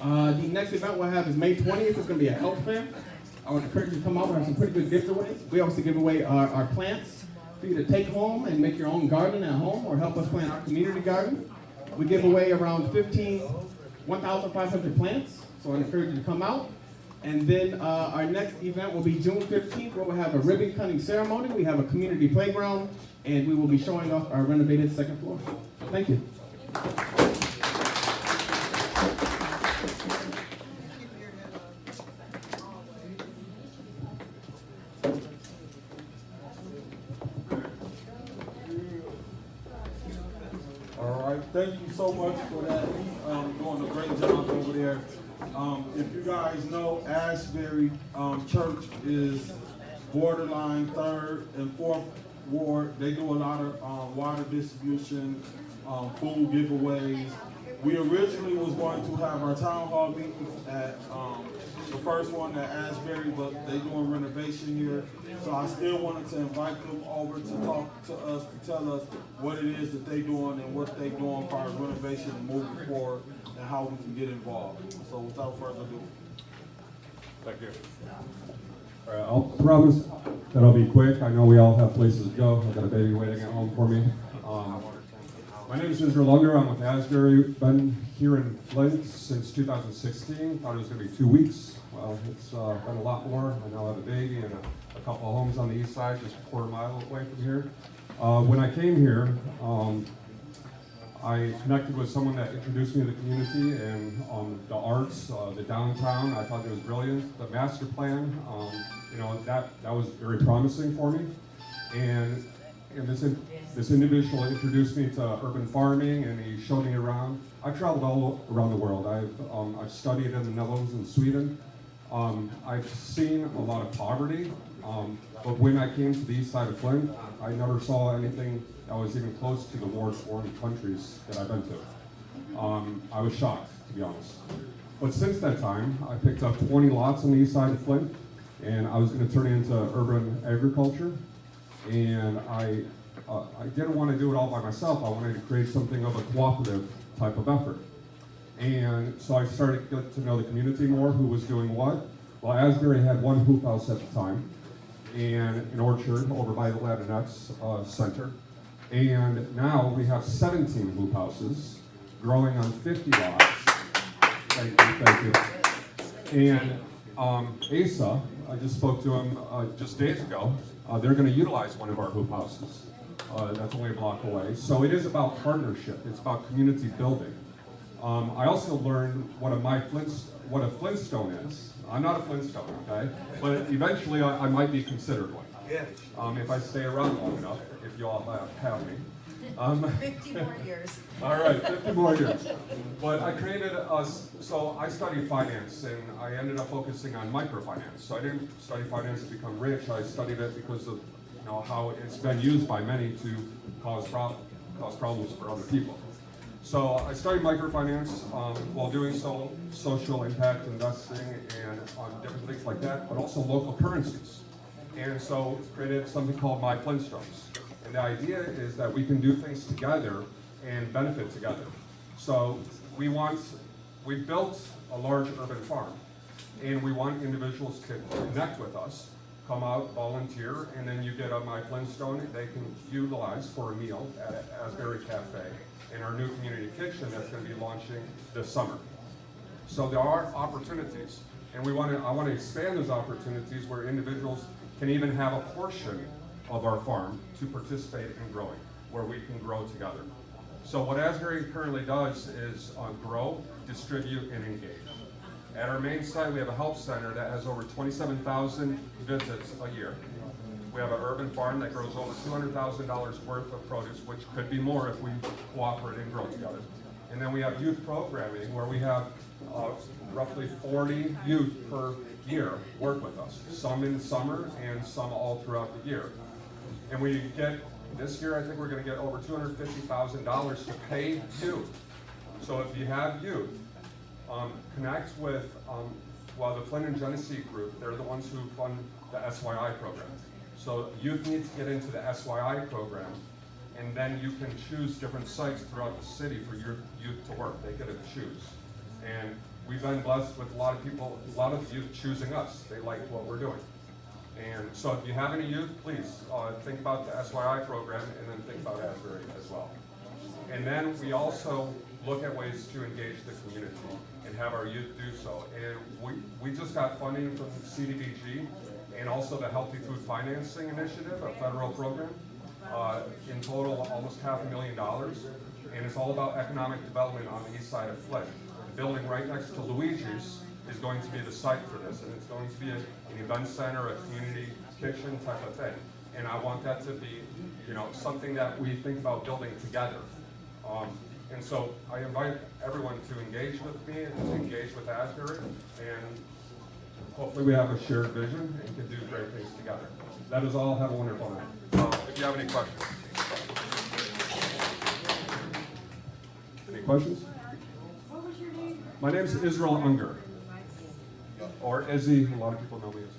The next event we'll have is May 20th. It's going to be a health fair. I would encourage you to come out. We have some pretty good giveaways. We also give away our plants for you to take home and make your own garden at home or help us plant our community garden. We give away around 1,500 plants, so I encourage you to come out. And then our next event will be June 15th, where we'll have a ribbon cutting ceremony. We have a community playground, and we will be showing off our renovated second floor. Thank you. All right, thank you so much for that. Doing a great job over there. If you guys know, Ashbury Church is borderline 3rd and 4th Ward. They do a lot of water distribution, food giveaways. We originally was going to have our town hall meetings at the first one at Ashbury, but they doing renovation here. So I still wanted to invite them over to talk to us, to tell us what it is that they doing and what they doing for our renovation and moving forward and how we can get involved. So without further ado. Thank you. All right, I'll promise that I'll be quick. I know we all have places to go. I've got a baby waiting at home for me. My name is Israel Lunger. I'm with Asbury. Been here in Flint since 2016. Thought it was going to be 2 weeks. Well, it's been a lot more. I now have a baby and a couple of homes on the east side, just a quarter mile away from here. When I came here, I connected with someone that introduced me to the community and the arts, the downtown. I thought it was brilliant. The master plan, that was very promising for me. And this individual introduced me to urban farming, and he showed me around. I've traveled all around the world. I've studied in the Netherlands and Sweden. I've seen a lot of poverty, but when I came to the east side of Flint, I never saw anything that was even close to the war-torn countries that I've been to. I was shocked, to be honest. But since that time, I picked up 20 lots on the east side of Flint, and I was going to turn it into urban agriculture. And I didn't want to do it all by myself. I wanted to create something of a cooperative type of effort. And so I started to get to know the community more, who was doing what. Well, Asbury had one hoop house at the time, and an orchard over by the Latinx Center. And now we have 17 hoop houses growing on 50 lots. Thank you. And ASA, I just spoke to them just days ago. They're going to utilize one of our hoop houses. That's only a block away. So it is about partnership. It's about community building. I also learned what a Flintstone is. I'm not a Flintstone, okay? But eventually I might be considered one. If I stay around long enough, if you all have me. 50 more years. All right, 50 more years. But I created so I studied finance, and I ended up focusing on microfinance. So I didn't study finance to become rich. I studied it because of how it's been used by many to cause problems for other people. So I studied microfinance while doing social impact investing and on different things like that, but also local currencies. And so created something called My Flintstones. And the idea is that we can do things together and benefit together. So we built a large urban farm, and we want individuals to connect with us, come out, volunteer, and then you get a My Flintstone they can utilize for a meal at Asbury Cafe in our new community kitchen that's going to be launching this summer. So there are opportunities, and I want to expand those opportunities where individuals can even have a portion of our farm to participate in growing, where we can grow together. So what Asbury currently does is grow, distribute, and engage. At our main site, we have a help center that has over 27,000 visits a year. We have an urban farm that grows over $200,000 worth of produce, which could be more if we cooperate and grow together. And then we have youth programming, where we have roughly 40 youth per year work with us, some in summer and some all throughout the year. And this year I think we're going to get over $250,000 to pay youth. So if you have youth, connect with the Flint and Genesee group. They're the ones who fund the SYI program. So youth need to get into the SYI program, and then you can choose different sites throughout the city for your youth to work. They get to choose. And we've been blessed with a lot of youth choosing us. They like what we're doing. And so if you have any youth, please think about the SYI program, and then think about Asbury as well. And then we also look at ways to engage the community and have our youth do so. And we just got funding from CDBG and also the Healthy Food Financing Initiative, a federal program. In total, almost $500,000. And it's all about economic development on the east side of Flint. The building right next to Luigi's is going to be the site for this, and it's going to be an event center, a community kitchen type of thing. And I want that to be, something that we think about building together. And so I invite everyone to engage with me and to engage with Asbury, and hopefully we have a shared vision and can do great things together. That is all. Have a wonderful night. If you have any questions. Any questions? What was your name? My name is Israel Unger. Or Izzy, a lot of people know me as.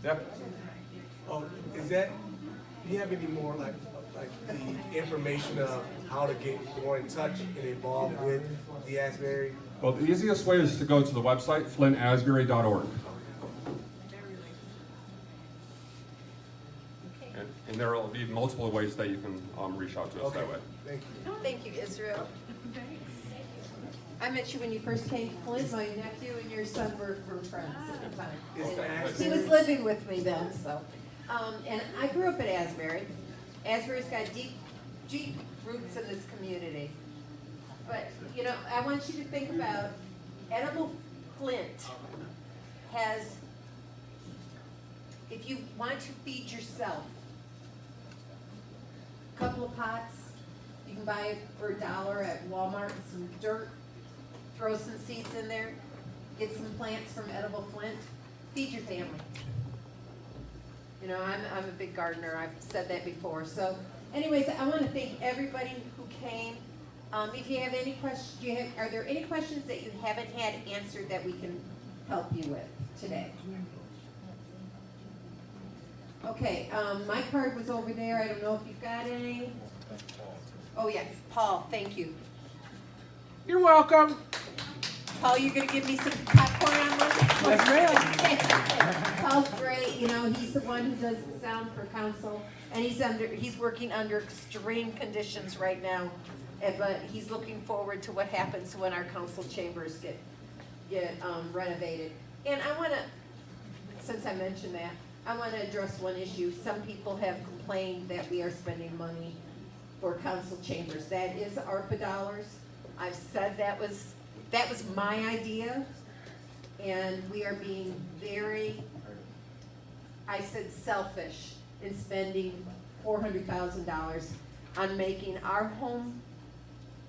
Yep. Oh, do you have any more like the information of how to get more in touch and involved with the Asbury? Well, the easiest way is to go to the website, flintasbury.org. And there will be multiple ways that you can reach out to us that way. Thank you. Thank you, Israel. I met you when you first came to Flint. My nephew and your son were friends at the time. Is He was living with me then, so. And I grew up at Asbury. Asbury's got deep roots in this community. But, I want you to think about Edible Flint has, if you want to feed yourself, a couple of pots, you can buy it for $1 at Walmart, and some dirt, throw some seeds in there, get some plants from Edible Flint, feed your family. I'm a big gardener, I've said that before. So anyways, I want to thank everybody who came. If you have any questions, are there any questions that you haven't had answered that we can help you with today? Okay, my card was over there. I don't know if you've got any. Oh, yes, Paul, thank you. You're welcome. Paul, you gonna give me some popcorn on Monday? Yes, Paul's great, you know, he's the one who does the sound for council, and he's working under extreme conditions right now. But he's looking forward to what happens when our council chambers get renovated. And I wanna, since I mentioned that, I wanna address one issue. Some people have complained that we are spending money for council chambers. That is ARPA dollars. I've said that was my idea, and we are being very, I said selfish in spending $400,000 on making our home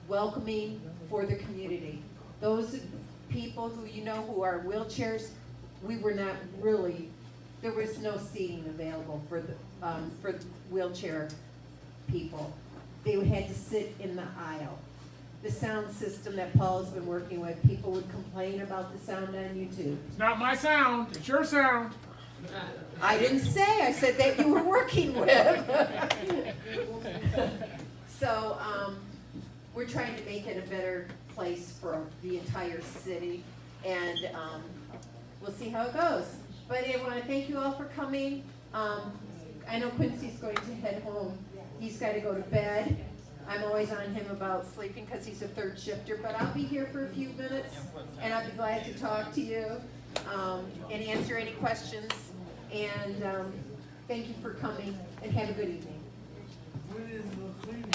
welcoming for the community. Those people who you know who are wheelchairs, we were not really, there was no seating available for wheelchair people. They had to sit in the aisle. The sound system that Paul has been working with, people would complain about the sound on YouTube. It's not my sound, it's your sound. I didn't say, I said that you were working with. So, we're trying to make it a better place for the entire city, and, we'll see how it goes. But I wanna thank you all for coming. I know Quincy's going to head home. He's gotta go to bed. I'm always on him about sleeping because he's a third shifter, but I'll be here for a few minutes, and I'll be glad to talk to you, and answer any questions. And, thank you for coming, and have a good evening. When is the cleaning?